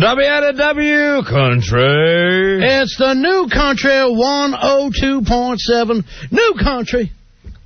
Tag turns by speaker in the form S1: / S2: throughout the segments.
S1: WNEW Country.
S2: It's the New Country 102.7. New Country.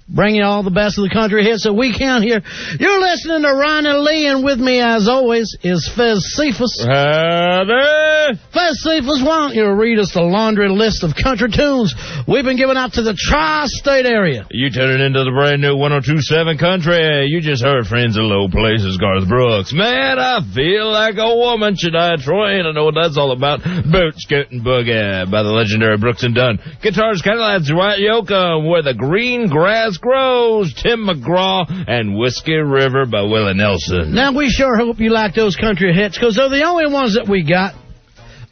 S2: Bringing you all the best of the country hits that we can here. You're listening to Ronnie Lee, and with me, as always, is Fez Cephas.
S1: Howdy.
S2: Fez Cephas, why don't you read us the laundry list of country tunes we've been giving out to the tri-state area?
S1: You turning into the brand new 102.7 Country. You just heard Friends of Low Places, Garth Brooks. Man, I feel like a woman. Shania Twain, I know what that's all about. Boot Scootin' Boogie by the legendary Brooks and Dunn. Guitars, Cadillacs, Dwight Yoakam, Where the Green Grass Grows, Tim McGraw, and Whiskey River by Willie Nelson.
S2: Now, we sure hope you like those country hits, because they're the only ones that we got.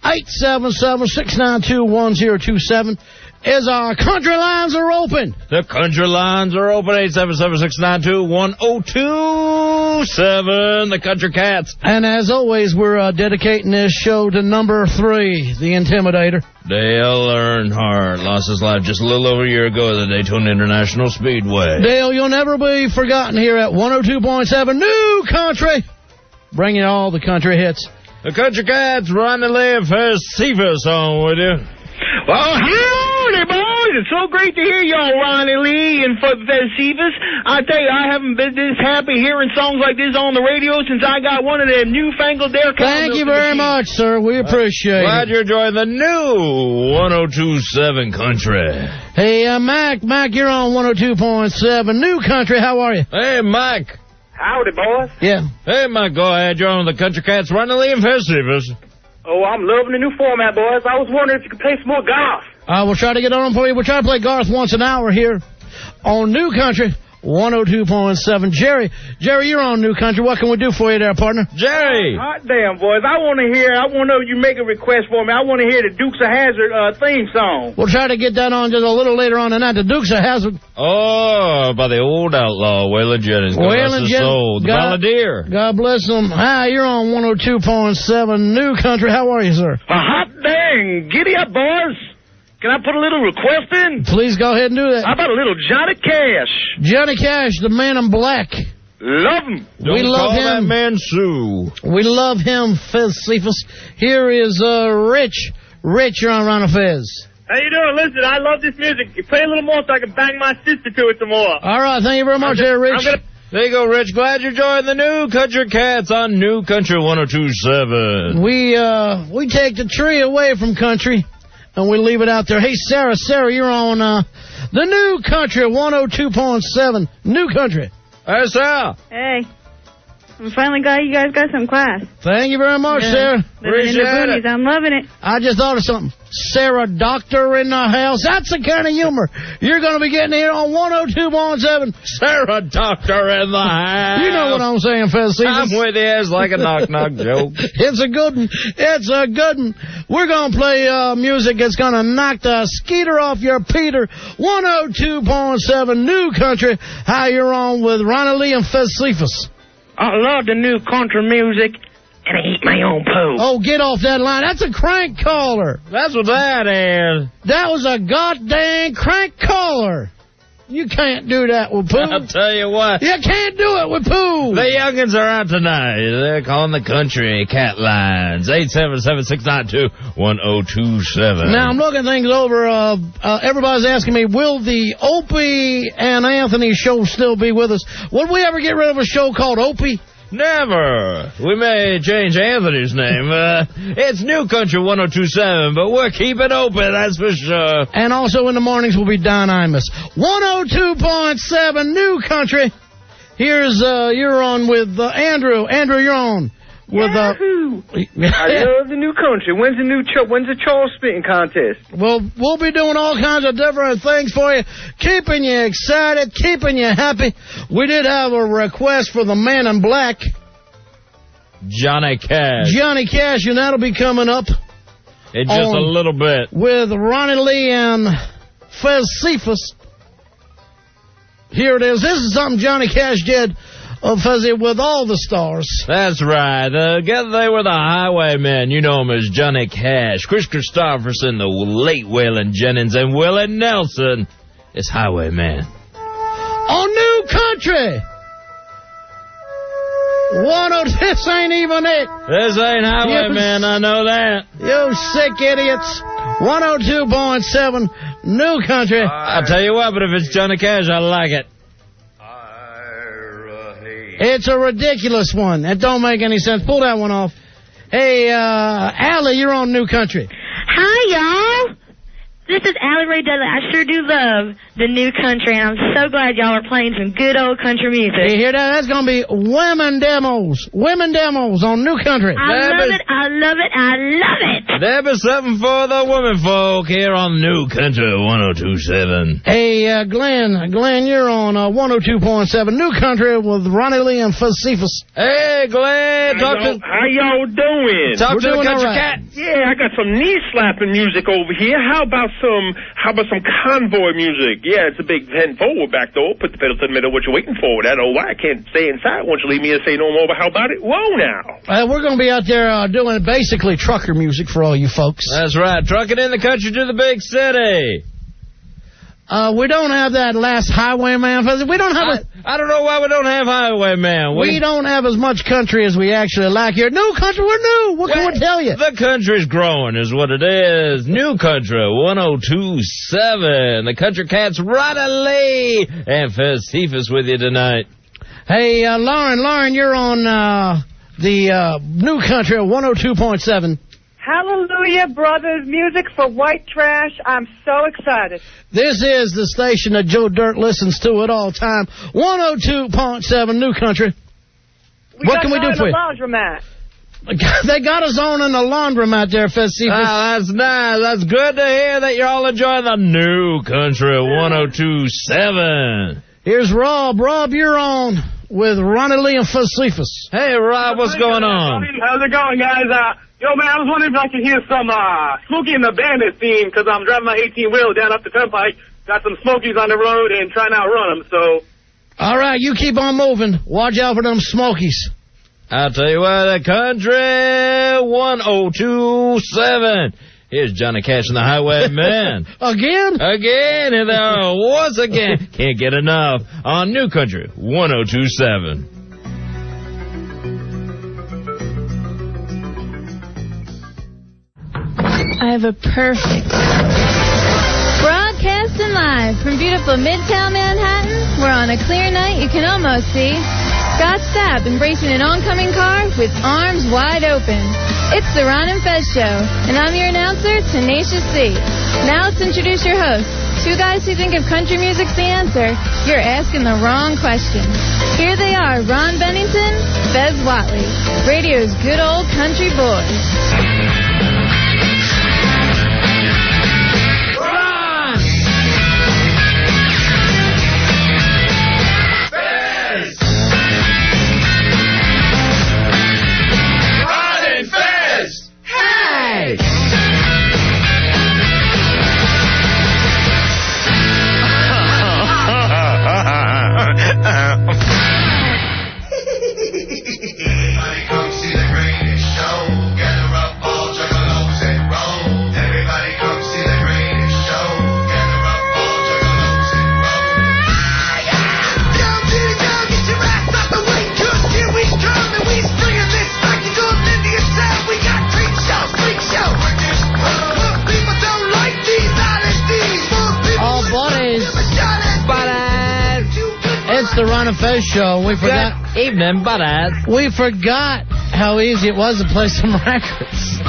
S2: 877-692-1027 is our country lines are open.
S1: The country lines are open, 877-692-1027, the Country Cats.
S2: And as always, we're dedicating this show to number 3, the Intimidator.
S1: Dale Earnhardt lost his life just a little over a year ago at the Daytona International Speedway.
S2: Dale, you'll never be forgotten here at 102.7 New Country, bringing all the country hits.
S1: The Country Cats, Ronnie Lee and Fez Cephas on with you.
S3: Well, howdy, boys. It's so great to hear y'all, Ronnie Lee and Fez Cephas. I tell you, I haven't been this happy hearing songs like this on the radio since I got one of them newfangled Dare Cow.
S2: Thank you very much, sir. We appreciate
S1: Glad
S2: it.
S1: you're enjoying the new 102.7 Country.
S2: Hey, Mac, you're on 102.7 New Country. How are you?
S1: Hey, Mike.
S3: Howdy, boys.
S2: Yeah.
S1: Hey, Mike, go ahead. You're on the Country Cats, Ronnie Lee and Fez Cephas.
S3: Oh, I'm loving the new format, boys. I was wondering if you could play some more golf.
S2: We'll try to get on for you. We'll try to play Garth once an hour here on New Country 102.7. Jerry, you're on New Country. What can we do for you there, partner?
S1: Jerry.
S3: Hot damn, boys. I want to know if you make a request for me. I want to hear the Dukes of Hazzard theme song.
S2: We'll try to get that on just a little later on tonight. The Dukes of Hazzard.
S1: Oh, by the old outlaw, Waylon Jennings.
S2: Waylon
S1: Jennings. The Balladeer.
S2: God bless them. Hi, you're on 102.7 New Country. How are you, sir?
S3: Hot dang. Giddy up, boys. Can I put a little request in?
S2: Please go ahead and do that.
S3: How about a little Johnny Cash?
S2: Johnny Cash, the man in black.
S3: Love him.
S2: We love him.
S1: That man Sue.
S2: We love him, Fez Cephas. Here is Rich. Rich, you're on Ron Fez.
S3: How you doing? Listen, I love this music. You play a little more so I can bang my sister to it some more.
S2: All right, thank you very much, Rich.
S1: There you go, Rich. Glad you're joining the New Country Cats on New Country 102.7.
S2: We take the tree away from country, and we leave it out there. Hey, Sarah, you're on the New Country 102.7. New Country.
S1: Hey, Sarah.
S4: Hey. I'm finally glad you guys got some class.
S2: Thank you very much, Sarah.
S4: Living in the boonies. I'm loving it.
S2: I just thought of something. Sarah Doctor in the house. That's the kind of humor you're going to be getting here on 102.7.
S1: Sarah Doctor in the house.
S2: You know what I'm saying, Fez Cephas.
S1: I'm with you. It's like a knock-knock joke.
S2: It's a good one. It's a good one. We're going to play music that's going to knock the skeeter off your Peter. 102.7 New Country. How you're on with Ronnie Lee and Fez Cephas.
S3: I love the new country music, and I eat my own poo.
S2: Oh, get off that line. That's a crank caller.
S1: That's what that is.
S2: That was a goddamn crank caller. You can't do that with poo.
S1: I'll tell you what.
S2: You can't do it with poo.
S1: The youngins are out tonight. They're calling the Country Cat Lines. 877-692-1027.
S2: Now, I'm looking things over. Everybody's asking me, will the Opie and Anthony show still be with us? Would we ever get rid of a show called Opie?
S1: Never. We may change Anthony's name. It's New Country 102.7, but we're keeping open, that's for sure.
S2: And also in the mornings will be Don Imus. 102.7 New Country. Here's, you're on with Andrew. Andrew, you're on. With,
S3: Yahoo! I love the new country. When's the Charles spitting contest?
S2: Well, we'll be doing all kinds of different things for you, keeping you excited, keeping you happy. We did have a request for the man in black.
S1: Johnny Cash.
S2: Johnny Cash, and that'll be coming up.
S1: In just a little bit.
S2: With Ronnie Lee and Fez Cephas. Here it is. This is something Johnny Cash did. Fuzzy, with all the stars.
S1: That's right. Together they were the Highwaymen. You know them as Johnny Cash, Chris Christopherson, the late Waylon Jennings, and Willie Nelson. It's Highwayman.
S2: On New Country This ain't even it.
S1: This ain't Highwayman, I know that.
S2: You sick idiots. 102.7 New Country.
S1: I'll tell you what, but if it's Johnny Cash, I like it.
S2: It's a ridiculous one. That don't make any sense. Pull that one off. Hey, Allie, you're on New Country.
S4: Hi, y'all. This is Allie Ray Dudley. I sure do love the New Country, and I'm so glad y'all are playing some good old country music.
S2: You hear that? That's going to be women demos. Women demos on New Country.
S4: I love it. I love it. I love it.
S1: There be something for the women folk here on New Country 102.7.
S2: Hey, Glenn, you're on 102.7 New Country with Ronnie Lee and Fez.
S1: Hey, Glenn.
S3: How y'all doing?
S1: Talk to the country cat.
S3: Yeah, I got some knee-slapping music over here. How about some convoy music? Yeah, it's a big 10 forward back door. Put the pedal to the middle. What you waiting for? That old I can't stay inside. Won't you leave me and say no more? But how about it? Whoa, now.
S2: We're going to be out there doing basically trucker music for all you folks.
S1: That's right. Trucking in the country to the big city.
S2: We don't have that last Highwayman. We don't have
S1: I don't know why we don't have Highwayman.
S2: We don't have as much country as we actually like here. New country, we're new. What can we tell you?
S1: The country's growing is what it is. New Country 102.7. The Country Cat's Ronnie Lee and Fez with you tonight.
S2: Hey, Lauren, you're on the New Country 102.7.
S5: Hallelujah, brothers. Music for white trash. I'm so excited.
S2: This is the station that Joe Dirt listens to at all time. 102.7 New Country. What can we do for you?
S5: Laundromat.
S2: They got us on in the laundromat there, Fez.
S1: That's nice. That's good to hear that you're all enjoying the New Country 102.7.
S2: Here's Rob. Rob, you're on with Ronnie Lee and Fez.
S1: Hey, Rob, what's going on?
S6: How's it going, guys? Yo, man, I was wondering if I could hear some Smokey and the Bandit theme, because I'm driving my 18-wheeler down up the turnpike, got some Smokies on the road, and trying to outrun them, so...
S2: All right, you keep on moving. Watch out for them Smokies.
S1: I'll tell you what, the Country 102.7. Here's Johnny Cash and the Highwayman.
S2: Again?
S1: Again, here they are once again. Can't get enough on New Country 102.7.
S7: I have a perfect broadcasting live from beautiful Midtown Manhattan, where on a clear night you can almost see Scott Stapp embracing an oncoming car with arms wide open. It's the Ron and Fez Show, and I'm your announcer, Tenacious C. Now let's introduce your hosts. Two guys who think if country music's the answer, you're asking the wrong question. Here they are, Ron Bennington, Fez Whatley, radio's good old country boys.
S2: The Ron and Fez Show. We forgot.
S1: Good evening, buddies.
S2: We forgot how easy it was to play some records.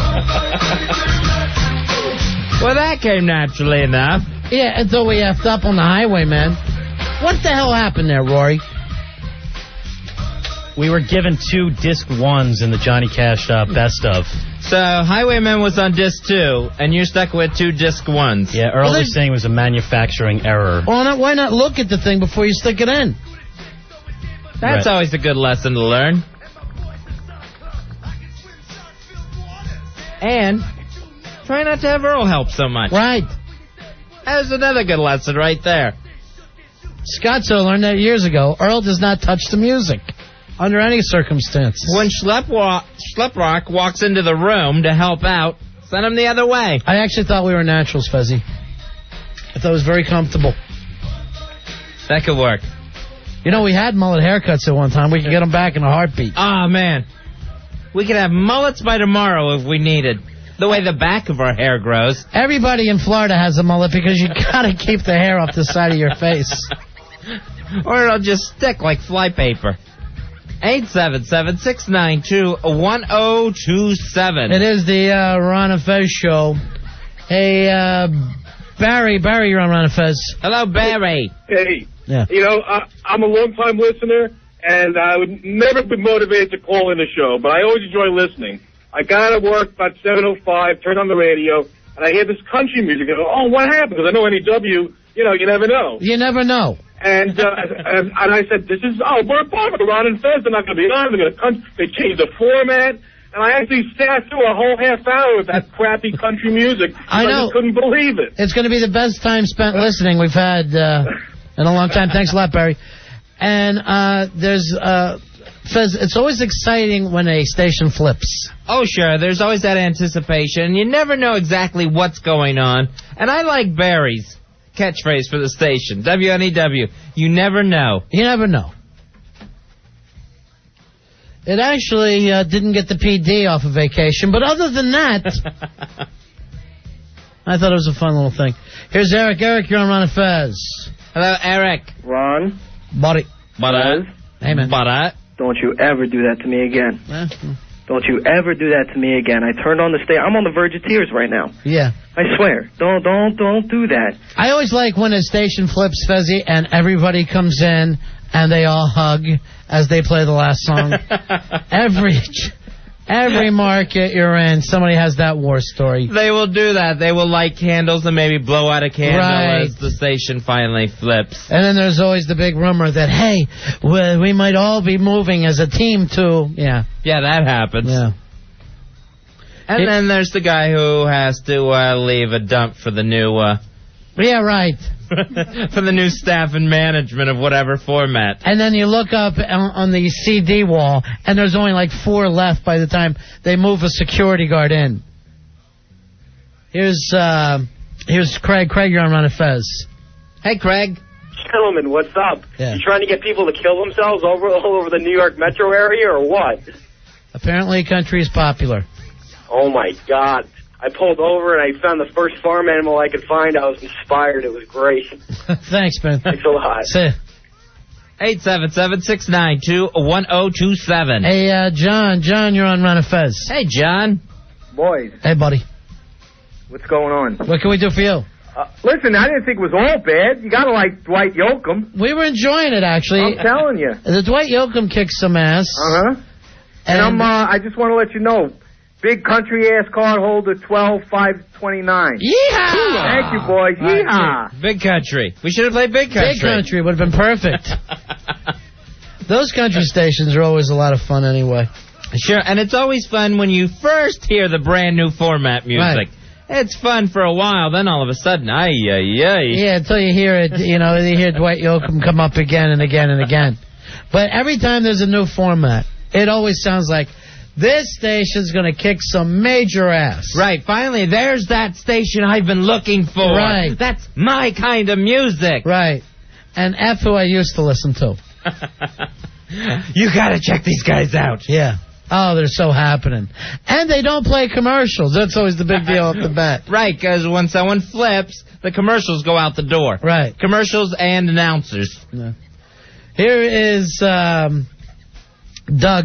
S1: Well, that came naturally enough.
S2: Yeah, until we effed up on the Highwayman. What the hell happened there, Rory?
S8: We were given 2 disc 1s in the Johnny Cash best of.
S1: So Highwayman was on disc 2, and you stuck with 2 disc 1s.
S8: Yeah, Earl was saying it was a manufacturing error.
S2: Well, why not look at the thing before you stick it in?
S1: That's always a good lesson to learn. And try not to have Earl help so much.
S2: Right.
S1: That was another good lesson right there.
S2: Scotzo learned that years ago. Earl does not touch the music under any circumstances.
S1: When Schleprock walks into the room to help out, send him the other way.
S2: I actually thought we were naturals, Fezzy. I thought it was very comfortable.
S1: That could work.
S2: You know, we had mullet haircuts at one time. We could get them back in a heartbeat.
S9: Oh, man. We could have mullets by tomorrow if we needed. The way the back of our hair grows.
S2: Everybody in Florida has a mullet because you gotta keep the hair off the side of your face.
S9: Or it'll just stick like flypaper. 877-692-1027.
S2: It is the Ron and Fez show. Hey, Barry, you're on Ron and Fez.
S9: Hello, Barry.
S6: Hey,
S2: Yeah.
S6: you know, I'm a long-time listener, and I would never be motivated to call in the show, but I always enjoy listening. I got out of work about 7:05, turned on the radio, and I hear this country music. I go, oh, what happened? Because I know NEW, you know, you never know.
S2: You never know.
S6: And I said, we're part of Ron and Fez. They're not going to be on. They changed the format. And I actually sat through a whole half hour with that crappy country music.
S2: I know.
S6: I just couldn't believe it.
S2: It's going to be the best time spent listening we've had in a long time. Thanks a lot, Barry. And there's... Fez, it's always exciting when a station flips.
S9: Oh, sure. There's always that anticipation. You never know exactly what's going on. And I like Barry's catchphrase for the station. WNEW. You never know.
S2: You never know. It actually didn't get the PD off of vacation, but other than that, I thought it was a fun little thing. Here's Eric. Eric, you're on Ron and Fez.
S9: Hello, Eric.
S10: Ron.
S2: Buddy.
S10: Hey, man. Don't you ever do that to me again. Don't you ever do that to me again. I turned on the station. I'm on the verge of tears right now.
S2: Yeah.
S10: I swear. Don't do that.
S2: I always like when a station flips, Fezzy, and everybody comes in and they all hug as they play the last song. Every market you're in, somebody has that war story.
S9: They will do that. They will light candles and maybe blow out a candle
S2: Right.
S9: as the station finally flips.
S2: And then there's always the big rumor that, hey, we might all be moving as a team to... Yeah.
S9: Yeah, that happens.
S2: Yeah.
S9: And then there's the guy who has to leave a dump for the new...
S2: Yeah, right.
S9: for the new staff and management of whatever format.
S2: And then you look up on the CD wall, and there's only like 4 left by the time they move a security guard in. Here's Craig. Craig, you're on Ron and Fez.
S9: Hey, Craig.
S10: Gentlemen, what's up?
S2: Yeah.
S10: You trying to get people to kill themselves all over the New York metro area, or what?
S2: Apparently, country is popular.
S10: Oh, my God. I pulled over and I found the first farm animal I could find. I was inspired. It was great.
S2: Thanks, man.
S10: Thanks a lot.
S2: See ya.
S9: 877-692-1027.
S2: Hey, John, you're on Ron and Fez.
S9: Hey, John.
S11: Boys.
S2: Hey, buddy.
S11: What's going on?
S2: What can we do for you?
S11: Listen, I didn't think it was all bad. You gotta like Dwight Yoakam.
S2: We were enjoying it, actually.
S11: I'm telling you.
S2: The Dwight Yoakam kicks some ass.
S11: Uh-huh. And I just want to let you know, big country ass card holder 12-529.
S2: Yeehaw!
S11: Thank you, boys. Yeehaw!
S9: Big country. We should have played Big Country.
S2: Big Country would have been perfect. Those country stations are always a lot of fun anyway.
S9: Sure, and it's always fun when you first hear the brand new format music.
S2: Right.
S9: It's fun for a while, then all of a sudden,
S2: Yeah, until you hear it, you hear Dwight Yoakam come up again and again and again. But every time there's a new format, it always sounds like, this station's going to kick some major ass.
S9: Right, finally, there's that station I've been looking for.
S2: Right.
S9: That's my kind of music.
S2: Right. And F who I used to listen to.
S9: You got to check these guys out.
S2: Yeah. Oh, they're so happening. And they don't play commercials. That's always the big deal off the bat.
S9: Right, because when someone flips, the commercials go out the door.
S2: Right.
S9: Commercials and announcers.
S2: Yeah. Here is Doug.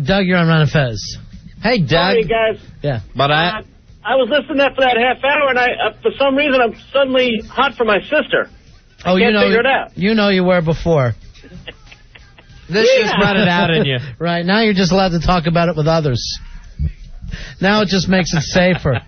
S2: Doug, you're on Ron and Fez.
S9: Hey, Doug.
S12: Hey, guys.
S2: Yeah.
S9: But
S12: I was listening for that half hour, and for some reason, I'm suddenly hot for my sister.
S2: Oh,
S12: I can't figure it out.
S2: You know you were before.
S9: This just brought it out in you.
S2: Right, now you're just allowed to talk about it with others. Now it just makes it safer.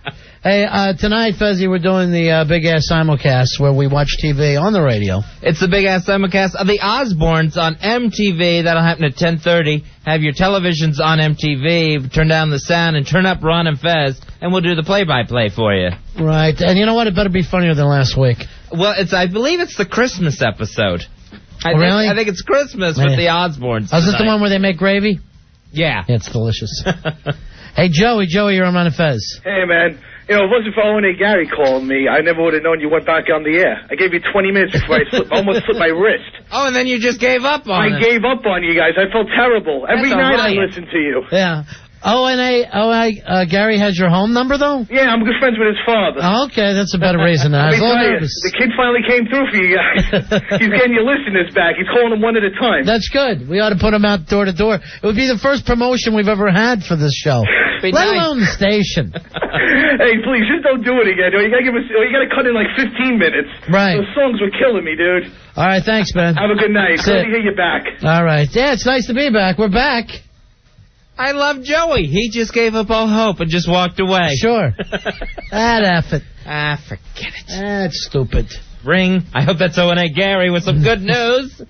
S2: Hey, tonight, Fezzy, we're doing the Big Ass Simulcast where we watch TV on the radio.
S9: It's the Big Ass Simulcast of the Osbournes on MTV. That'll happen at 10:30. Have your televisions on MTV. Turn down the sound and turn up Ron and Fez, and we'll do the play-by-play for you.
S2: Right, and you know what? It better be funnier than last week.
S9: Well, I believe it's the Christmas episode.
S2: Really?
S9: I think it's Christmas with the Osbournes.
S2: Is this the one where they make gravy?
S9: Yeah.
S2: It's delicious. Hey, Joey, you're on Ron and Fez.
S11: Hey, man. You know, if it wasn't for O&A Gary calling me, I never would have known you went back on the air. I gave you 20 minutes before I almost slipped my wrist.
S9: Oh, and then you just gave up on it.
S11: I gave up on you guys. I felt terrible. Every night I listened to you.
S2: Yeah. O&A Gary has your home number, though?
S11: Yeah, I'm good friends with his father.
S2: Oh, okay, that's a better reason. I was a little nervous.
S11: The kid finally came through for you guys. He's getting your listeners back. He's calling them one at a time.
S2: That's good. We ought to put him out door to door. It would be the first promotion we've ever had for this show. Let alone the station.
S11: Hey, please, just don't do it again. You gotta cut in like 15 minutes.
S2: Right.
S11: Those songs were killing me, dude.
S2: All right, thanks, man.
S11: Have a good night. Glad to hear you back.
S2: All right. Yeah, it's nice to be back. We're back.
S9: I love Joey. He just gave up all hope and just walked away.
S2: Sure. Forget
S9: it.
S2: That's stupid.
S9: Ring. I hope that's O&A Gary with some good news.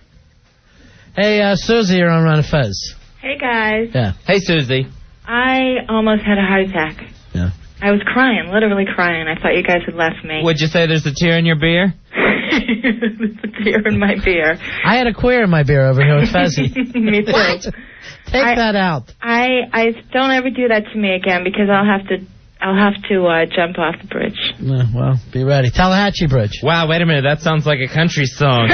S2: Hey, Susie, you're on Ron and Fez.
S4: Hey, guys.
S2: Yeah.
S9: Hey, Susie.
S4: I almost had a heart attack.
S2: Yeah.
S4: I was crying, literally crying. I thought you guys had left me.
S9: Would you say there's a tear in your beer?
S4: There's a tear in my beer.
S2: I had a queer in my beer over here with Fezzy.
S4: Me too.
S2: What? Take that out.
S4: I don't ever do that to me again because I'll have to jump off the bridge.
S2: Well, be ready. Tallahatchie Bridge.
S9: Wow, wait a minute. That sounds like a country song.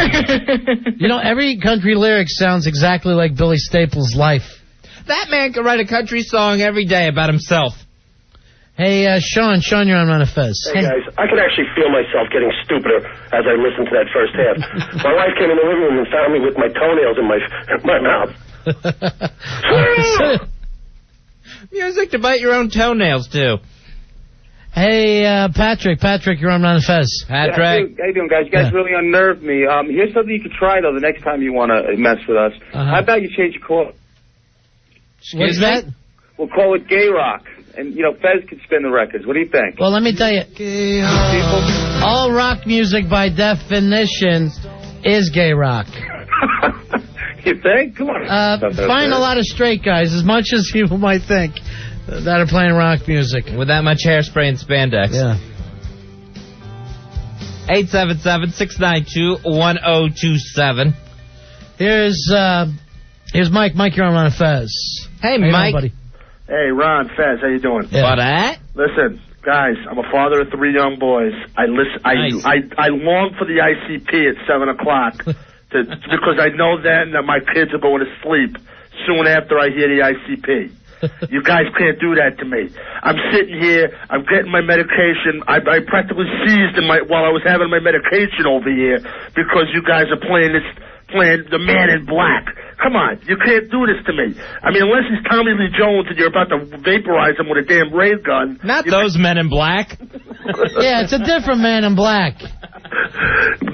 S2: You know, every country lyric sounds exactly like Billy Staples' life.
S9: That man could write a country song every day about himself.
S2: Hey, Sean, you're on Ron and Fez.
S13: Hey, guys, I can actually feel myself getting stupider as I listen to that first half. My wife came in the living room and found me with my toenails in my mouth.
S9: Music to bite your own toenails, too.
S2: Hey, Patrick, you're on Ron and Fez.
S14: Patrick. Yeah, how you doing, guys? You guys really unnerved me. Here's something you could try, though, the next time you want to mess with us. How about you change your call?
S2: What's that?
S14: We'll call it gay rock. And, you know, Fez could spin the records. What do you think?
S2: Well, let me tell you. All rock music, by definition, is gay rock.
S14: You think? Come on.
S2: Find a lot of straight guys, as much as people might think, that are playing rock music.
S9: With that much hairspray and spandex.
S2: Yeah.
S9: 877-692-1027.
S2: Here's Mike. Mike, you're on Ron and Fez.
S9: Hey, Mike.
S2: Buddy?
S11: Hey, Ron, Fez, how you doing?
S2: Yeah.
S9: What?
S11: Listen, guys, I'm a father of 3 young boys. I long for the ICP at 7 o'clock because I know then that my kids are going to sleep soon after I hear the ICP. You guys can't do that to me. I'm sitting here, I'm getting my medication. I practically seized while I was having my medication over here because you guys are playing the Man in Black. Come on, you can't do this to me. I mean, unless it's Tommy Lee Jones and you're about to vaporize him with a damn ray gun.
S9: Not those Men in Black.
S2: Yeah, it's a different Man in Black.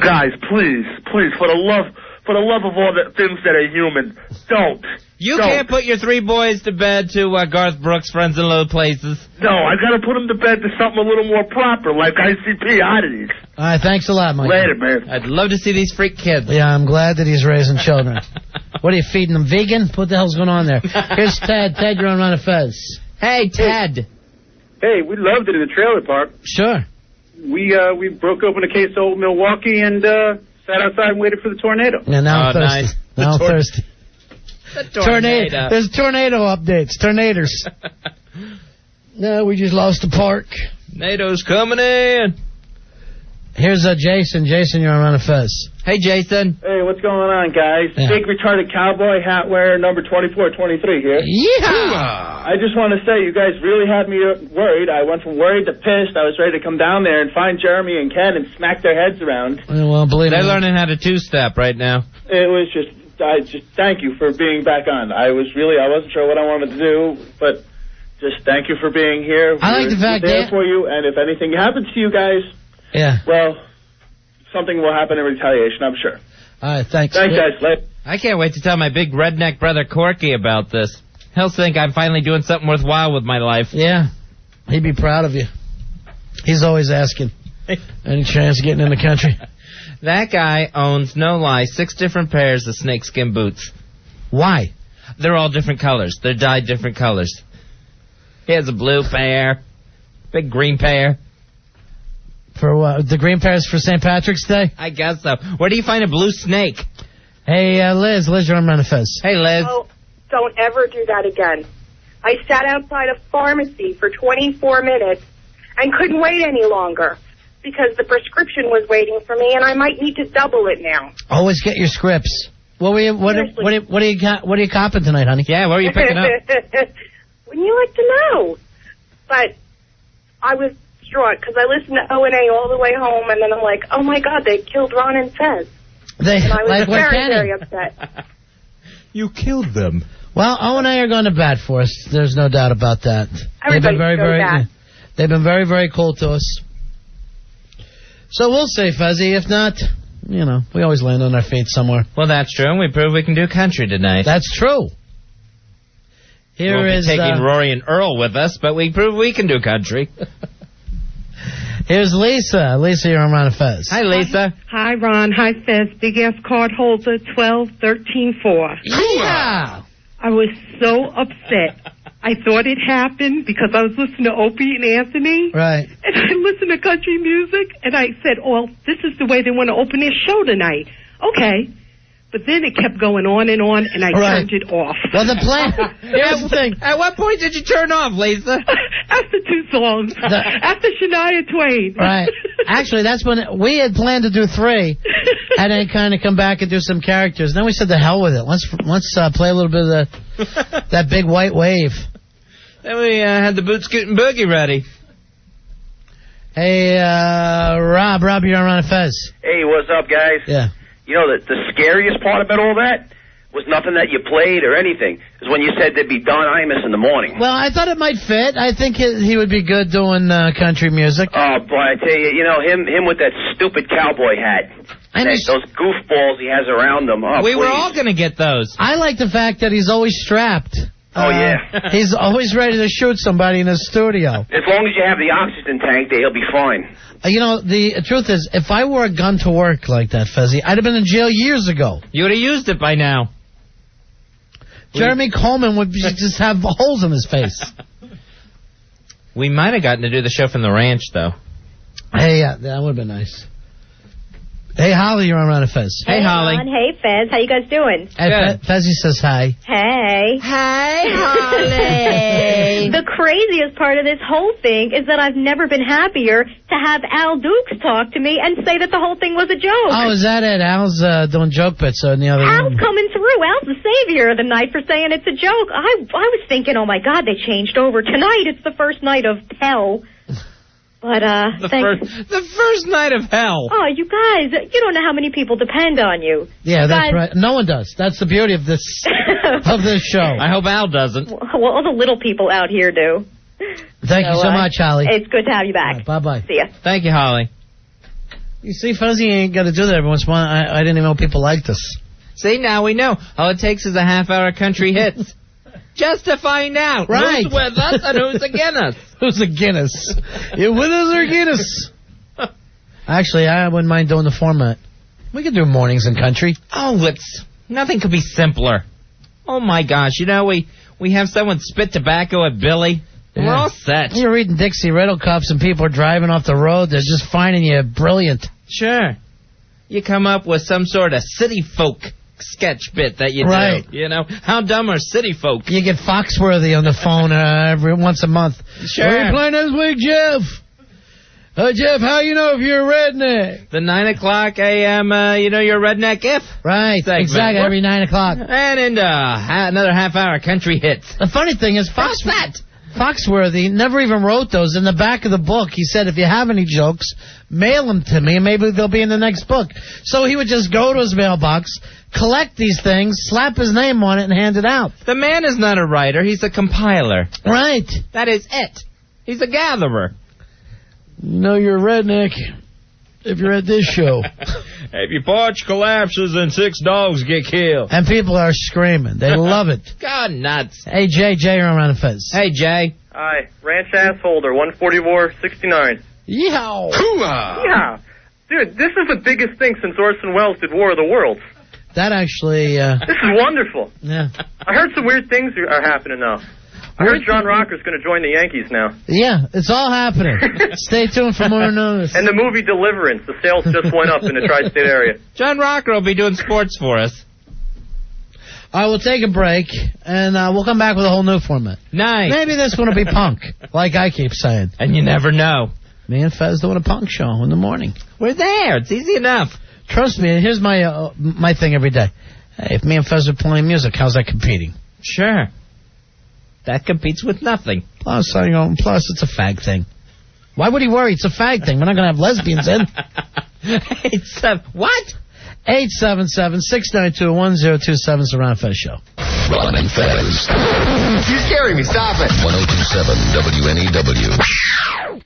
S11: Guys, please, for the love of all the things that are human, don't.
S9: You can't put your 3 boys to bed to Garth Brooks' Friends in Low Places.
S11: No, I got to put them to bed to something a little more proper, like ICP oddities.
S2: All right, thanks a lot, Mike.
S11: Later, man.
S9: I'd love to see these freak kids.
S2: Yeah, I'm glad that he's raising children. What are you feeding them? Vegan? What the hell's going on there? Here's Ted. Ted, you're on Ron and Fez.
S9: Hey, Ted.
S14: Hey, we loved it in the trailer park.
S2: Sure.
S14: We broke open a case of Old Milwaukee and sat outside and waited for the tornado.
S2: Yeah, now I'm thirsty.
S9: Nice.
S2: Now I'm thirsty.
S9: Tornado.
S2: There's tornado updates. Tornadoes. No, we just lost the park.
S9: Tornado's coming in.
S2: Here's Jason. Jason, you're on Ron and Fez.
S9: Hey, Jason.
S14: Hey, what's going on, guys?
S2: Yeah.
S14: Big retarded cowboy hat wearer number 2423 here.
S2: Yeah.
S14: I just want to say, you guys really had me worried. I went from worried to pissed. I was ready to come down there and find Jeremy and Ken and smack their heads around.
S2: Well, believe me.
S9: They're learning how to two-step right now.
S14: It was just thank you for being back on. I wasn't sure what I wanted to do, but just thank you for being here.
S2: I like the fact
S14: that for you, and if anything happens to you guys, well, something will happen in retaliation, I'm sure.
S2: All right, thanks.
S14: Thanks, guys. Later.
S9: I can't wait to tell my big redneck brother Corky about this. He'll think I'm finally doing something worthwhile with my life.
S2: Yeah, he'd be proud of you. He's always asking. Any chance of getting in the country?
S9: That guy owns, no lie, 6 different pairs of snakeskin boots.
S2: Why?
S9: They're all different colors. They're dyed different colors. He has a blue pair, big green pair.
S2: For what? The green pair's for St. Patrick's Day?
S9: I guess so. Where do you find a blue snake?
S2: Hey, Liz, you're on Ron and Fez.
S9: Hey, Liz.
S5: Oh, don't ever do that again. I sat outside a pharmacy for 24 minutes, and couldn't wait any longer because the prescription was waiting for me, and I might need to double it now.
S2: Always get your scripts. What are you copping tonight, honey?
S9: Yeah, what are you picking up?
S5: Wouldn't you like to know? But I was distraught because I listened to O&A all the way home, and then I'm like, oh my God, they killed Ron and Fez. And I was very upset.
S1: You killed them.
S2: Well, O&A are going to bat for us. There's no doubt about that.
S5: Everybody's
S2: They've been very, very cool to us. So we'll say, Fuzzy. If not, we always land on our feet somewhere.
S9: Well, that's true, and we prove we can do country tonight.
S2: That's true.
S9: We'll be taking Rory and Earl with us, but we prove we can do country.
S2: Here's Lisa. Lisa, you're on Ron and Fez.
S9: Hi, Lisa.
S15: Hi, Ron. Hi, Fez. Big ass card holder 12-13-4.
S2: Yeah.
S15: I was so upset. I thought it happened because I was listening to Opie and Anthony.
S2: Right.
S15: And I listened to country music, and I said, oh, this is the way they want to open their show tonight. Okay. But then it kept going on, and I turned it off.
S2: Well, the plan... Here's the thing.
S9: At what point did you turn off, Lisa?
S15: After 2 songs. After Shania Twain.
S2: Right. Actually, that's when we had planned to do 3, and then kind of come back and do some characters. And then we said, the hell with it. Let's play a little bit of that big white wave.
S9: Then we had the boot scootin' boogie ready.
S2: Hey, Rob, you're on Ron and Fez.
S16: Hey, what's up, guys?
S2: Yeah.
S16: You know, the scariest part about all that was nothing that you played or anything. It was when you said there'd be Don Imus in the morning.
S2: Well, I thought it might fit. I think he would be good doing country music.
S16: Oh, boy, I tell you, him with that stupid cowboy hat. And those goofballs he has around him. Oh,
S9: we were all going to get those.
S2: I like the fact that he's always strapped.
S16: Oh, yeah.
S2: He's always ready to shoot somebody in his studio.
S16: As long as you have the oxygen tank there, he'll be fine.
S2: The truth is, if I wore a gun to work like that, Fezzy, I'd have been in jail years ago.
S9: You would have used it by now.
S2: Jeremy Coleman would just have holes in his face.
S9: We might have gotten to do the show from the ranch, though.
S2: Hey, yeah, that would have been nice. Hey, Holly, you're on Ron and Fez.
S9: Hey, Holly.
S17: Ron. Hey, Fez. How you guys doing?
S2: Hey, Fezzy says hi.
S17: Hey.
S7: Hey, Holly.
S17: The craziest part of this whole thing is that I've never been happier to have Al Dukes talk to me and say that the whole thing was a joke.
S2: Oh, is that it? Al's doing joke bits in the other room.
S17: Al's coming through. Al's the savior of the night for saying it's a joke. I was thinking, oh, my God, they changed over. Tonight it's the first night of hell. But,
S9: the first night of hell.
S17: Oh, you guys, you don't know how many people depend on you.
S2: Yeah, that's right. No one does. That's the beauty of this show.
S9: I hope Al doesn't.
S17: Well, all the little people out here do.
S2: Thank you so much, Holly.
S17: It's good to have you back.
S2: Right, bye-bye.
S17: See ya.
S9: Thank you, Holly.
S2: You see, Fuzzy ain't got to do that every once in a while. I didn't even know people liked us.
S9: See, now we know. All it takes is a half-hour country hits. Just to find out
S2: who's
S9: with us and who's against us.
S2: Who's against us? You with us or against us? Actually, I wouldn't mind doing the format. We could do mornings in country.
S9: Oh, nothing could be simpler. Oh, my gosh. We have someone spit tobacco at Billy. Yeah. We're all set.
S2: You're reading Dixie Riddle Cups and people are driving off the road. They're just finding you brilliant.
S9: Sure. You come up with some sort of city folk sketch bit that you do. How dumb are city folk?
S2: You get Foxworthy on the phone every once a month.
S9: Sure.
S2: What are you playing this week, Jeff? Jeff, how you know if you're a redneck?
S9: The 9 o'clock a.m., you're a redneck if?
S2: Right, segment. Exactly, every 9 o'clock.
S9: And into another half-hour country hits.
S2: The funny thing is, Foxworthy never even wrote those. In the back of the book, he said, if you have any jokes, mail them to me, and maybe they'll be in the next book. So he would just go to his mailbox, collect these things, slap his name on it, and hand it out.
S9: The man is not a writer. He's a compiler.
S2: Right.
S9: That is it. He's a gatherer.
S2: You're a redneck if you're at this show.
S1: If your porch collapses and 6 dogs get killed.
S2: And people are screaming. They love it.
S9: God nuts.
S2: Hey, Jay, you're on Ron and Fez.
S9: Hey, Jay.
S18: Hi, Ranch Ass Holder, 14469.
S2: Yeehaw.
S18: Hoo-ah. Yeah. Dude, this is the biggest thing since Orson Welles did War of the Worlds.
S2: That actually...
S18: This is wonderful.
S2: Yeah.
S18: I heard some weird things are happening now. I heard John Rocker's going to join the Yankees now.
S2: Yeah, it's all happening. Stay tuned for more news.
S18: And the movie Deliverance. The sales just went up in the tri-state area.
S9: John Rocker will be doing sports for us.
S2: I will take a break, and we'll come back with a whole new format.
S9: Nice.
S2: Maybe this one will be punk, like I keep saying.
S9: And you never know.
S2: Me and Fez doing a punk show in the morning.
S9: We're there. It's easy enough.
S2: Trust me, here's my thing every day. Hey, if me and Fez are playing music, how's that competing?
S9: Sure. That competes with nothing.
S2: Plus, it's a fag thing. Why would he worry? It's a fag thing. We're not going to have lesbians in.
S9: What?
S2: 877-692-1027 is the Ron and Fez Show.
S19: Ron and Fez.
S20: You're scaring me. Stop it.
S19: 1027 WNEW.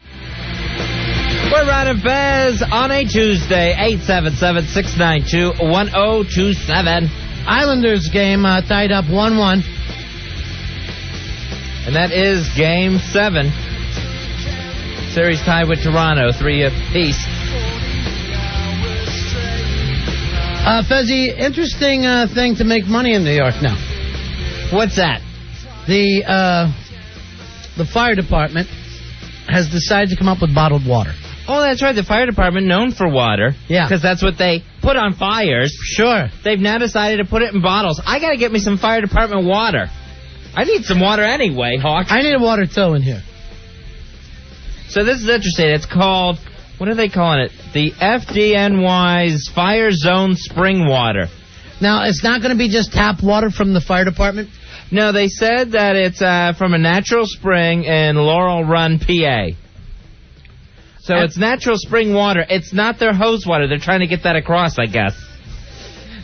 S9: We're Ron and Fez on a Tuesday. 877-692-1027.
S2: Islanders game tied up 1-1.
S9: And that is Game 7. Series tied with Toronto, 3 apiece.
S2: Fezzy, interesting thing to make money in New York now.
S9: What's that?
S2: The fire department has decided to come up with bottled water.
S9: Oh, that's right. The fire department, known for water.
S2: Yeah.
S9: Because that's what they put on fires.
S2: Sure.
S9: They've now decided to put it in bottles. I got to get me some fire department water. I need some water anyway, Hawk.
S2: I need water, too, in here.
S9: So this is interesting. It's called, what are they calling it? The FDNY's Fire Zone Spring Water.
S2: Now, it's not going to be just tap water from the fire department?
S9: No, they said that it's from a natural spring in Laurel Run, PA. So it's natural spring water. It's not their hose water. They're trying to get that across, I guess.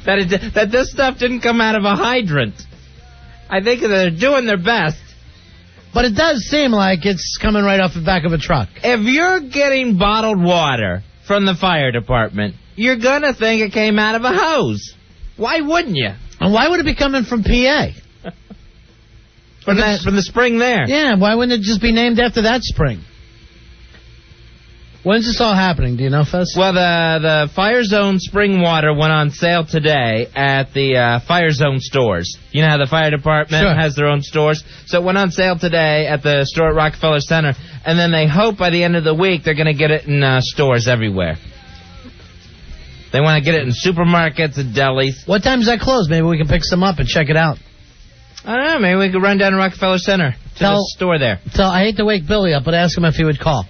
S9: That this stuff didn't come out of a hydrant. I think they're doing their best.
S2: But it does seem like it's coming right off the back of a truck.
S9: If you're getting bottled water from the fire department, you're going to think it came out of a hose. Why wouldn't you?
S2: And why would it be coming from PA?
S9: From the spring there.
S2: Yeah, why wouldn't it just be named after that spring? When's this all happening? Do you know, Fez?
S9: Well, the Fire Zone Spring Water went on sale today at the Fire Zone stores. You know how the fire department has their own stores? So it went on sale today at the store at Rockefeller Center, and then they hope by the end of the week they're going to get it in stores everywhere. They want to get it in supermarkets and delis.
S2: What time does that close? Maybe we can pick some up and check it out.
S9: I don't know. Maybe we could run down to Rockefeller Center to the store there.
S2: I hate to wake Billy up, but ask him if he would call.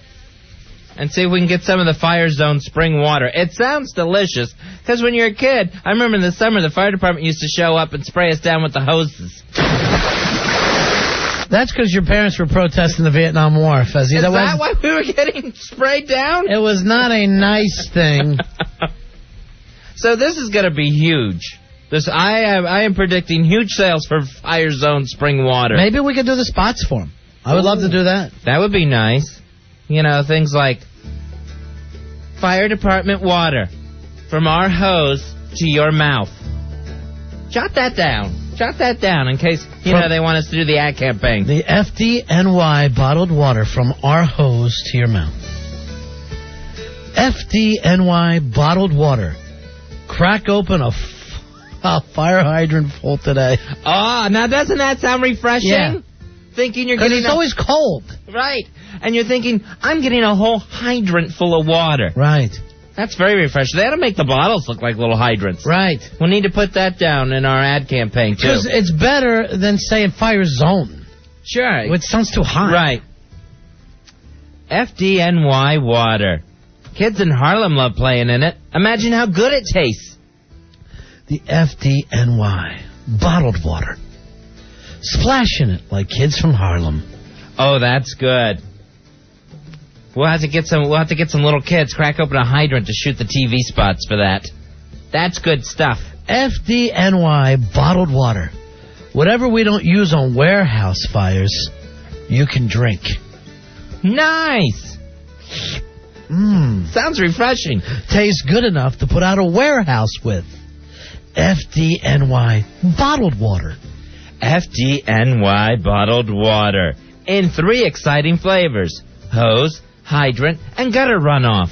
S9: And see if we can get some of the Fire Zone spring water. It sounds delicious, because when you're a kid, I remember in the summer the fire department used to show up and spray us down with the hoses.
S2: That's because your parents were protesting the Vietnam War, Fezzy.
S9: Is that why we were getting sprayed down?
S2: It was not a nice thing.
S9: So this is going to be huge. I am predicting huge sales for Fire Zone spring water.
S2: Maybe we could do the spots for them. I would love to do that.
S9: That would be nice. You know, things like fire department water from our hose to your mouth. Jot that down. Jot that down in case, they want us to do the ad campaign.
S2: The FDNY bottled water from our hose to your mouth. FDNY bottled water. Crack open a fire hydrant full today.
S9: Oh, now doesn't that sound refreshing?
S2: Yeah.
S9: Thinking you're getting...
S2: Because it's always cold.
S9: Right. And you're thinking, I'm getting a whole hydrant full of water.
S2: Right.
S9: That's very refreshing. They ought to make the bottles look like little hydrants.
S2: Right.
S9: We'll need to put that down in our ad campaign, too.
S2: Because it's better than saying Fire Zone.
S9: Sure.
S2: Which sounds too hot.
S9: Right. FDNY water. Kids in Harlem love playing in it. Imagine how good it tastes.
S2: The FDNY bottled water. Splash in it like kids from Harlem.
S9: Oh, that's good. We'll have to get some little kids crack open a hydrant to shoot the TV spots for that. That's good stuff.
S2: FDNY bottled water. Whatever we don't use on warehouse fires, you can drink.
S9: Nice. Sounds refreshing.
S2: Tastes good enough to put out a warehouse with. FDNY bottled water.
S9: FDNY bottled water. In 3 exciting flavors. Hose, hydrant, and gutter runoff.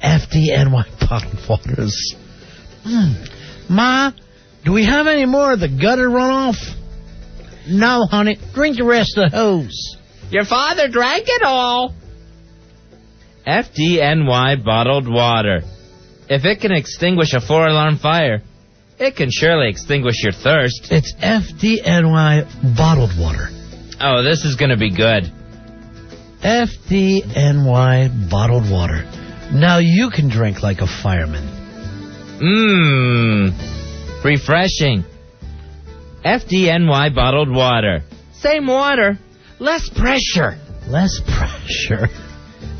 S2: FDNY bottled waters. Ma, do we have any more of the gutter runoff? No, honey. Drink the rest of the hose.
S9: Your father drank it all. FDNY bottled water. If it can extinguish a 4-alarm fire, It can surely extinguish your thirst.
S2: It's FDNY bottled water.
S9: Oh, this is going to be good.
S2: FDNY bottled water. Now you can drink like a fireman.
S9: Refreshing. FDNY bottled water. Same water, less pressure.
S2: Less pressure.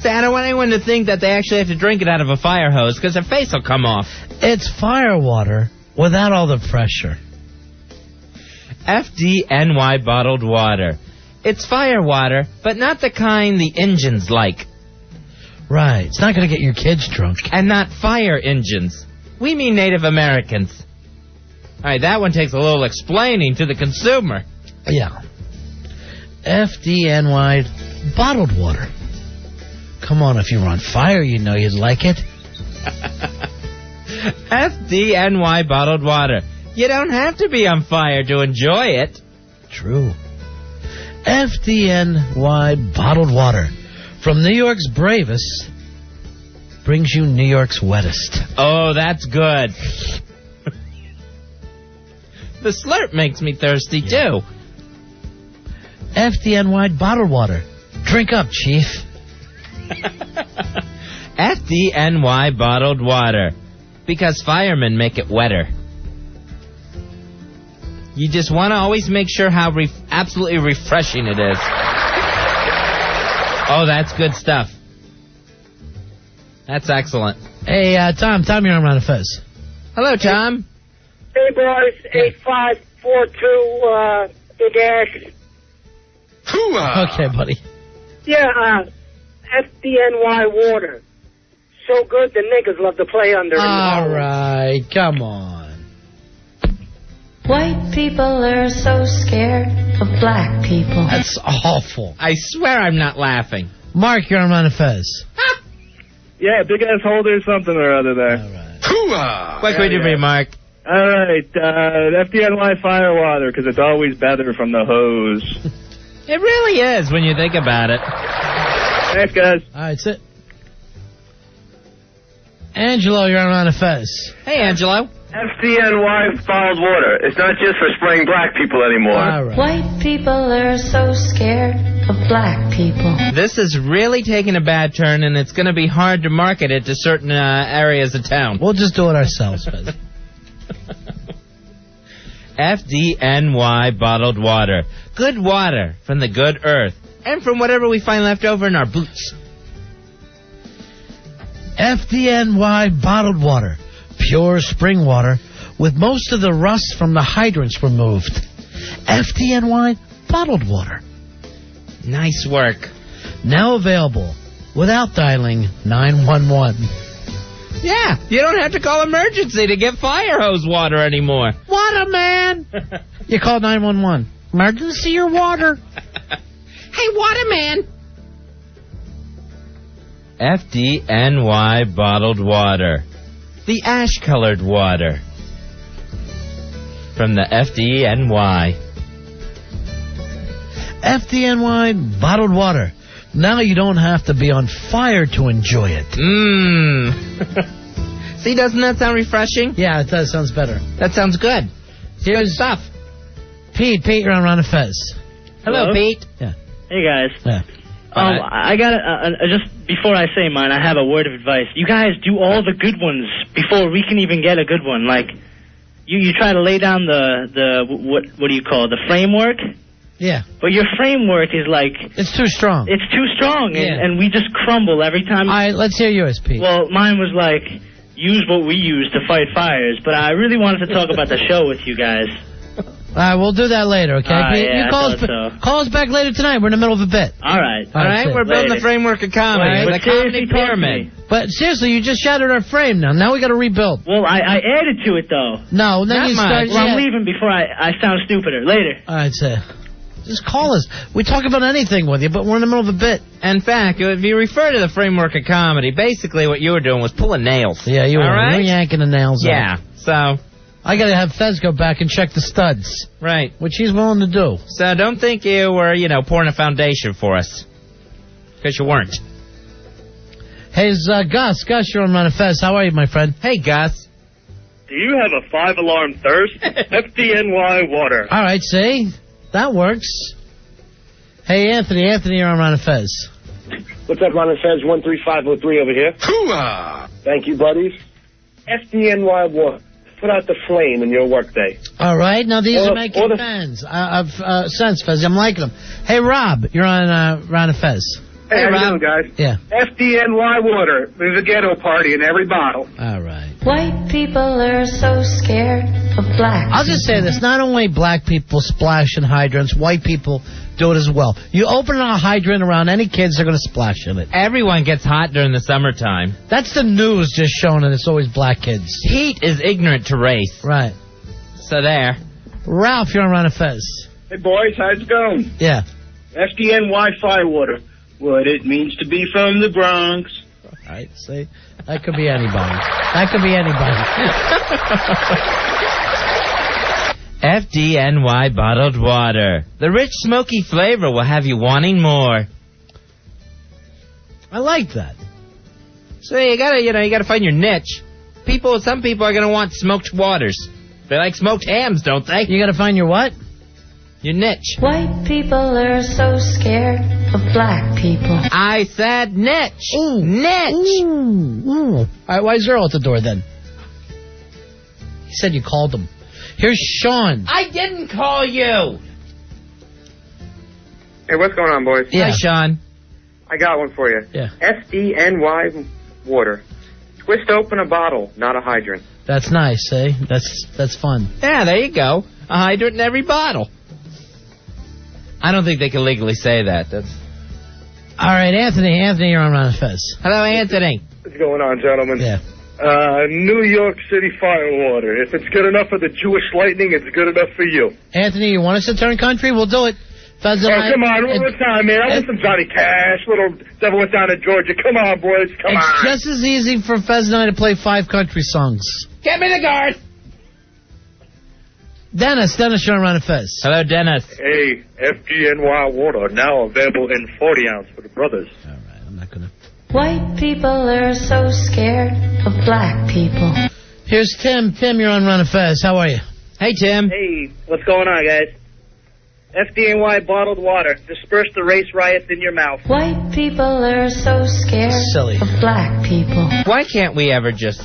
S9: See, I don't want anyone to think that they actually have to drink it out of a fire hose, because their face will come off.
S2: It's fire water without all the pressure.
S9: FDNY bottled water. It's fire water, but not the kind the engines like.
S2: Right. It's not going to get your kids drunk.
S9: And not fire engines. We mean Native Americans. All right, that one takes a little explaining to the consumer.
S2: Yeah. FDNY bottled water. Come on, if you were on fire, you know you'd like it.
S9: FDNY bottled water. You don't have to be on fire to enjoy it.
S2: True. FDNY bottled water. From New York's bravest, brings you New York's wettest.
S9: Oh, that's good. The slurp makes me thirsty, too.
S2: FDNY bottled water. Drink up, Chief.
S9: FDNY bottled water. Because firemen make it wetter. You just want to always make sure how absolutely refreshing it is. Oh, that's good stuff. That's excellent.
S2: Hey, Tom, you're on Ron and Fez.
S9: Hello, Tom.
S21: Hey, boys, 8542, Big Ash.
S2: Okay, buddy.
S21: Yeah, FDNY water. So good, the niggas love to play under it.
S2: All right, come on.
S22: White people are so scared of black people.
S2: That's awful.
S9: I swear I'm not laughing.
S2: Mark, you're on Ron and Fez.
S14: Yeah, big ass holder something or other there.
S2: All right.
S9: What can we do for you, Mark?
S14: All right, FDNY firewater, because it's always better from the hose.
S9: It really is when you think about it.
S14: Thanks, guys.
S2: All right, sit. Angelo, you're on Ron and Fez.
S9: Hey, Angelo.
S13: FDNY bottled water. It's not just for spraying black people anymore.
S2: All right.
S22: White people are so scared of black people.
S9: This is really taking a bad turn, and it's going to be hard to market it to certain areas of town.
S2: We'll just do it ourselves, Fez.
S9: FDNY bottled water. Good water from the good earth, and from whatever we find left over in our boots.
S2: FDNY bottled water. Pure spring water with most of the rust from the hydrants removed. FDNY bottled water.
S9: Nice work.
S2: Now available without dialing 911.
S9: Yeah, you don't have to call emergency to get fire hose water anymore.
S2: Water, man! You call 911. Emergency or water?
S9: Hey, water man! FDNY bottled water. The ash-colored water. From the FDNY.
S2: FDNY bottled water. Now you don't have to be on fire to enjoy it.
S9: See, doesn't that sound refreshing?
S2: Yeah, it does. Sounds better.
S9: That sounds good.
S2: Here's
S9: stuff.
S2: Pete, you're on Ron and Fez.
S9: Hello, Pete.
S2: Yeah.
S23: Hey, guys.
S2: Yeah.
S23: I got just before I say mine, I have a word of advice. You guys do all the good ones before we can even get a good one. Like, you try to lay down the what do you call it, the framework?
S2: Yeah.
S23: But your framework is like...
S2: It's too strong.
S23: It's too strong, and we just crumble every time.
S2: All right, let's hear yours, Pete.
S23: Well, mine was like, use what we use to fight fires, but I really wanted to talk about the show with you guys.
S2: All right, we'll do that later, okay, Pete?
S23: Yeah,
S2: you call us back later tonight. We're in the middle of a bit.
S23: All right.
S9: All right, we're building the framework of comedy. The comedy pyramid.
S23: But
S2: seriously, you just shattered our frame now. Now we got to rebuild.
S23: Well, I added to it, though.
S2: No, then you start...
S23: Well, I'm leaving before I sound stupider. Later.
S2: All right, so... Just call us. We talk about anything with you, but we're in the middle of a bit.
S9: In fact, if you refer to the framework of comedy, basically what you were doing was pulling nails.
S2: Yeah, you were.
S9: Right?
S2: We're yanking the nails
S9: out. So...
S2: I got to have Fez go back and check the studs.
S9: Right.
S2: Which he's willing to do.
S9: So don't think you were, pouring a foundation for us. Because you weren't.
S2: Hey, Gus. Gus, you're on Ron and Fez. How are you, my friend?
S9: Hey, Gus.
S12: Do you have a 5-alarm thirst? FDNY water.
S2: All right, see? That works. Hey, Anthony. Anthony, you're on Ron and Fez.
S13: What's up, Ron and Fez? 13503 over here.
S11: Hoo-ah!
S13: Thank you, buddies. FDNY water. Put out the flame in your workday.
S2: All right. Now, these are making sense. Sense, Fez. I'm liking them. Hey, Rob, you're on Ron and Fez.
S21: Hey, how
S2: Rob.
S21: you doing, guys?
S2: Yeah.
S21: FDNY water. There's a ghetto party in every bottle.
S2: All right.
S22: White people are so scared of black.
S2: I'll just say this. Not only black people splash in hydrants, white people do it as well. You open a hydrant around any kids, they're going to splash in it.
S9: Everyone gets hot during the summertime.
S2: That's the news just showing that it's always black kids.
S9: Heat is ignorant to race.
S2: Right.
S9: So there.
S2: Ralph, you're on Ron and Fez.
S21: Hey, boys, how's it going?
S2: Yeah.
S21: FDNY firewater. What it means to be from the Bronx.
S2: All right, see? That could be anybody. That could be anybody.
S9: FDNY bottled water. The rich, smoky flavor will have you wanting more.
S2: I like that.
S9: So you gotta find your niche. Some people are gonna want smoked waters. They like smoked hams, don't they?
S2: You gotta find your what?
S9: Your niche.
S22: White people are so scared of black people.
S9: I said niche.
S2: Ooh.
S9: Niche.
S2: Ooh. All right, why is Earl at the door then? He said you called him. Here's Sean.
S9: I didn't call you.
S18: Hey, what's going on, boys?
S2: Yeah.
S9: Hi, Sean.
S18: I got one for you.
S2: Yeah.
S18: FDNY water. Twist open a bottle, not a hydrant.
S2: That's nice, eh? That's fun.
S9: Yeah, there you go. A hydrant in every bottle. I don't think they can legally say that. That's...
S2: All right, Anthony. Anthony, you're on Ron and Fez.
S9: Hello, Anthony.
S21: What's going on, gentlemen?
S2: Yeah.
S21: New York City fire water. If it's good enough for the Jewish lightning, it's good enough for you.
S2: Anthony, you want us to turn country? We'll do it. Fez and I,
S21: come on, one more time, man. I want some Johnny Cash. Little Devil Went Down to Georgia. Come on, boys. Come on.
S2: It's just as easy for Fez and I to play 5 country songs.
S9: Get me the guard.
S2: Dennis, you're on Ron and Fez.
S9: Hello, Dennis.
S14: Hey, FDNY water now available in 40 ounce for the brothers.
S2: All right, I'm not going to.
S22: White people are so scared of black people.
S2: Here's Tim. Tim, you're on Ron and Fez. How are you?
S9: Hey, Tim.
S12: Hey, what's going on, guys? FDNY bottled water. Disperse the race riots in your mouth.
S22: White people are so scared of black people.
S9: Why can't we ever just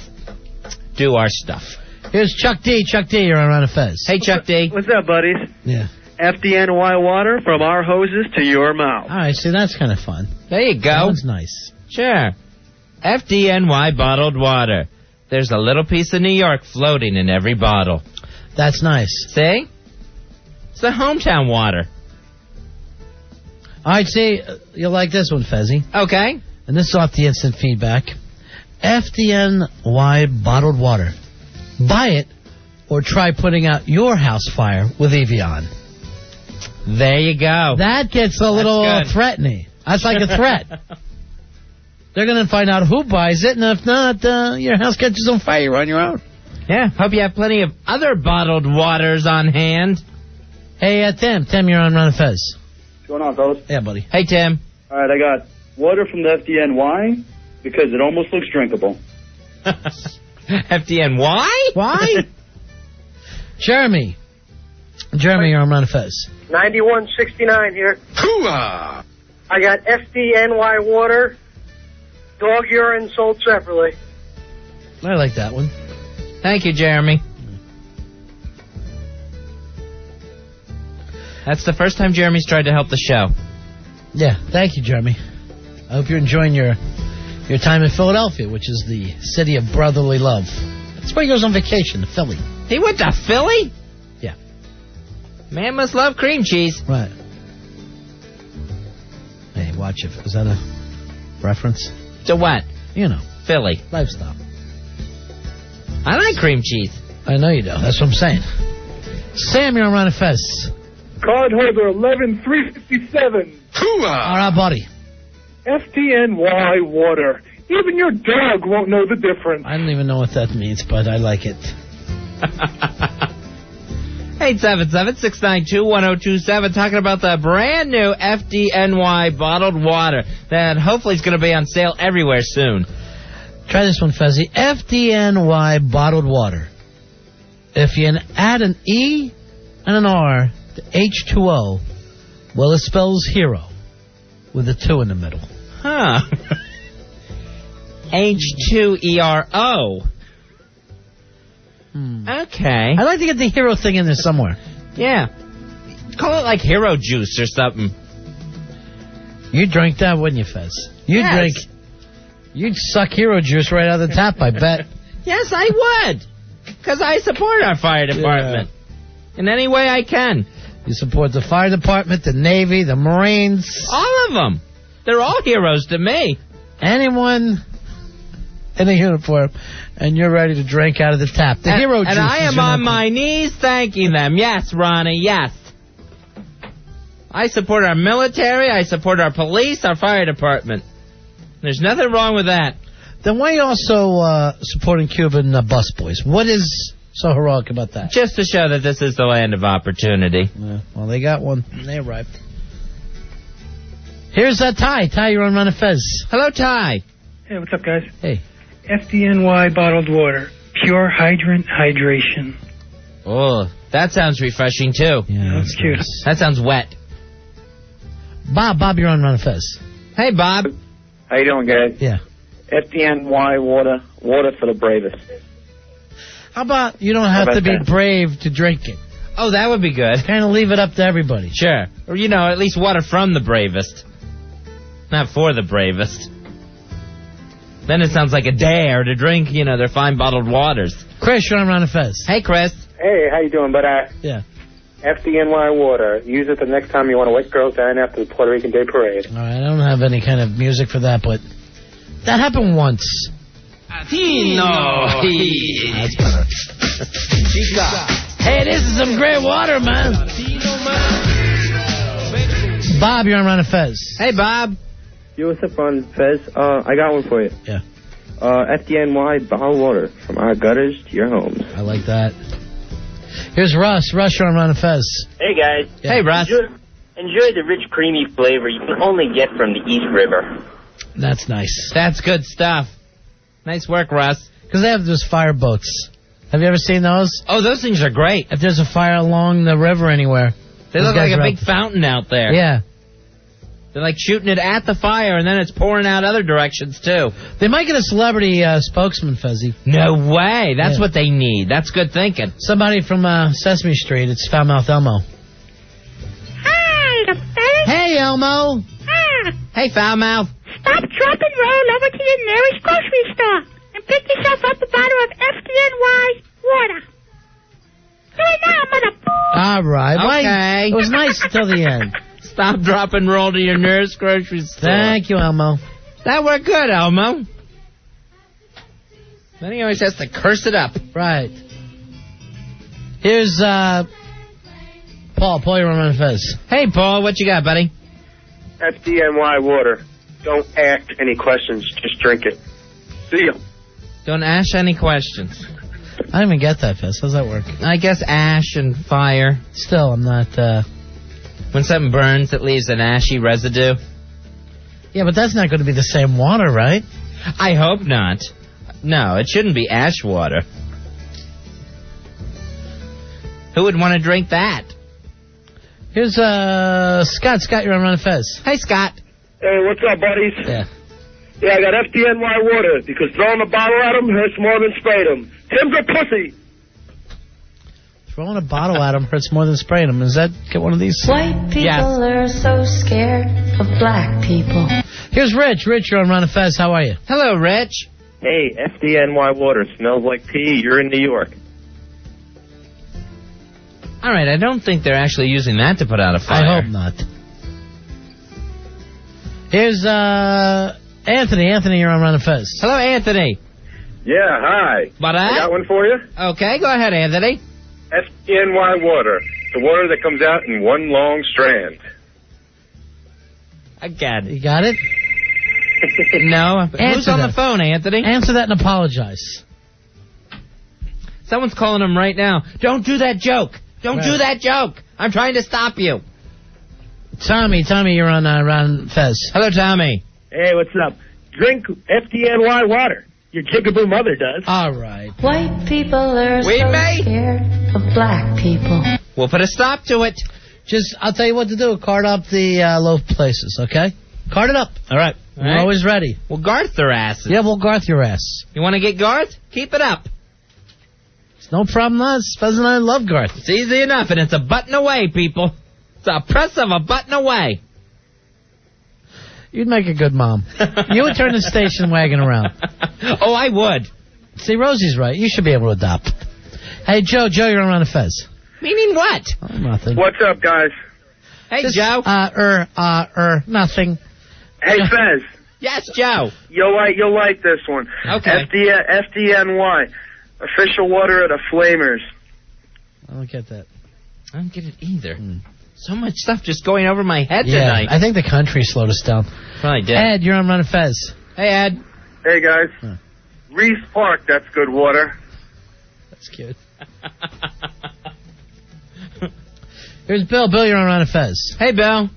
S9: do our stuff?
S2: Here's Chuck D. Chuck D, you're on Ron and Fez.
S9: Hey, Chuck D.
S10: What's up, buddies?
S2: Yeah.
S10: FDNY water from our hoses to your mouth.
S2: All right, see, that's kind of fun.
S9: There you go.
S2: Sounds nice.
S9: Sure. FDNY bottled water. There's a little piece of New York floating in every bottle.
S2: That's nice.
S9: See? It's the hometown water.
S2: All right, see, you'll like this one, Fezzy.
S9: Okay.
S2: And this is off the instant feedback. FDNY bottled water. Buy it or try putting out your house fire with Evian.
S9: There you go.
S2: That gets a little threatening. That's like a threat. They're going to find out who buys it, and if not, your house catches on fire. You're on your own.
S9: Yeah, hope you have plenty of other bottled waters on hand.
S2: Hey, Tim. Tim, you're on Ron and Fez.
S14: What's going on, fellas?
S2: Yeah, buddy.
S9: Hey, Tim.
S14: All right, I got water from the FDNY because it almost looks drinkable.
S9: FDNY?
S2: Why? Jeremy. Jeremy, you're on Ron and Fez.
S21: 9169 here.
S11: Hoo-ah!
S21: I got FDNY water, dog urine sold separately.
S2: I like that one.
S9: Thank you, Jeremy. That's the first time Jeremy's tried to help the show.
S2: Yeah, thank you, Jeremy. I hope you're enjoying your time in Philadelphia, which is the city of brotherly love. That's where he goes on vacation, to Philly.
S9: He went to Philly?
S2: Yeah.
S9: Man must love cream cheese.
S2: Right. Hey, watch it. Is that a reference?
S9: To what?
S2: You know.
S9: Philly.
S2: Lifestyle.
S9: I like cream cheese.
S2: I know you do. That's what I'm saying. Sam, you're on Ron and Fez.
S21: Card holder 11357.
S11: Hoo-ah!
S2: All right, buddy.
S21: FDNY water. Even your dog won't know the difference.
S2: I don't even know what that means, but I like it.
S9: 877-692-1027, talking about the brand new FDNY bottled water that hopefully is going to be on sale everywhere soon.
S2: Try this one, Fezzy. FDNY bottled water. if you add an E and an R to H2O, well, it spells hero with a 2 in the middle.
S9: Huh. H2ERO. Okay.
S2: I'd like to get the hero thing in there somewhere.
S9: Yeah. Call it like hero juice or something.
S2: You'd drink that, wouldn't you, Fez? You'd suck hero juice right out of the tap, I bet.
S9: Yes, I would. Because I support our fire department. In any way I can.
S2: You support the fire department, the Navy, the Marines.
S9: All of them. They're all heroes to me.
S2: Anyone in a uniform, and you're ready to drink out of the tap. The hero juice.
S9: And I am on my knees thanking them. Yes, Ronnie, yes. I support our military, I support our police, our fire department. There's nothing wrong with that.
S2: Then why are you also supporting Cuban busboys? What is so heroic about that?
S9: Just to show that this is the land of opportunity.
S2: Yeah, well, they got one. They arrived. Here's Ty. Ty, you're on Run and Fez.
S9: Hello, Ty.
S3: Hey, what's up, guys?
S2: Hey.
S3: FDNY bottled water. Pure hydrant hydration.
S9: Oh, that sounds refreshing, too.
S2: Yeah,
S3: that's cute.
S2: Nice.
S9: That sounds wet.
S2: Bob, you're on Run and Fez.
S9: Hey, Bob.
S6: How you doing, guys?
S2: Yeah.
S6: FDNY water for the bravest.
S2: How about you don't have to be brave to drink it?
S9: Oh, that would be good.
S2: Kind of leave it up to everybody.
S9: Sure. Or, at least water from the bravest. Not for the bravest. Then it sounds like a dare to drink, their fine bottled waters.
S2: Chris, you're on Run and Fez.
S9: Hey, Chris.
S6: Hey, how you doing, buddy?
S2: Yeah.
S6: FDNY water. Use it the next time you want to wet girls down after the Puerto Rican Day Parade.
S2: All right, I don't have any kind of music for that, but that happened once.
S9: Tino.
S2: That's better. Hey, this is some great water, man. Bob, you're on Run and Fez.
S9: Hey, Bob.
S10: Yo, what's up, Ron Fez? I got one for you.
S2: Yeah.
S10: FDNY bottled water from our gutters to your homes.
S2: I like that. Here's Russ. Russ, you're on Run and Fez.
S8: Hey, guys.
S2: Yeah.
S9: Hey, Russ.
S8: Enjoy the rich, creamy flavor you can only get from the East River.
S2: That's nice.
S9: That's good stuff. Nice work, Russ.
S2: Because they have those fire boats. Have you ever seen those?
S9: Oh, those things are great.
S2: If there's a fire along the river anywhere.
S9: They look like a big fountain out there.
S2: Yeah.
S9: They're like shooting it at the fire, and then it's pouring out other directions, too.
S2: They might get a celebrity spokesman, Fezzy.
S9: No way. That's what they need. That's good thinking.
S2: Somebody from Sesame Street. It's Foulmouth Elmo.
S24: Hi, the Fez.
S2: Hey, Elmo.
S24: Ah.
S9: Hey, Foulmouth.
S24: Stop, drop, and roll over to your nearest grocery store and pick yourself up a bottle of FDNY water. Do it now, mother...
S2: All right.
S9: Okay.
S2: It was nice until the end.
S9: Stop, drop, and roll to your nearest grocery store.
S2: Thank you, Elmo.
S9: That worked good, Elmo. Then he always has to curse it up.
S2: Right. Here's Paul. Paul, you're on Run and Fez.
S9: Hey, Paul, what you got, buddy?
S6: FDNY water. Don't ask any questions. Just drink it. See ya.
S9: Don't ask any questions.
S2: I don't even get that, Fez. How's that work?
S9: I guess ash and fire.
S2: Still, I'm not...
S9: When something burns, it leaves an ashy residue.
S2: Yeah, but that's not going to be the same water, right?
S9: I hope not. No, it shouldn't be ash water. Who would want to drink that?
S2: Here's Scott. Scott, you're on Run and Fez.
S9: Hey, Scott.
S11: Hey, what's up, buddies?
S2: Yeah.
S11: Yeah, I got FDNY water because throwing a bottle at him hurts more than spraying him. Tim's a pussy.
S2: Throwing a bottle at him hurts more than spraying him. Does that get one of these?
S22: White people are so scared of black people.
S2: Here's Rich. Rich, you're on Run and Fez. How are you?
S9: Hello, Rich.
S6: Hey, FDNY water. Smells like pee. You're in New York.
S9: All right, I don't think they're actually using that to put out a fire.
S2: I hope not. Here's Anthony. Anthony, you're on Run and Fez.
S9: Hello, Anthony.
S11: Yeah, hi. I got one for you.
S9: Okay, go ahead, Anthony.
S11: FDNY water. The water that comes out in one long strand.
S9: Again.
S2: You got it?
S9: No. Who's on the phone, Anthony?
S2: Answer that and apologize.
S9: Someone's calling him right now. Don't do that joke. Don't do that joke. I'm trying to stop you.
S2: Tommy, you're on Run Fez.
S9: Hello, Tommy.
S14: Hey, what's up? Drink FDNY water.
S23: Your jigaboo mother does.
S2: All right.
S22: White people are so scared of black people.
S9: We'll put a stop to it.
S2: I'll tell you what to do. Card up the low places, okay? Card it up. All right. We're always ready.
S9: We'll Garth their asses.
S2: Yeah, we'll Garth your ass.
S9: You want to get Garth? Keep it up.
S2: It's no problem to us. Fez and I love Garth.
S9: It's easy enough, and it's a button away, people. It's a press of a button away.
S2: You'd make a good mom. You would turn the station wagon around.
S9: Oh, I would.
S2: See, Rosie's right. You should be able to adopt. Hey, Joe, you're on a Fez.
S9: Meaning what?
S2: Oh, nothing.
S6: What's up, guys?
S9: Hey, Joe.
S2: Nothing.
S6: Hey, Fez.
S9: Yes, Joe.
S6: You'll like this one.
S9: Okay.
S6: FDNY. Official water of the Flamers.
S2: I don't get that.
S9: I don't get it either. So much stuff just going over my head tonight.
S2: I think the country slowed us down.
S9: Probably did.
S2: Ed, you're on Run of Fez.
S9: Hey, Ed.
S6: Hey, guys. Reese Park, that's good water.
S2: That's cute. Here's Bill. Bill, you're on Run of Fez.
S9: Hey, Bill.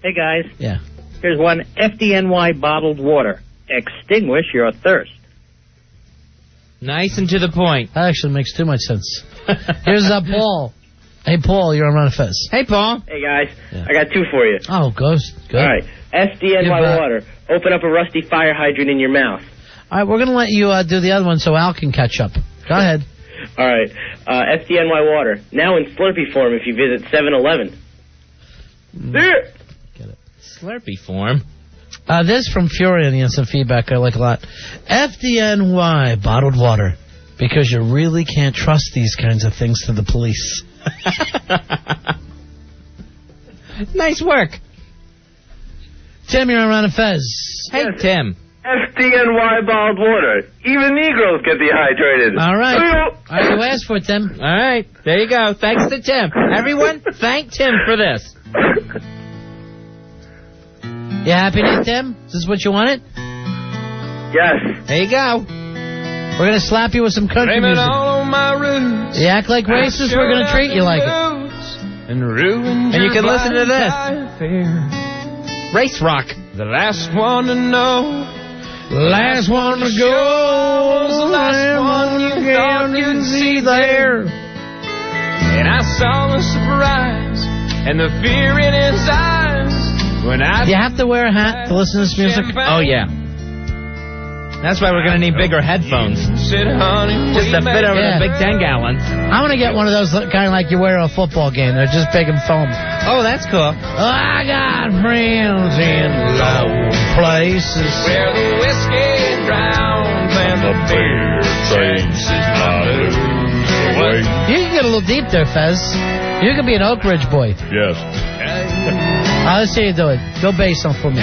S23: Hey, guys.
S2: Yeah.
S23: Here's one FDNY bottled water. Extinguish your thirst.
S9: Nice and to the point.
S2: That actually makes too much sense. Here's Paul. Hey, Paul, you're on Run of Fez.
S9: Hey, Paul.
S10: Hey, guys. I got two for you.
S2: Oh, good.
S10: All right. FDNY water. Open up a rusty fire hydrant in your mouth.
S2: All right, we're going to let you do the other one so Al can catch up. Go ahead.
S10: All right. FDNY water. Now in Slurpee form if you visit 7-Eleven.
S2: Get it.
S9: Slurpee form.
S2: This from Fury and the instant feedback I like a lot. FDNY bottled water. Because you really can't trust these kinds of things to the police.
S9: Nice work.
S2: Tim, you're on Run of Fez.
S9: Hey,
S6: Yes.
S9: Tim.
S6: FDNY bottled water. Even Negroes get dehydrated.
S2: All right. All right, you asked for it, Tim.
S9: All right. There you go. Thanks to Tim. Everyone, thank Tim for this.
S2: You happy now, Tim? Is this what you wanted?
S6: Yes.
S9: There you go.
S2: We're going to slap you with some country music.
S1: All on my roots.
S2: You act like racist, we're going to treat you like it.
S1: And ruin
S9: And you can listen to this. Race rock.
S1: The last one to know.
S2: Last one to go.
S1: The last one you thought you'd see there. And I saw the surprise and the fear in his eyes when I.
S2: Do you have to wear a hat to listen to this music?
S9: Oh, yeah. That's why we're going to need bigger headphones. Just to fit over the big 10 gallons.
S2: I'm going to get one of those kind of like you wear at a football game. They're just big and foam.
S9: Oh, that's cool.
S2: I got friends in low places.
S1: Where the whiskey drowns and the beer chases my blues away.
S2: You can get a little deep there, Fez. You can be an Oak Ridge boy.
S1: Yes.
S2: Let's see you do it. Go bass on for me.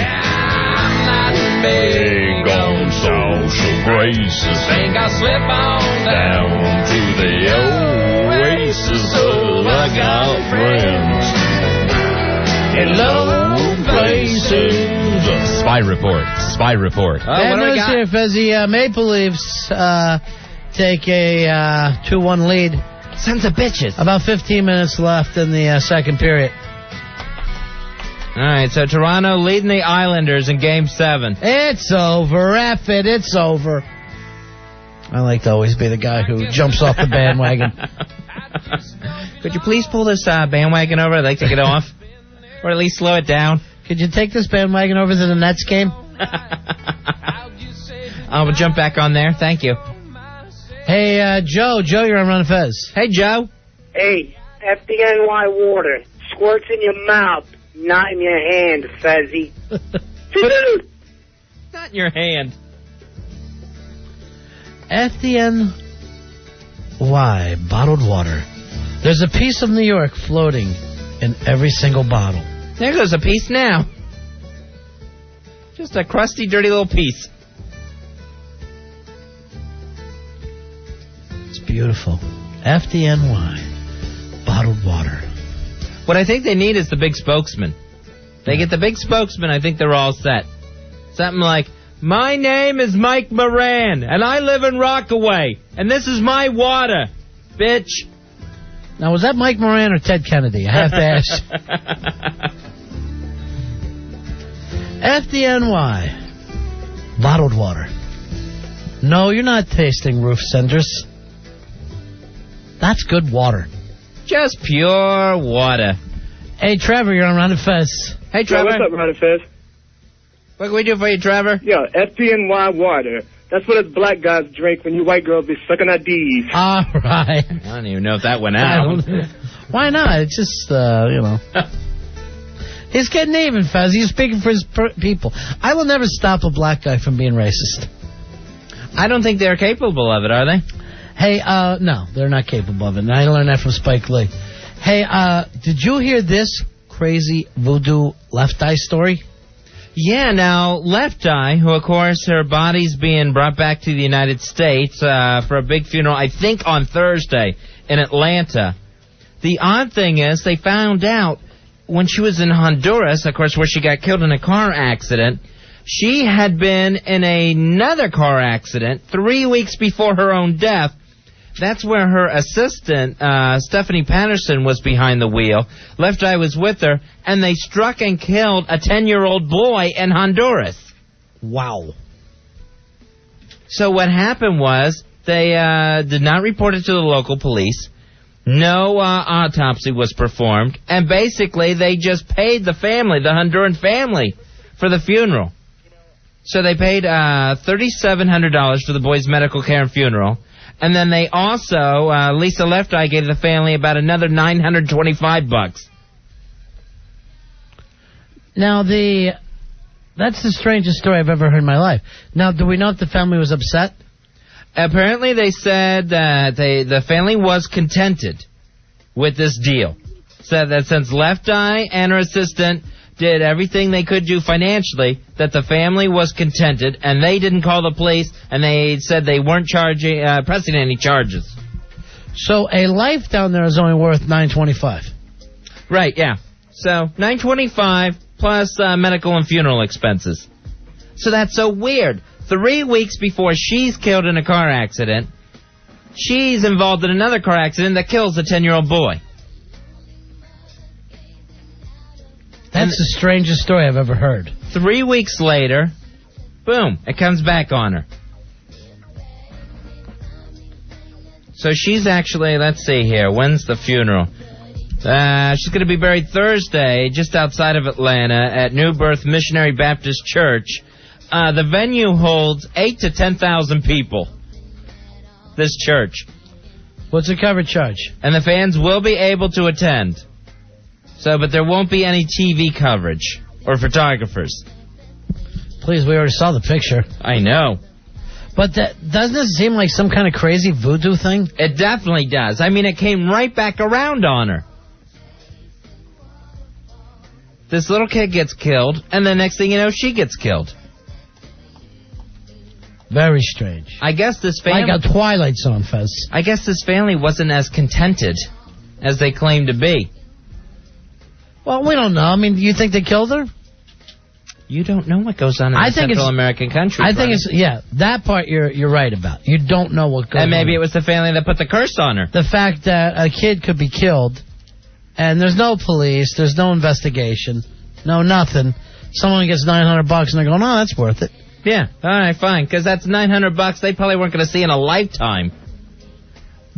S1: Big on social graces. Think I slip on down to the oasis. Oh, I got friends in low places.
S4: Spy report. Spy report.
S2: Bad news here, Fezzy. Maple Leafs take a 2-1 lead.
S9: Sons of bitches.
S2: About 15 minutes left in the second period.
S9: All right, so Toronto leading the Islanders in Game 7.
S2: It's over. F it. It's over. I like to always be the guy who jumps off the bandwagon.
S9: Could you please pull this bandwagon over? I'd like to get off. Or at least slow it down.
S2: Could you take this bandwagon over to the Nets game?
S9: I'll jump back on there. Thank you.
S2: Hey, Joe. Joe, you're on Run of Fez.
S9: Hey, Joe.
S21: Hey, FDNY water. Squirts in your mouth. Not in your hand, Fezzy.
S9: Not in your hand.
S2: FDNY bottled water. There's a piece of New York floating in every single bottle.
S9: There goes a piece now. Just a crusty, dirty little piece.
S2: It's beautiful. FDNY bottled water.
S9: What I think they need is the big spokesman. They get the big spokesman, I think they're all set. Something like, my name is Mike Moran, and I live in Rockaway, and this is my water, bitch.
S2: Now, was that Mike Moran or Ted Kennedy? I have to ask. FDNY bottled water. No, you're not tasting roof cinders. That's good water.
S9: Just pure water.
S2: Hey, Trevor, you're on Ron and Fez.
S9: Hey, Trevor.
S5: What's up, Ron and Fez?
S9: What can we do for you, Trevor?
S5: Yeah, FDNY water. That's what us black guys drink when you white girls be sucking our D's.
S2: All right.
S9: I don't even know if that went out.
S2: Why not? It's just, He's getting even, Fez. He's speaking for his people. I will never stop a black guy from being racist.
S9: I don't think they're capable of it, are they?
S2: Hey, no, they're not capable of it. And I learned that from Spike Lee. Hey, did you hear this crazy voodoo Left Eye story?
S9: Yeah, now, Left Eye, who, of course, her body's being brought back to the United States for a big funeral, I think on Thursday in Atlanta. The odd thing is they found out when she was in Honduras, of course, where she got killed in a car accident, she had been in another car accident 3 weeks before her own death. That's where her assistant, Stephanie Patterson, was behind the wheel. Left Eye was with her, and they struck and killed a 10-year-old boy in Honduras.
S2: Wow.
S9: So what happened was they did not report it to the local police. No autopsy was performed. And basically, they just paid the family, the Honduran family, for the funeral. So they paid $3,700 for the boy's medical care and funeral. And then they also, Lisa Left Eye gave the family about another $925.
S2: Now, that's the strangest story I've ever heard in my life. Now, do we know if the family was upset?
S9: Apparently, they said that the family was contented with this deal. Said that since Left Eye and her assistant did everything they could do financially, that the family was contented, and they didn't call the police, and they said they weren't pressing any charges.
S2: So a life down there is only worth $925.
S9: Right, yeah. So $925 plus medical and funeral expenses. So that's so weird. 3 weeks before she's killed in a car accident, she's involved in another car accident that kills a 10-year-old boy.
S2: That's the strangest story I've ever heard.
S9: 3 weeks later, boom, it comes back on her. So she's actually, let's see here, when's the funeral? She's going to be buried Thursday just outside of Atlanta at New Birth Missionary Baptist Church. The venue holds 8,000 to 10,000 people. This church.
S2: What's the cover charge?
S9: And the fans will be able to attend. So, but there won't be any TV coverage or photographers.
S2: Please, we already saw the picture.
S9: I know.
S2: But doesn't it seem like some kind of crazy voodoo thing?
S9: It definitely does. I mean, it came right back around on her. This little kid gets killed, and the next thing you know, she gets killed.
S2: Very strange.
S9: I guess this family...
S2: Like a Twilight Zone, Fez.
S9: I guess this family wasn't as contented as they claimed to be.
S2: Well, we don't know. I mean, do you think they killed her?
S9: You don't know what goes on in Central American countries.
S2: I think it's, yeah, that part you're right about. You don't know what goes on.
S9: And maybe it was the family that put the curse on her.
S2: The fact that a kid could be killed, and there's no police, there's no investigation, no nothing. Someone gets $900 and they're going, oh, that's worth it.
S9: Yeah, all right, fine, because that's $900 they probably weren't going to see in a lifetime.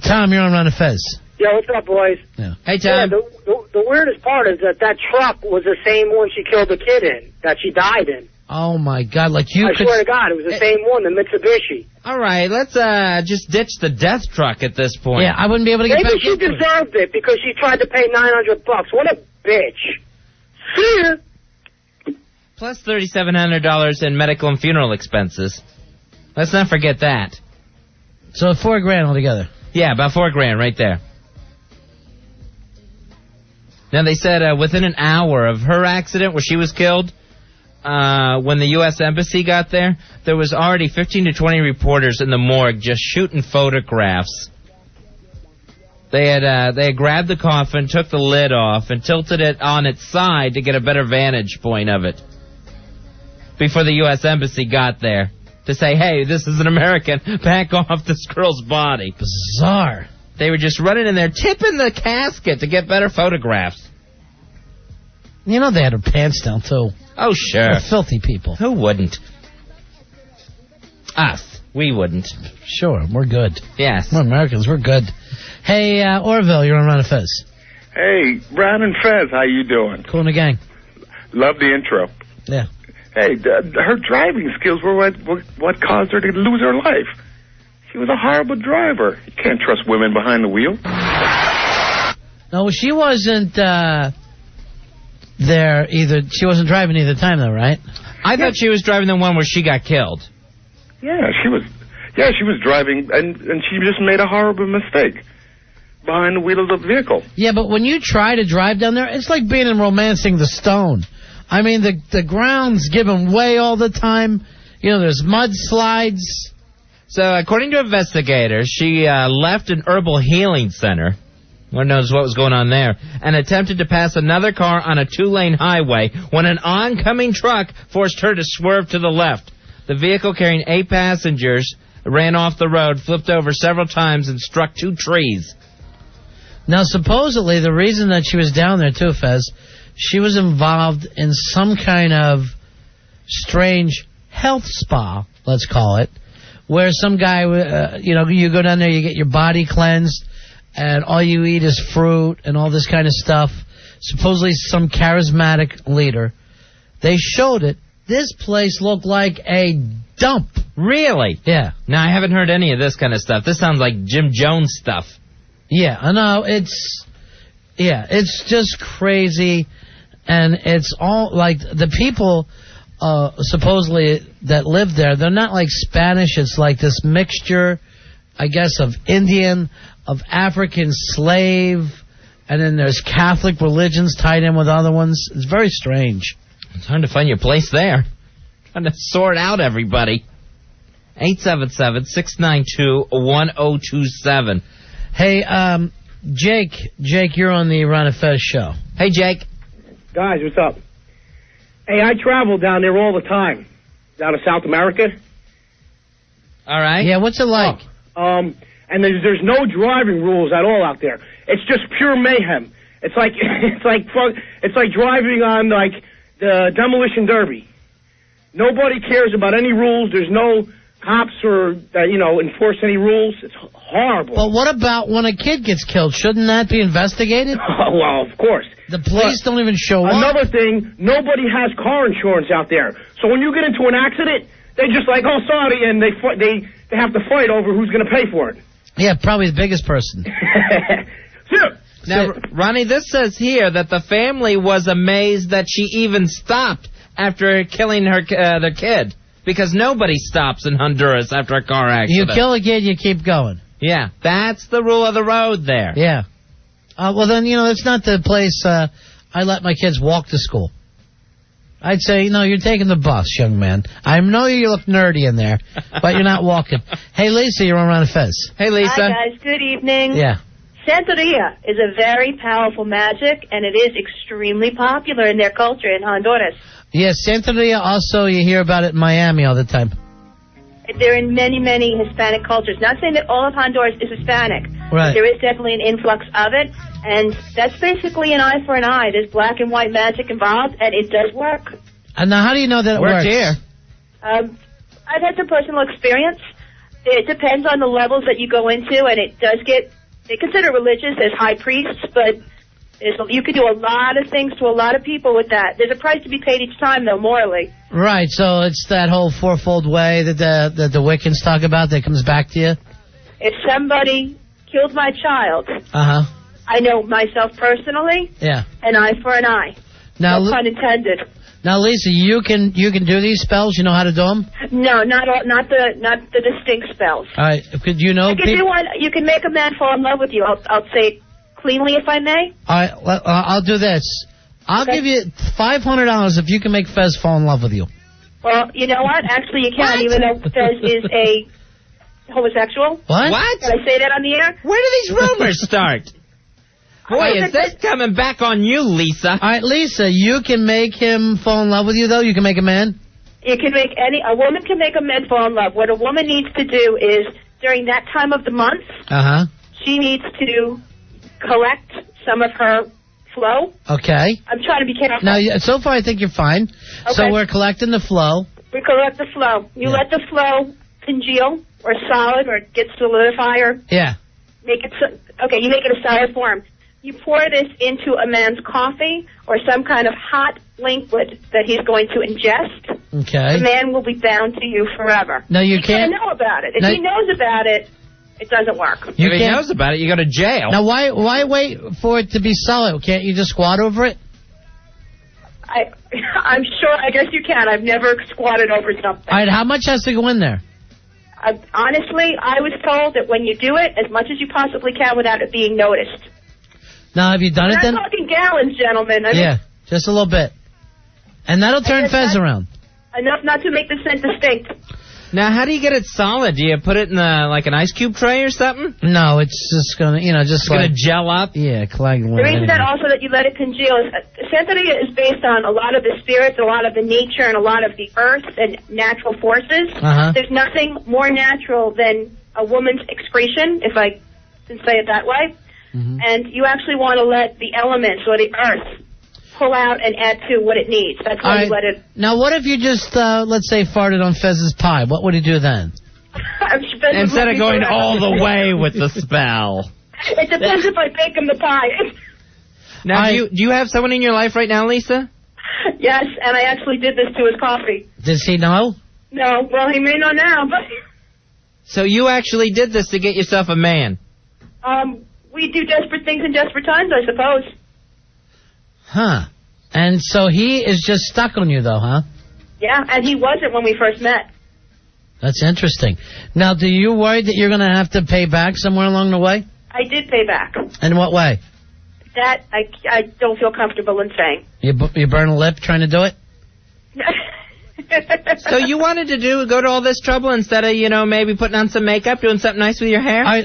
S2: Tom, you're on Ron and Fez.
S21: Yo, what's up, boys?
S2: Yeah.
S9: Hey, Tom.
S21: Yeah, the weirdest part is that truck was the same one she killed the kid in, that she died in.
S2: Oh, my God. Like you
S21: I swear to God, it was the same one, the Mitsubishi.
S9: All right, let's just ditch the death truck at this point.
S2: Yeah, I wouldn't be able to get back
S21: Maybe she deserved it because she tried to pay $900. What a bitch. See ya.
S9: Plus $3,700 in medical and funeral expenses. Let's not forget that.
S2: So $4,000 altogether.
S9: Yeah, about $4,000 right there. Now, they said within an hour of her accident where she was killed, when the U.S. Embassy got there, there was already 15 to 20 reporters in the morgue just shooting photographs. They had grabbed the coffin, took the lid off, and tilted it on its side to get a better vantage point of it before the U.S. Embassy got there to say, hey, this is an American, back off this girl's body.
S2: Bizarre.
S9: They were just running in there, tipping the casket to get better photographs.
S2: You know they had her pants down, too.
S9: Oh, sure.
S2: They're filthy people.
S9: Who wouldn't? Us. We wouldn't.
S2: Sure, we're good.
S9: Yes.
S2: We're Americans. We're good. Hey, Orville, you're on Run of Fez.
S7: Hey, Brown and Fez, how you doing?
S2: Cool in the gang.
S7: Love the intro.
S2: Yeah.
S7: Hey, her driving skills were what caused her to lose her life. She was a horrible driver. You can't trust women behind the wheel.
S2: No, she wasn't there either. She wasn't driving either time, though, right?
S9: I thought she was driving the one where she got killed.
S7: Yeah, she was driving, and she just made a horrible mistake behind the wheel of the vehicle.
S2: Yeah, but when you try to drive down there, it's like being in Romancing the Stone. I mean, the ground's giving way all the time. You know, there's mudslides.
S9: So, according to investigators, she left an herbal healing center. Lord knows what was going on there. And attempted to pass another car on a 2-lane highway when an oncoming truck forced her to swerve to the left. The vehicle carrying 8 passengers ran off the road, flipped over several times, and struck 2 trees.
S2: Now, supposedly, the reason that she was down there, too, Fez, she was involved in some kind of strange health spa, let's call it, where some guy, you go down there, you get your body cleansed, and all you eat is fruit and all this kind of stuff. Supposedly some charismatic leader. They showed it. This place looked like a dump.
S9: Really?
S2: Yeah.
S9: Now, I haven't heard any of this kind of stuff. This sounds like Jim Jones stuff.
S2: Yeah, I know. It's just crazy. And it's all like the people supposedly that live there, they're not like Spanish. It's like this mixture, I guess, of Indian, of African slave, and then there's Catholic religions tied in with other ones. It's very strange.
S9: It's hard to find your place there. Trying to sort out everybody. 877-692-1027.
S2: Hey, Jake, you're on the Ron and Fez show.
S9: Hey, Jake.
S15: Guys, what's up? Hey, I travel down there all the time, down to South America.
S9: All right.
S2: Yeah, what's it like?
S15: And there's no driving rules at all out there. It's just pure mayhem. It's like driving on like the demolition derby. Nobody cares about any rules. There's no cops or enforce any rules. It's horrible.
S2: But what about when a kid gets killed? Shouldn't that be investigated?
S15: Well, of course.
S2: The police don't even show up.
S15: Another thing, nobody has car insurance out there. So when you get into an accident, they just like, oh, sorry, and they have to fight over who's going to pay for it.
S2: Yeah, probably the biggest person.
S9: Now, Ronnie, this says here that the family was amazed that she even stopped after killing their kid. Because nobody stops in Honduras after a car accident.
S2: You kill a kid, you keep going.
S9: Yeah, that's the rule of the road there.
S2: Yeah. Well, then, it's not the place I let my kids walk to school. I'd say, no, you're taking the bus, young man. I know you look nerdy in there, but you're not walking. Hey, Lisa, you're on Ron and Fez.
S9: Hey, Lisa.
S16: Hi, guys. Good evening.
S2: Yeah.
S16: Santeria is a very powerful magic, and it is extremely popular in their culture in Honduras.
S2: Yes, Santeria also, you hear about it in Miami all the time.
S16: They're in many, many Hispanic cultures. Not saying that all of Honduras is Hispanic.
S2: Right.
S16: There is definitely an influx of it, and that's basically an eye for an eye. There's black and white magic involved, and it does work.
S2: And now, how do you know that it works?
S9: Here.
S16: I've had some personal experience. It depends on the levels that you go into, and it does get, they consider religious as high priests, but you can do a lot of things to a lot of people with that. There's a price to be paid each time, though, morally.
S2: Right, so it's that whole fourfold way that the Wiccans talk about that comes back to you?
S16: If somebody killed my child, I know myself personally, an eye for an eye.
S2: Now,
S16: no pun intended.
S2: Now, Lisa, you can do these spells? You know how to do them?
S16: No, not the distinct spells.
S2: All right, could you know?
S16: I can do one. You can make a man fall in love with you. I'll say it cleanly, if I may.
S2: All right, I'll do this. I'll give you $500 if you can make Fez fall in love with you.
S16: Well, you know what? Actually, you can, even though Fez is a homosexual.
S2: What?
S16: Can I say that on the air?
S9: Where do these rumors start? Boy, is this coming back on you, Lisa.
S2: All right, Lisa, you can make him fall in love with you, though? You can make a man?
S16: You can make a woman can make a man fall in love. What a woman needs to do is, during that time of the month, she needs to collect some of her flow.
S2: Okay.
S16: I'm trying to be careful.
S2: Now, so far, I think you're fine.
S16: Okay.
S2: So we're collecting the flow.
S16: We collect the flow. You let the flow congeal or solid or get solidify or
S2: Yeah.
S16: make it you make it a solid form. You pour this into a man's coffee or some kind of hot liquid that he's going to ingest.
S2: Okay.
S16: The man will be bound to you forever.
S2: No, you
S16: can't
S2: can't
S16: know about it. If
S2: No.
S16: he knows about it, it doesn't work.
S9: If he knows about it, you go to jail.
S2: Now, why wait for it to be solid? Can't you just squat over it?
S16: I'm sure. I guess you can. I've never squatted over something.
S2: All right, how much has to go in there?
S16: Honestly, I was told that when you do it, as much as you possibly can without it being noticed.
S2: Now, have you done it
S16: We're
S2: then?
S16: not talking gallons, gentlemen. I mean,
S2: Yeah, just a little bit. And that'll turn Fez around.
S16: enough not to make the scent distinct.
S9: Now, how do you get it solid? Do you put it in like an ice cube tray or something?
S2: No, it's just gonna,
S9: It's gonna gel up?
S2: Yeah, coagulate.
S16: The reason that also that you let it congeal is Santeria is based on a lot of the spirits, a lot of the nature, and a lot of the earth and natural forces.
S2: Uh-huh.
S16: There's nothing more natural than a woman's excretion, if I can say it that way.
S2: Mm-hmm.
S16: And you actually want to let the elements or the earth pull out and add to what it needs. That's why you let it.
S2: Now, what if you just, let's say, farted on Fez's pie? What would he do then?
S9: Instead of going all the way with the spell.
S16: It depends if I bake him the pie.
S9: Now, do you have someone in your life right now, Lisa?
S16: Yes, and I actually did this to his coffee.
S2: Does he know?
S16: No, well, he may know now, but
S9: So you actually did this to get yourself a man?
S16: we do desperate things in desperate times, I suppose.
S2: Huh. And so he is just stuck on you, though, huh?
S16: Yeah, and he wasn't when we first met.
S2: That's interesting. Now, do you worry that you're going to have to pay back somewhere along the way?
S16: I did pay back.
S2: In what way?
S16: That I don't feel comfortable in saying.
S2: You burn a lip trying to do it?
S9: So you wanted to go to all this trouble instead of, maybe putting on some makeup, doing something nice with your hair?
S2: All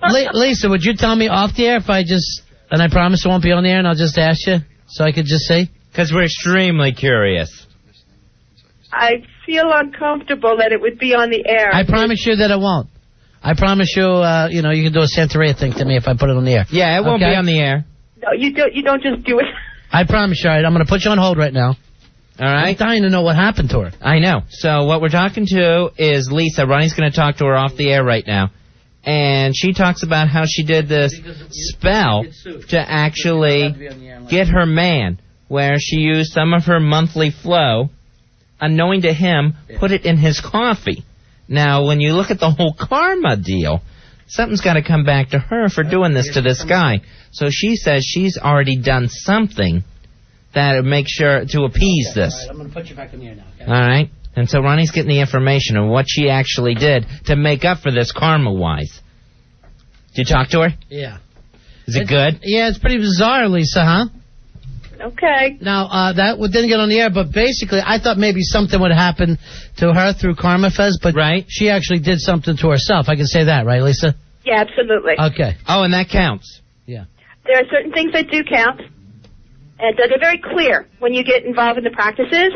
S2: right, Lisa, would you tell me off the air if I just, and I promise it won't be on the air, and I'll just ask you so I could just see?
S9: Because we're extremely curious.
S16: I feel uncomfortable that it would be on the air.
S2: I promise you that it won't. I promise you, you can do a Santeria thing to me if I put it on the air.
S9: Yeah, it won't be on the air.
S16: No, you don't just do it.
S2: I promise you. All right, I'm going to put you on hold right now.
S9: All right.
S2: I'm dying to know what happened to her.
S9: I know. So what we're talking to is Lisa. Ronnie's going to talk to her off the air right now. And she talks about how she did this spell to actually get her man, where she used some of her monthly flow, unknowing to him, put it in his coffee. Now, when you look at the whole karma deal, something's got to come back to her for doing this to this guy. So she says she's already done something that would make sure to appease this.
S2: All right, I'm going to put you back in the air now. Okay?
S9: All right? And so Ronnie's getting the information of what she actually did to make up for this karma-wise. Did you talk to her?
S2: Yeah.
S9: Is it good?
S2: Yeah, it's pretty bizarre, Lisa, huh?
S16: Okay.
S2: Now, that didn't get on the air, but basically, I thought maybe something would happen to her through Karma Fez, but she actually did something to herself. I can say that, right, Lisa?
S16: Yeah, absolutely.
S2: Okay.
S9: Oh, and that counts.
S2: Yeah.
S16: There are certain things that do count, and they're very clear when you get involved in the practices.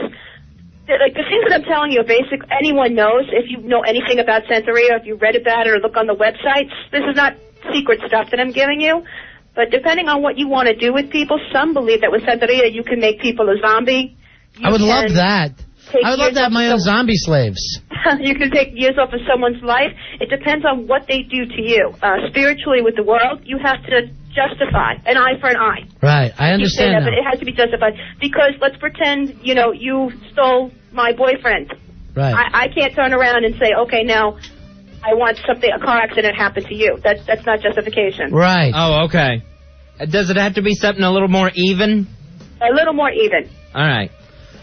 S16: Like the things that I'm telling you, anyone knows. If you know anything about Santeria, if you read about it or look on the websites, this is not secret stuff that I'm giving you. But depending on what you want to do with people, some believe that with Santeria you can make people a zombie.
S2: I would love that. I would love to have my own zombie slaves.
S16: You can take years off of someone's life. It depends on what they do to you. Spiritually with the world, you have to justify an eye for an eye.
S2: Right, I understand
S16: that,
S2: now.
S16: but it has to be justified. Because let's pretend, you stole my boyfriend.
S2: Right.
S16: I can't turn around and say, okay, now I want a car accident happened to you. That's not justification.
S2: Right.
S9: Oh, okay. Does it have to be something a little more even?
S16: A little more even.
S9: All right.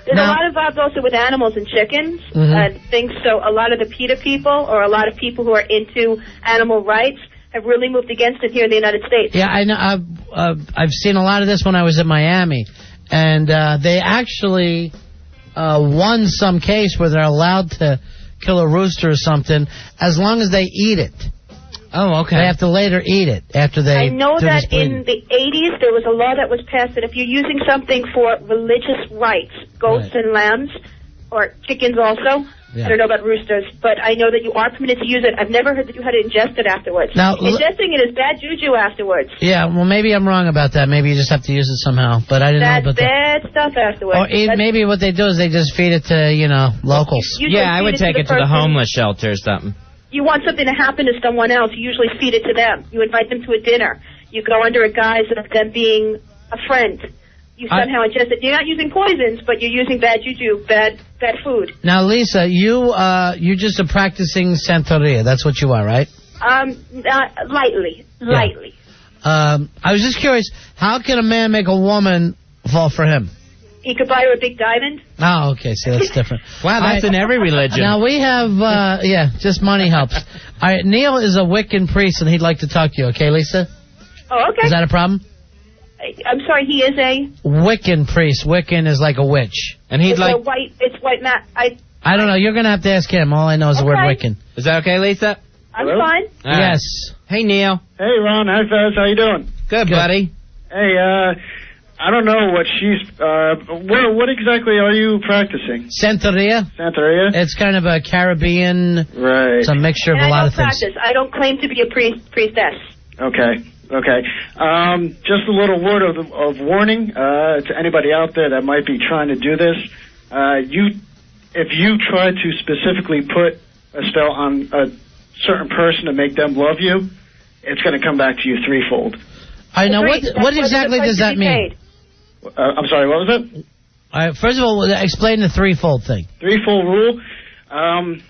S16: There's a lot involved also with animals and chickens and things. So a lot of the PETA people or a lot of people who are into animal rights have really moved against it here in the United States.
S2: Yeah, I know. I've seen a lot of this when I was in Miami, and they actually won some case where they're allowed to kill a rooster or something as long as they eat it.
S9: Oh, okay.
S2: They have to later eat it after they.
S16: I know
S2: do
S16: that
S2: this bleeding.
S16: in the 80s there was a law that was passed that if you're using something for religious rites, goats and lambs, or chickens also.
S2: Yeah.
S16: I don't know about roosters, but I know that you are permitted to use it. I've never heard that you had to ingest it afterwards.
S2: Now,
S16: ingesting it is bad juju afterwards.
S2: Yeah, well, maybe I'm wrong about that. Maybe you just have to use it somehow. But I didn't know about that.
S16: That's bad stuff afterwards.
S2: Or maybe what they do is they just feed it to, locals.
S9: Yeah, I would take it to the homeless shelter or something.
S16: You want something to happen to someone else, you usually feed it to them. You invite them to a dinner. You go under a guise of them being a friend. You somehow ingest it. You're not using poisons, but you're using bad juju, bad food.
S2: Now, Lisa, you're just a practicing Santeria. That's what you are, right?
S16: Lightly.
S2: I was just curious, how can a man make a woman fall for him?
S16: He could buy her a big diamond.
S2: Oh, okay. See, that's different.
S9: Wow, that's in every religion.
S2: Now, we have, just money helps. All right, Neil is a Wiccan priest, and he'd like to talk to you. Okay, Lisa?
S16: Oh, okay.
S2: Is that a problem?
S16: I'm sorry, he is a...
S2: Wiccan priest. Wiccan is like a witch.
S9: And he'd like...
S16: It's white mat.
S2: I don't know. You're going to have to ask him. All I know is the word Wiccan.
S9: Is that okay, Lisa?
S16: I'm fine.
S2: Yes.
S9: Hey, Neil.
S13: Hey, Ron. Hi, Fez. How you doing?
S9: Good, buddy.
S13: Hey, I don't know what she's... what exactly are you practicing?
S2: Santeria.
S13: Santeria?
S2: It's kind of a Caribbean...
S13: Right.
S2: It's a mixture of a lot of things.
S16: I don't claim to be a priestess.
S13: Okay. Just a little word of warning to anybody out there that might be trying to do this. If you try to specifically put a spell on a certain person to make them love you, it's going to come back to you threefold.
S2: I know. What exactly does that mean?
S13: I'm sorry, what was it?
S2: All right, first of all, explain the threefold thing.
S13: Threefold rule.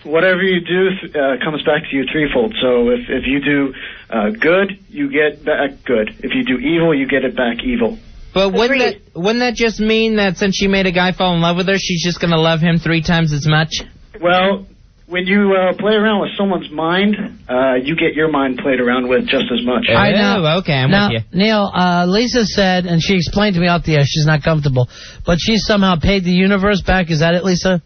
S13: Whatever you do comes back to you threefold. So if you do good, you get back good. If you do evil, you get it back evil.
S9: But wouldn't that just mean that since she made a guy fall in love with her, she's just going to love him 3 times as much?
S13: Well, when you play around with someone's mind, you get your mind played around with just as much.
S2: I know.
S9: Okay, I'm with you.
S2: Neil, Lisa said, and she explained to me out the air, she's not comfortable, but she somehow paid the universe back. Is that it, Lisa?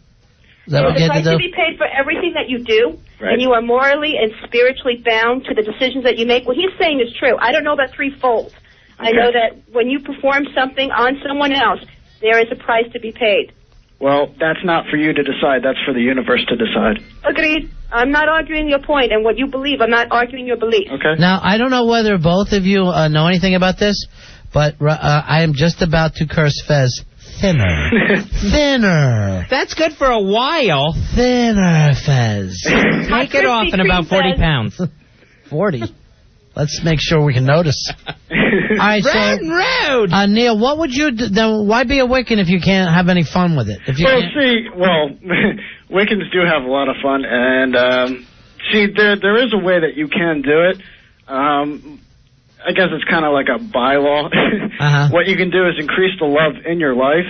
S2: Is that what you had to do?
S16: To be paid for everything that you do,
S13: right.
S16: And you are morally and spiritually bound to the decisions that you make. What he's saying is true. I don't know about threefold. Okay. I know that when you perform something on someone else, there is a price to be paid.
S13: Well, that's not for you to decide. That's for the universe to decide.
S16: Agreed. I'm not arguing your point and what you believe. I'm not arguing your belief.
S13: Okay.
S2: Now, I don't know whether both of you know anything about this, but I am just about to curse Fez. Thinner.
S9: That's good for a while.
S2: Thinner, Fez.
S9: Take it off in about 40 pounds.
S2: 40? Let's make sure we can notice. All right,
S9: road.
S2: Neil, what would you do? Then why be a Wiccan if you can't have any fun with it? If you
S13: Wiccans do have a lot of fun, and there is a way that you can do it. I guess it's kind of like a bylaw. What you can do is increase the love in your life,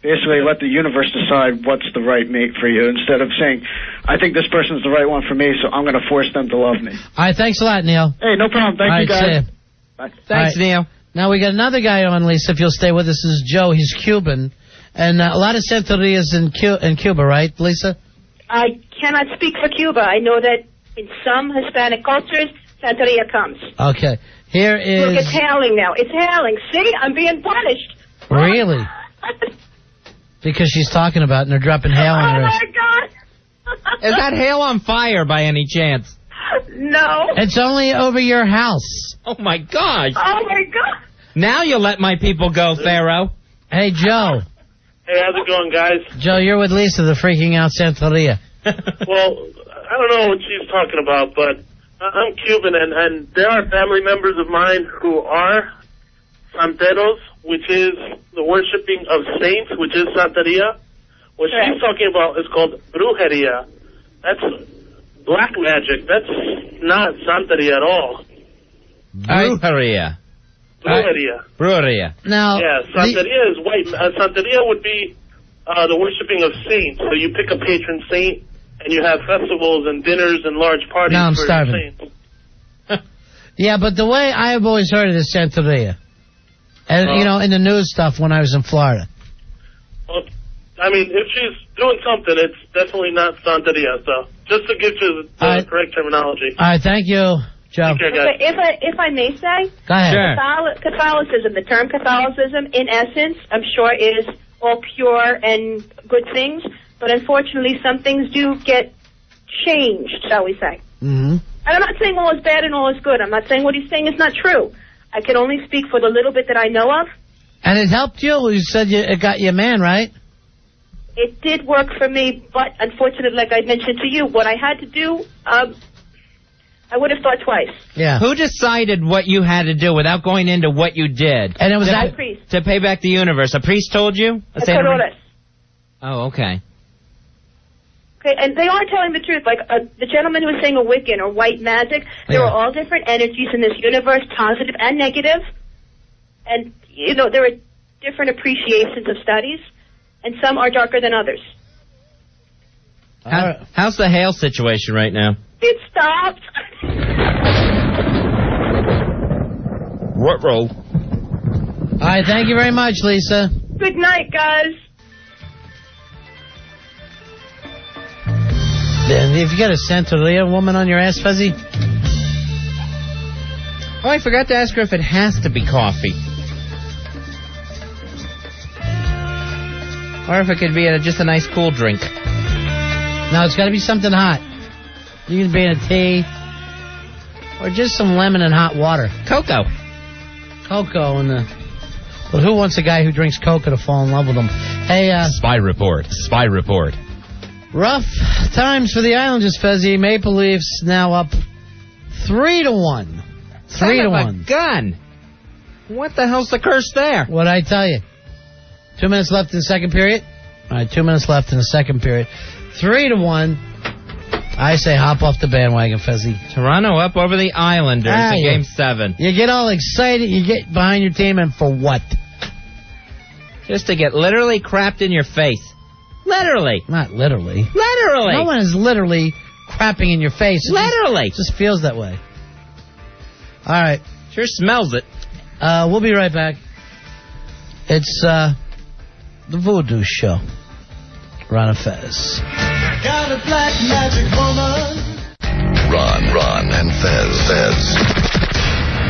S13: basically let the universe decide what's the right mate for you, instead of saying, I think this person's the right one for me, so I'm going to force them to love me.
S2: All right, thanks a lot, Neil.
S13: Hey, no problem. Thank you, guys. Bye.
S9: Thanks, Neil.
S2: Now we got another guy on, Lisa, if you'll stay with us. This is Joe. He's Cuban. And a lot of Santerias in Cuba, right, Lisa?
S16: I cannot speak for Cuba. I know that in some Hispanic cultures, Santeria comes.
S2: Okay. Here is...
S16: Look, it's hailing now. It's hailing. See? I'm being punished.
S2: Really? Because she's talking about it and they're dropping hail on her.
S16: Oh, my God.
S9: Is that hail on fire by any chance?
S16: No.
S2: It's only over your house.
S9: Oh, my gosh.
S16: Oh, my God.
S9: Now you'll let my people go, Pharaoh.
S2: Hey, Joe.
S17: Hey, how's it going, guys?
S2: Joe, you're with Lisa, the freaking out Santeria.
S17: Well, I don't know what she's talking about, but I'm Cuban, and there are family members of mine who are santeros, which is the worshiping of saints, which is Santeria. What she's talking about is called brujeria. That's black magic. That's not Santeria at all.
S9: Brujeria.
S17: Brujeria.
S2: Now,
S17: yeah, Santeria is white. Santeria would be the worshiping of saints. So you pick a patron saint, and you have festivals and dinners and large parties
S2: now I'm
S17: for
S2: starving.
S17: saints.
S2: Yeah, but the way I've always heard it is Santeria. And, in the news stuff when I was in Florida.
S17: Well, I mean, if she's doing something, it's definitely not Santeria. So just to give you the correct terminology.
S2: All right, thank you, Joe.
S17: Take care, guys.
S16: If I may say,
S2: go ahead.
S16: Catholicism, the term Catholicism, in essence, I'm sure is all pure and good things, but unfortunately some things do get changed, shall we say.
S2: Mm-hmm.
S16: And I'm not saying all is bad and all is good. I'm not saying what he's saying is not true. I can only speak for the little bit that I know of.
S2: And it helped you? You said it got you a man, right?
S16: It did work for me, but unfortunately, like I mentioned to you, what I had to do, I would have thought twice.
S2: Yeah.
S9: Who decided what you had to do without going into what you did?
S2: And it was
S16: a priest.
S9: To pay back the universe. A priest told you?
S16: A Corollas.
S9: Oh, okay.
S16: Okay, and they are telling the truth. Like the gentleman who was saying a Wiccan or white magic, there are all different energies in this universe, positive and negative. And, you know, there are different appreciations of studies, and some are darker than others.
S9: How's the hail situation right now?
S16: It stopped.
S1: Ruh-roh.
S2: All right, thank you very much, Lisa.
S16: Good night, guys.
S2: Then if you got a Santeria woman on your ass, Fuzzy?
S9: Oh, I forgot to ask her if it has to be coffee. Or if it could be just a nice cool drink.
S2: No, it's got to be something hot. You can be in a tea. Or just some lemon and hot water.
S9: Cocoa.
S2: Cocoa and the... But who wants a guy who drinks cocoa to fall in love with him? Hey,
S4: Spy report. Spy report.
S2: Rough times for the Islanders, Fezzy. Maple Leafs now up 3-1. 3-1.
S9: Gun. What the hell's the curse there?
S2: What'd I tell you? 2 minutes left in the second period. All right, 2 minutes left in the second period. 3-1. I say hop off the bandwagon, Fezzy.
S9: Toronto up over the Islanders in Game 7.
S2: You get all excited, you get behind your team, and for what?
S9: Just to get literally crapped in your face. Literally.
S2: Not literally.
S9: Literally.
S2: No one is literally crapping in your face.
S9: Literally.
S2: It just feels that way. All right.
S9: Sure smells it.
S2: We'll be right back. It's the Voodoo Show. Ron and Fez.
S12: Got a black magic woman. Ron and Fez.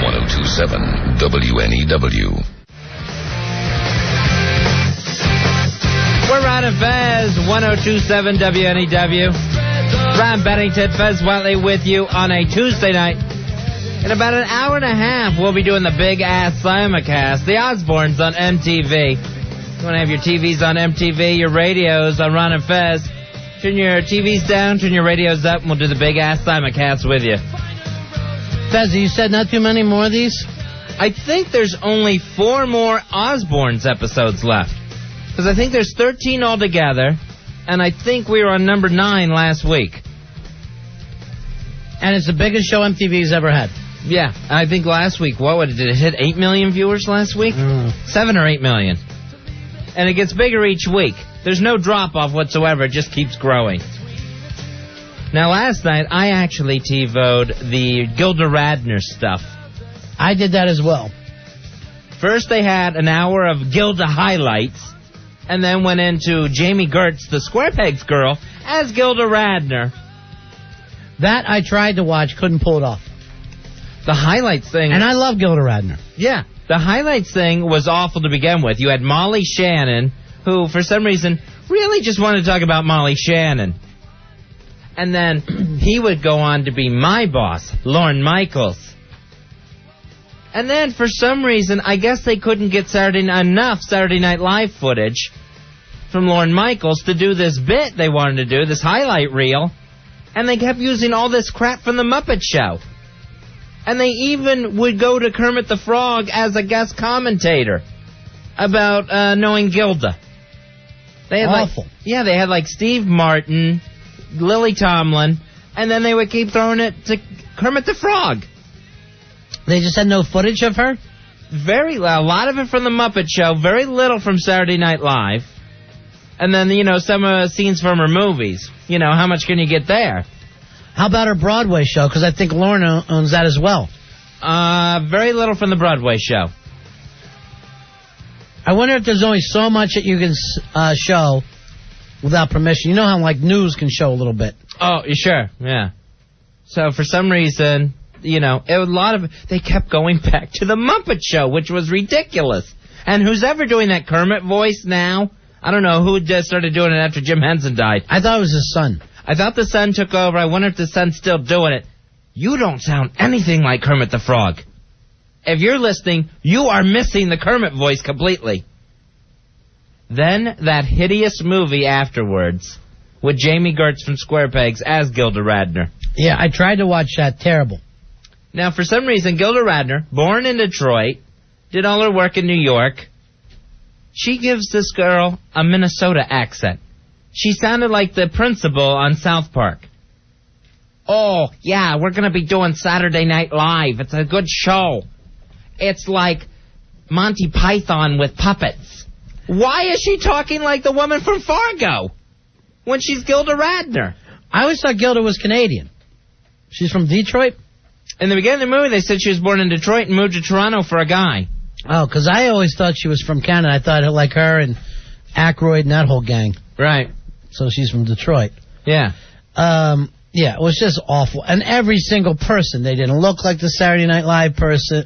S12: 102.7 WNEW.
S9: We're Ron and Fez, 102.7 WNEW. Ron Bennington, Fez Watley with you on a Tuesday night. In about an hour and a half, we'll be doing the Big Ass Simulcast, the Osbournes on MTV. You want to have your TVs on MTV, your radios on Ron and Fez. Turn your TVs down, turn your radios up, and we'll do the Big Ass Simulcast with you.
S2: Fez, you said not too many more of these?
S9: I think there's only 4 more Osbournes episodes left. Because I think there's 13 altogether, and I think we were on number 9 last week.
S2: And it's the biggest show MTV's ever had.
S9: Yeah, I think last week, did it hit 8 million viewers last week? 7 or 8 million. And it gets bigger each week. There's no drop-off whatsoever. It just keeps growing. Now, last night, I actually TiVo'd the Gilda Radner stuff.
S2: I did that as well.
S9: First, they had an hour of Gilda highlights, and then went into Jamie Gertz, the Square Pegs girl, as Gilda Radner.
S2: That I tried to watch, couldn't pull it off.
S9: The highlights thing...
S2: And I love Gilda Radner.
S9: Yeah. The highlights thing was awful to begin with. You had Molly Shannon, who, for some reason, really just wanted to talk about Molly Shannon. And then he would go on to be my boss, Lorne Michaels. And then, for some reason, I guess they couldn't get enough Saturday Night Live footage from Lorne Michaels to do this bit they wanted to do, this highlight reel. And they kept using all this crap from The Muppet Show. And they even would go to Kermit the Frog as a guest commentator about knowing Gilda. They had
S2: awful.
S9: They had like Steve Martin, Lily Tomlin, and then they would keep throwing it to Kermit the Frog.
S2: They just had no footage of her?
S9: A lot of it from The Muppet Show, very little from Saturday Night Live. And then, some scenes from her movies. How much can you get there?
S2: How about her Broadway show? Because I think Lorne owns that as well.
S9: Very little from the Broadway show.
S2: I wonder if there's only so much that you can show without permission. You know how, news can show a little bit.
S9: Oh, sure, yeah. So, for some reason, they kept going back to The Muppet Show, which was ridiculous. And who's ever doing that Kermit voice now, I don't know who just started doing it after Jim Henson died.
S2: I thought it was his son.
S9: I thought the son took over. I wonder if the son's still doing it. You don't sound anything like Kermit the Frog. If you're listening, you are missing the Kermit voice completely. Then that hideous movie afterwards with Jamie Gertz from Square Pegs as Gilda Radner.
S2: Yeah, I tried to watch that. Terrible.
S9: Now, for some reason, Gilda Radner, born in Detroit, did all her work in New York. She gives this girl a Minnesota accent. She sounded like the principal on South Park. Oh, yeah, we're going to be doing Saturday Night Live. It's a good show. It's like Monty Python with puppets. Why is she talking like the woman from Fargo when she's Gilda Radner?
S2: I always thought Gilda was Canadian. She's from Detroit?
S9: In the beginning of the movie, they said she was born in Detroit and moved to Toronto for a guy.
S2: Oh, because I always thought she was from Canada. I thought like her and Aykroyd and that whole gang.
S9: Right.
S2: So she's from Detroit.
S9: Yeah.
S2: Yeah, it was just awful. And every single person, they didn't look like the Saturday Night Live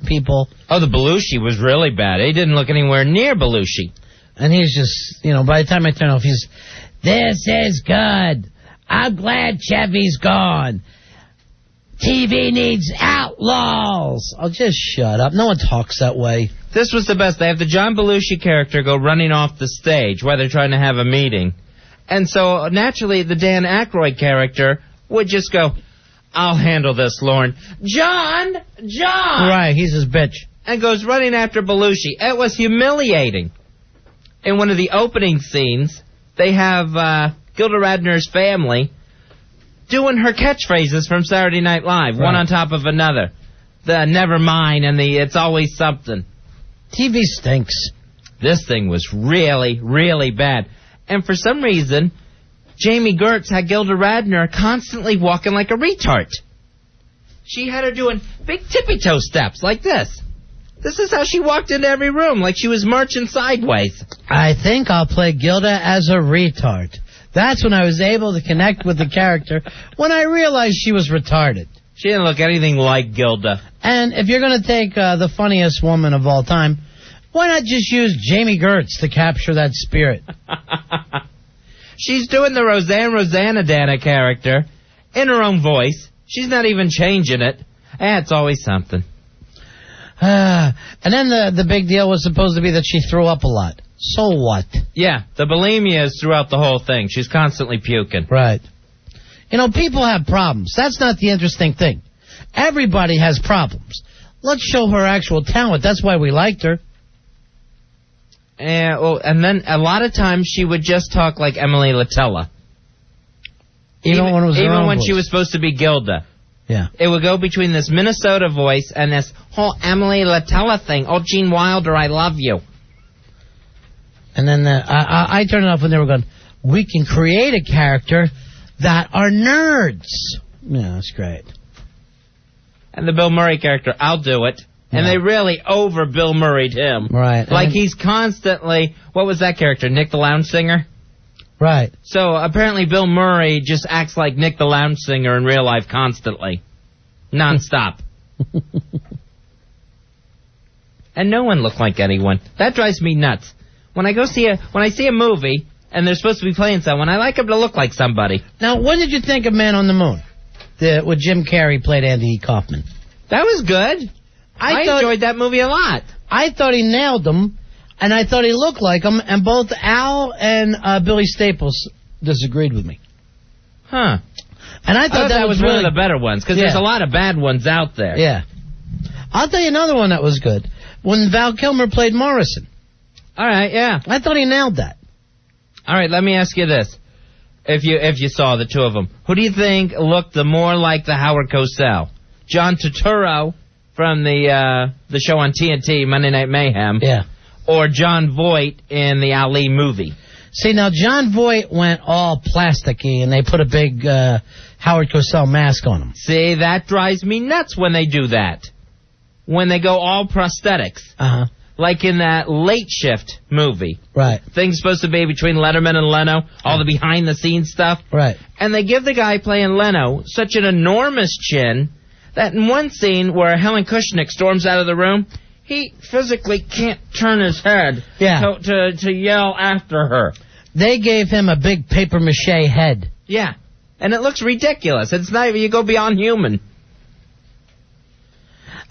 S2: people.
S9: Oh, the Belushi was really bad. He didn't look anywhere near Belushi.
S2: And he's just, by the time I turn off, he's, this is good. I'm glad Chevy's gone. TV needs outlaws. Oh, just shut up. No one talks that way.
S9: This was the best. They have the John Belushi character go running off the stage while they're trying to have a meeting. And so, naturally, the Dan Aykroyd character would just go, I'll handle this, Lorne. John!
S2: Right, he's his bitch.
S9: And goes running after Belushi. It was humiliating. In one of the opening scenes, they have Gilda Radner's family doing her catchphrases from Saturday Night Live, right, one on top of another. The never mind and the it's always something.
S2: TV stinks.
S9: This thing was really, really bad. And for some reason, Jamie Gertz had Gilda Radner constantly walking like a retard. She had her doing big tippy-toe steps like this. This is how she walked into every room, like she was marching sideways.
S2: I think I'll play Gilda as a retard. That's when I was able to connect with the character, when I realized she was retarded.
S9: She didn't look anything like Gilda.
S2: And if you're going to take the funniest woman of all time, why not just use Jamie Gertz to capture that spirit?
S9: She's doing the Rosanna character in her own voice. She's not even changing it. It's always something.
S2: And then the big deal was supposed to be that she threw up a lot. So what?
S9: Yeah, the bulimia is throughout the whole thing. She's constantly puking.
S2: Right. People have problems. That's not the interesting thing. Everybody has problems. Let's show her actual talent. That's why we liked her.
S9: And then a lot of times she would just talk like Emily Latella.
S2: Even when
S9: she was supposed to be Gilda.
S2: Yeah.
S9: It would go between this Minnesota voice and this whole Emily Latella thing. Oh, Gene Wilder, I love you.
S2: And then I turned it off when they were going, we can create a character that are nerds. Yeah, that's great.
S9: And the Bill Murray character, I'll do it. And they really over Bill Murray'd him.
S2: Right.
S9: Like he's constantly, what was that character, Nick the Lounge Singer?
S2: Right.
S9: So apparently Bill Murray just acts like Nick the Lounge Singer in real life constantly. Non-stop. And no one looked like anyone. That drives me nuts. When I see a movie and they're supposed to be playing someone, I like them to look like somebody.
S2: Now, what did you think of Man on the Moon? Where Jim Carrey played Andy Kaufman.
S9: That was good. I enjoyed that movie a lot.
S2: I thought he nailed him, and I thought he looked like him, and both Al and Billy Staples disagreed with me.
S9: Huh.
S2: And I thought
S9: that was
S2: really
S9: one of the better ones, because there's a lot of bad ones out there.
S2: Yeah. I'll tell you another one that was good. When Val Kilmer played Morrison.
S9: All right, yeah.
S2: I thought he nailed that.
S9: All right, let me ask you this. If you saw the two of them, who do you think looked the more like the Howard Cosell? John Turturro from the show on TNT, Monday Night Mayhem.
S2: Yeah.
S9: Or John Voight in the Ali movie.
S2: See, now John Voight went all plasticky, and they put a big Howard Cosell mask on him.
S9: See, that drives me nuts when they do that. When they go all prosthetics.
S2: Uh-huh.
S9: Like in that Late Shift movie.
S2: Right.
S9: Thing's supposed to be between Letterman and Leno, all the behind-the-scenes stuff.
S2: Right.
S9: And they give the guy playing Leno such an enormous chin that in one scene where Helen Kushnick storms out of the room, he physically can't turn his head to yell after her.
S2: They gave him a big papier-mâché head.
S9: Yeah, and it looks ridiculous. It's not even, you go beyond human.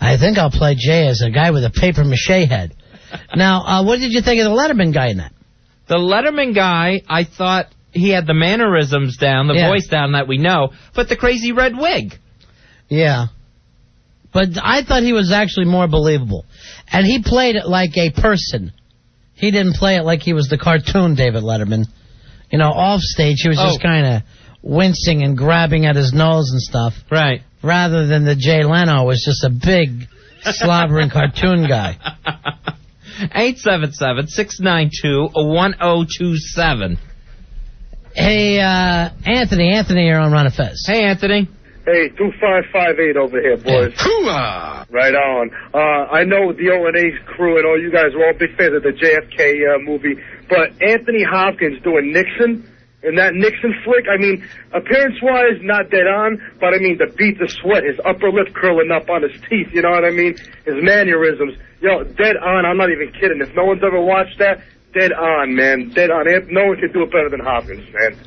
S2: I think I'll play Jay as a guy with a papier-mâché head. Now, what did you think of the Letterman guy in that?
S9: The Letterman guy, I thought he had the mannerisms down, the voice down that we know, but the crazy red wig.
S2: Yeah. But I thought he was actually more believable. And he played it like a person. He didn't play it like he was the cartoon David Letterman. You know, off stage, he was just kind of wincing and grabbing at his nose and stuff.
S9: Right.
S2: Rather than the Jay Leno was just a big, slobbering cartoon guy.
S9: 877-692-1027.
S2: Hey, Anthony. Anthony, you're on Ron and Fez.
S9: Hey, Anthony.
S3: Hey, 2558 over here, boys.
S2: Hooah!
S3: Right on. I know the O&A crew and all you guys are all big fans of the JFK movie, but Anthony Hopkins doing Nixon in that Nixon flick, I mean, appearance-wise, not dead on, but I mean, the beat, the sweat, his upper lip curling up on his teeth, you know what I mean? His mannerisms, dead on. I'm not even kidding. If no one's ever watched that, dead on, man. Dead on. No one can do it better than Hopkins, man.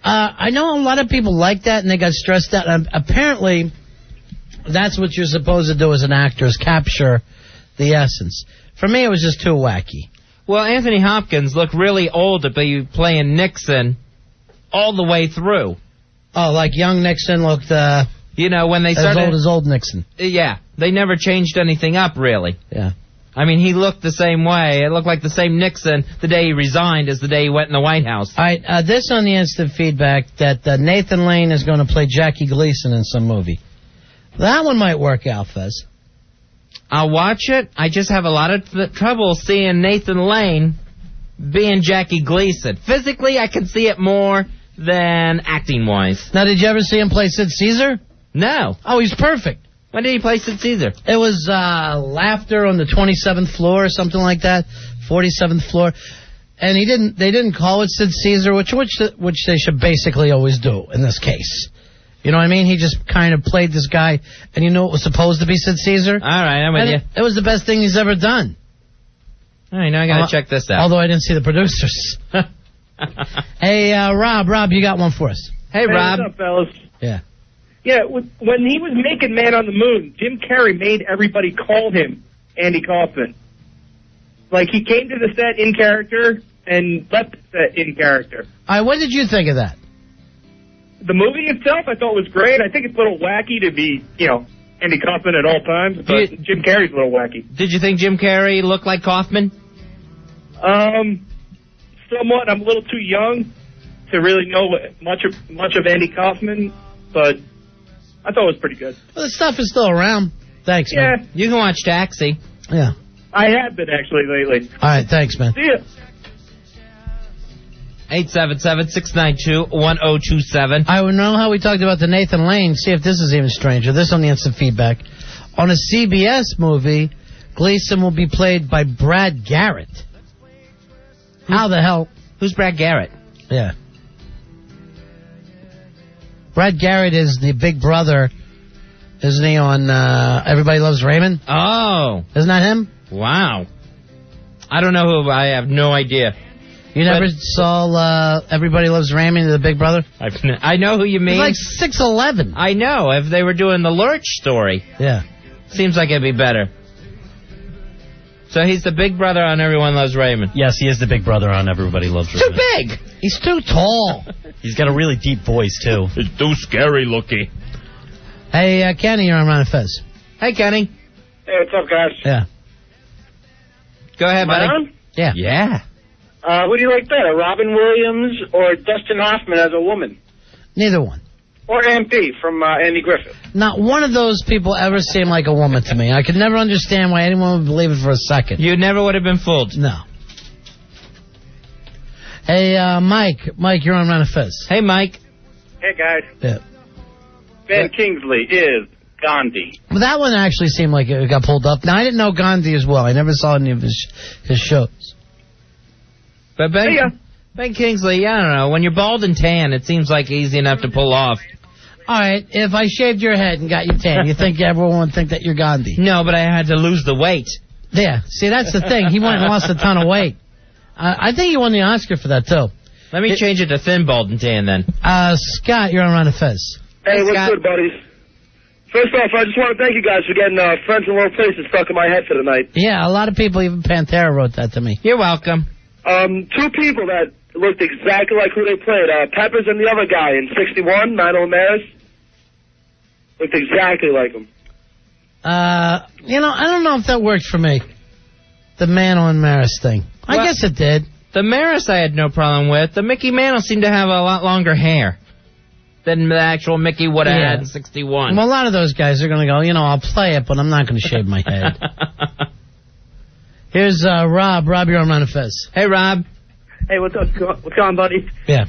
S2: I know a lot of people like that, and they got stressed out. Apparently, that's what you're supposed to do as an actor, is capture the essence. For me, it was just too wacky.
S9: Well, Anthony Hopkins looked really old to be playing Nixon all the way through.
S2: Oh, like young Nixon looked,
S9: when they started...
S2: as old as old Nixon.
S9: Yeah. They never changed anything up, really.
S2: Yeah.
S9: I mean, he looked the same way. It looked like the same Nixon the day he resigned as the day he went in the White House.
S2: All right, this on the instant feedback that Nathan Lane is going to play Jackie Gleason in some movie. That one might work out, Fez.
S9: I'll watch it. I just have a lot of trouble seeing Nathan Lane being Jackie Gleason. Physically, I can see it more than acting-wise.
S2: Now, did you ever see him play Sid Caesar?
S9: No.
S2: Oh, he's perfect.
S9: When did he play Sid Caesar?
S2: It was Laughter on the 27th floor or something like that, 47th floor. And they didn't call it Sid Caesar, which they should basically always do in this case. You know what I mean? He just kind of played this guy, and you knew it was supposed to be Sid Caesar.
S9: All right, I'm with you.
S2: It was the best thing he's ever done.
S9: All right, now I got to check this out.
S2: Although I didn't see the producers. Hey, Rob, you got one for us.
S9: Hey, Rob.
S15: What's up, fellas?
S2: Yeah.
S15: Yeah, when he was making Man on the Moon, Jim Carrey made everybody call him Andy Kaufman. Like, he came to the set in character and left the set in character.
S2: All right, what did you think of that?
S15: The movie itself, I thought was great. I think it's a little wacky to be, Andy Kaufman at all times, but Jim Carrey's a little wacky.
S9: Did you think Jim Carrey looked like Kaufman?
S15: Somewhat. I'm a little too young to really know much of Andy Kaufman, but I thought it was pretty good.
S2: Well, the stuff is still around. Thanks, man.
S15: Yeah.
S9: You can watch Taxi.
S2: Yeah.
S15: I have been, actually, lately.
S2: All right, thanks, man.
S15: See ya.
S9: 877-692-1027.
S2: I would know how we talked about the Nathan Lane. See if this is even stranger. This on the instant feedback. On a CBS movie, Gleason will be played by Brad Garrett. How the hell?
S9: Who's Brad Garrett?
S2: Yeah. Brad Garrett is the big brother, isn't he, on Everybody Loves Raymond?
S9: Oh.
S2: Isn't that him?
S9: Wow. I don't know who. I have no idea.
S2: You never saw Everybody Loves Raymond, the big brother?
S9: I know who you mean.
S2: He's like 6'11".
S9: I know. If they were doing the Lurch story.
S2: Yeah.
S9: Seems like it'd be better. So he's the big brother on Everyone Loves Raymond.
S4: Yes, he is the big brother on Everybody Loves Raymond.
S9: Too big.
S2: He's too tall.
S4: He's got a really deep voice, too.
S1: It's too scary looking.
S2: Hey, Kenny, you're on Ron and Fez.
S9: Hey, Kenny.
S21: Hey, what's up, guys?
S2: Yeah.
S9: Go ahead, buddy.
S21: On?
S2: Yeah.
S9: Yeah.
S21: Who do you like better, Robin Williams or Dustin Hoffman as a woman?
S2: Neither one.
S21: Or MP from Andy Griffith?
S2: Not one of those people ever seemed like a woman to me. I could never understand why anyone would believe it for a second.
S9: You never would have been fooled.
S2: No. Hey, Mike. Mike, you're on Ron and Fez.
S9: Hey, Mike.
S21: Hey, guys.
S2: Yeah.
S21: Ben Kingsley is Gandhi.
S2: Well, that one actually seemed like it got pulled up. Now, I didn't know Gandhi as well. I never saw any of his shows.
S9: But Ben Kingsley, I don't know. When you're bald and tan, it seems like easy enough to pull off.
S2: All right, if I shaved your head and got you tan, you think everyone would think that you're Gandhi?
S9: No, but I had to lose the weight.
S2: Yeah, see, that's the thing. He went and lost a ton of weight. I think he won the Oscar for that, too.
S9: Let me change it to thin, bald, and tan, then.
S2: Scott, you're on Ron and Fez.
S3: Hey, what's
S9: Scott.
S3: good, buddies? First off, I just want to thank you guys for getting Friends in Low Places stuck in my head for the night.
S2: Yeah, a lot of people, even Pantera, wrote that to me.
S9: You're welcome.
S3: Two people that looked exactly like who they played. Peppers and the other guy in 61, Mano Maris. Looked exactly like him.
S2: You know, I don't know if that worked for me. The Mano and Maris thing. I guess it did.
S9: The Maris I had no problem with. The Mickey Mantle seemed to have a lot longer hair than the actual Mickey would have had in 61.
S2: Well, a lot of those guys are going to go, you know, I'll play it, but I'm not going to shave my head. Here's Rob. Rob, you're on Ron and Fez.
S9: Hey, Rob.
S8: Hey, what's up? What's going on, buddy?
S2: Yeah.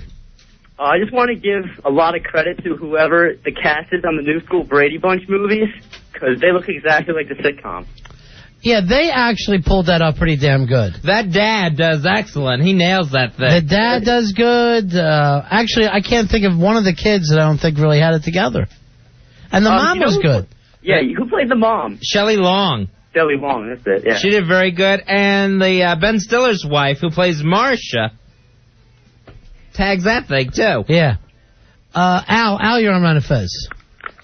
S8: I just want to give a lot of credit to whoever the cast is on the New School Brady Bunch movies, because they look exactly like the sitcom.
S2: Yeah, they actually pulled that up pretty damn good.
S9: That dad does excellent. He nails that thing.
S2: The dad does good. Actually, I can't think of one of the kids that I don't think really had it together. And the mom was good.
S8: Yeah, who played the mom?
S9: Shelley Long.
S8: Shelley Long, that's it, yeah.
S9: She did very good. And the Ben Stiller's wife, who plays Marcia, tags that thing, too.
S2: Yeah. Al, you're on Ron and Fez.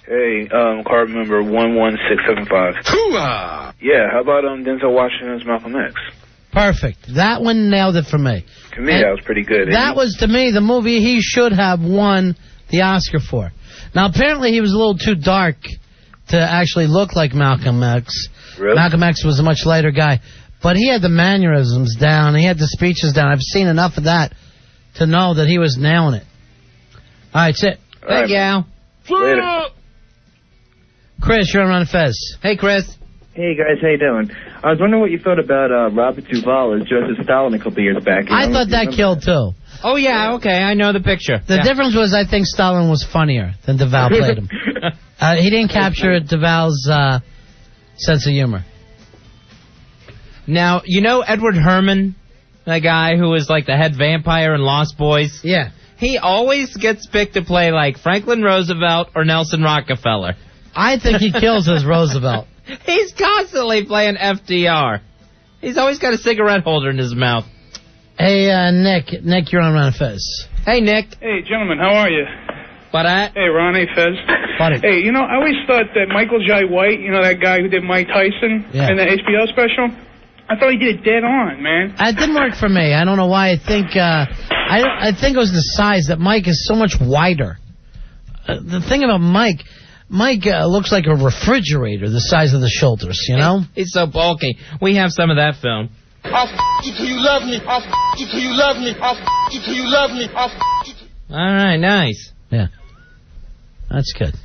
S18: Hey, card member 11675. Hooah! Yeah, how about Denzel Washington's Malcolm X?
S2: Perfect. That one nailed it for me.
S18: To me, that was pretty good.
S2: That was, to me, the movie he should have won the Oscar for. Now, apparently he was a little too dark to actually look like Malcolm X.
S18: Really?
S2: Malcolm X was a much lighter guy. But he had the mannerisms down. He had the speeches down. I've seen enough of that to know that he was nailing it. All right, that's it.
S9: Thank you, Al.
S18: Later.
S2: Chris, you're on Ron and Fez.
S9: Hey, Chris.
S19: Hey, guys, how you doing? I was wondering what you thought about Robert Duvall as Joseph Stalin a couple years back.
S2: I thought that killed, too.
S9: Oh, yeah, okay, I know the picture.
S2: The difference was I think Stalin was funnier than Duvall played him. He didn't capture Duvall's sense of humor.
S9: Now, you know Edward Herman, the guy who was like the head vampire in Lost Boys?
S2: Yeah.
S9: He always gets picked to play like Franklin Roosevelt or Nelson Rockefeller.
S2: I think he kills as Roosevelt.
S9: He's constantly playing FDR. He's always got a cigarette holder in his mouth.
S2: Hey, Nick. Nick, you're on Ron and Fez.
S9: Hey, Nick.
S20: Hey, gentlemen, how are you?
S9: Hey,
S20: Ron. Hey, Fez.
S2: Buddy.
S20: Hey, you know, I always thought that Michael Jai White, you know, that guy who did Mike Tyson in the HBO special, I thought he did it dead on, man.
S2: That didn't work for me. I don't know why. I think it was the size, that Mike is so much wider. The thing about Mike looks like a refrigerator, the size of the shoulders, you know?
S9: He's so bulky. We have some of that film.
S25: I'll f*** you till you love me. I'll f*** you till you love me. I'll f*** you till you love me. I'll f*** you till...
S9: All right, nice.
S2: Yeah. That's good.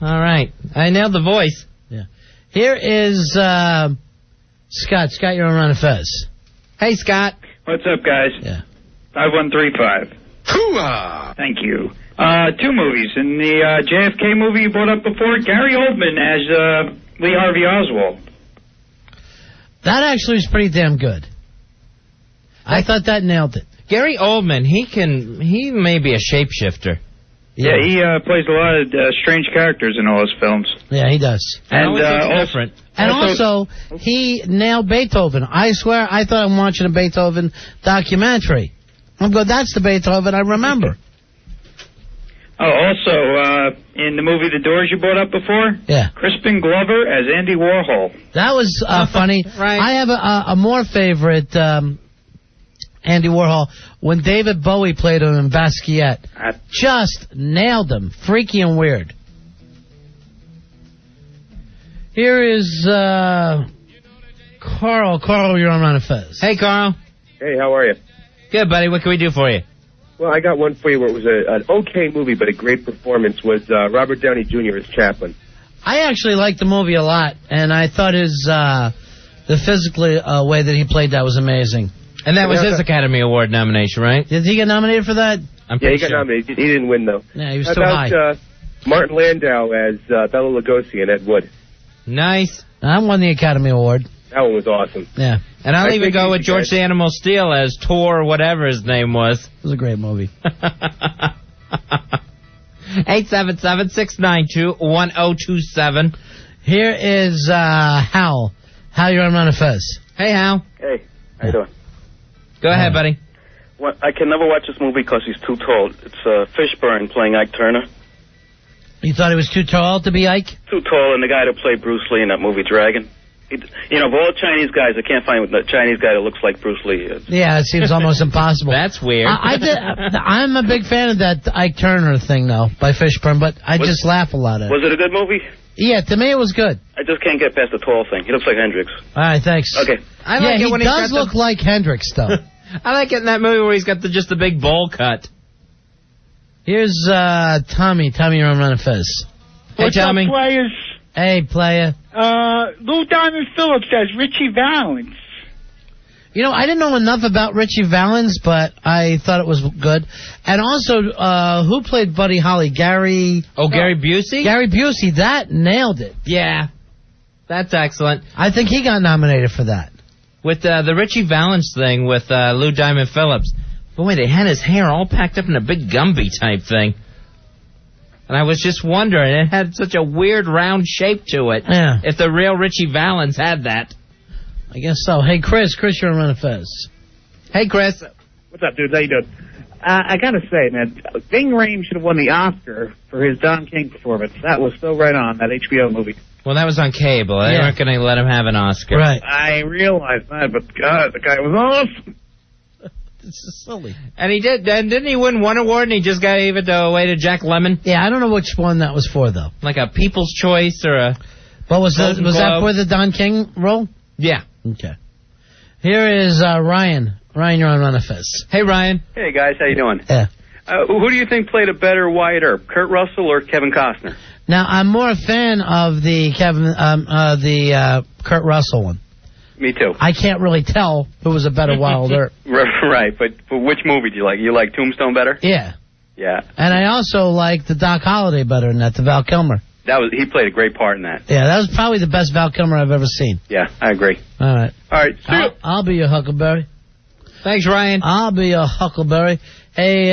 S9: All right. I nailed the voice.
S2: Yeah. Here is Scott. Scott, you're on Ron and Fez.
S9: Hey, Scott.
S26: What's up, guys?
S2: Yeah.
S26: 5135. Hooah! Thank you. Two movies. In the JFK movie you brought up before, Gary Oldman as Lee Harvey Oswald.
S2: That actually was pretty damn good. I thought that nailed it.
S9: Gary Oldman, he may be a shapeshifter.
S26: Yeah, he plays a lot of strange characters in all his films.
S2: Yeah, he does.
S9: And different.
S2: And also, he nailed Beethoven. I swear, I thought I'm watching a Beethoven documentary. I'm going, that's the Beethoven I remember.
S26: Oh, also, in the movie The Doors you brought up before?
S2: Yeah.
S26: Crispin Glover as Andy Warhol.
S2: That was funny.
S9: Right.
S2: I have a more favorite Andy Warhol when David Bowie played him in Basquiat. Just nailed him. Freaky and weird. Here is Carl. Carl, you're on Ron and Fez.
S9: Hey, Carl.
S27: Hey, how are you?
S9: Good, buddy. What can we do for you?
S27: Well, I got one for you where it was an okay movie, but a great performance was Robert Downey Jr. as Chaplin.
S2: I actually liked the movie a lot, and I thought the physical way that he played that was amazing.
S9: And that was his Academy Award nomination, right?
S2: Did he get nominated for that?
S27: Yeah, he got nominated. He didn't win, though.
S2: Yeah, he was
S27: How
S2: too high.
S27: about Martin Landau as Bela Lugosi and Ed Wood?
S9: Nice.
S2: I won the Academy Award.
S27: That one was awesome.
S2: Yeah.
S9: And I'll even go with George the Animal Steel as Tor, whatever his name was.
S2: It was a great movie.
S9: 877-692-1027.
S2: Here is Hal. Hal, you're on Ron and Fez.
S9: Hey, Hal.
S6: Hey, how you doing?
S9: Go ahead, buddy.
S6: Well, I can never watch this movie because he's too tall. It's Fishburne playing Ike Turner.
S2: You thought he was too tall to be Ike?
S6: Too tall, and the guy that played Bruce Lee in that movie, Dragon. You know, of all Chinese guys, I can't find a Chinese guy that looks like Bruce Lee.
S2: Yeah, it seems almost impossible.
S9: That's weird.
S2: I'm a big fan of that Ike Turner thing, though, by Fishburne, but I just laugh a lot at it.
S6: Was it a good movie?
S2: Yeah, to me it was good.
S6: I just can't get past the tall thing. He looks like Hendrix.
S2: All right, thanks.
S6: Okay.
S9: I like it when
S2: he does look like Hendrix, though.
S9: I like it in that movie where he's got just the big bowl cut.
S2: Here's Tommy. Tommy, you're on Ron and Fez.
S10: What's
S2: hey, Tommy.
S10: up, players?
S2: Hey, player.
S10: Lou Diamond Phillips as Richie Valens.
S2: You know, I didn't know enough about Richie Valens, but I thought it was good. And also, who played Buddy Holly? Gary...
S9: Oh, Gary Busey?
S2: Gary Busey. That nailed it.
S9: Yeah. That's excellent.
S2: I think he got nominated for that.
S9: With the Richie Valens thing with Lou Diamond Phillips. Boy, they had his hair all packed up in a big Gumby type thing. And I was just wondering, it had such a weird round shape to it.
S2: Yeah.
S9: If the real Richie Valens had that.
S2: I guess so. Hey, Chris, you're on Ron and Fez.
S9: Hey, Chris.
S11: What's up, dudes? How you doing? I gotta say, man, Ving Rhames should have won the Oscar for his Don King performance. That was so right on, that HBO movie.
S9: Well, that was on cable. They weren't going to let him have an Oscar.
S2: Right.
S11: I realized that, but God, the guy was awesome.
S2: This is silly.
S9: And he did. And didn't he win one award and he just gave it away to Jack Lemmon?
S2: Yeah, I don't know which one that was for, though.
S9: Like a People's Choice or a...
S2: What was that? Was that for the Don King role?
S9: Yeah.
S2: Okay. Here is Ryan. Ryan, you're on Ron and Fez.
S9: Hey, Ryan.
S14: Hey, guys. How you doing?
S2: Yeah.
S14: Who do you think played a better Wyatt Earp, Kurt Russell or Kevin Costner?
S2: Now, I'm more a fan of the Kurt Russell one.
S14: Me too.
S2: I can't really tell who was a better Wild Earp.
S14: Right, but which movie do you like? You like Tombstone better?
S2: Yeah.
S14: Yeah.
S2: And I also like the Doc Holliday better than that, the Val Kilmer.
S14: He played a great part in that.
S2: Yeah, that was probably the best Val Kilmer I've ever seen.
S14: Yeah, I agree.
S2: All right.
S14: All right, see you.
S2: I'll be your Huckleberry.
S9: Thanks, Ryan.
S2: I'll be your Huckleberry. Hey,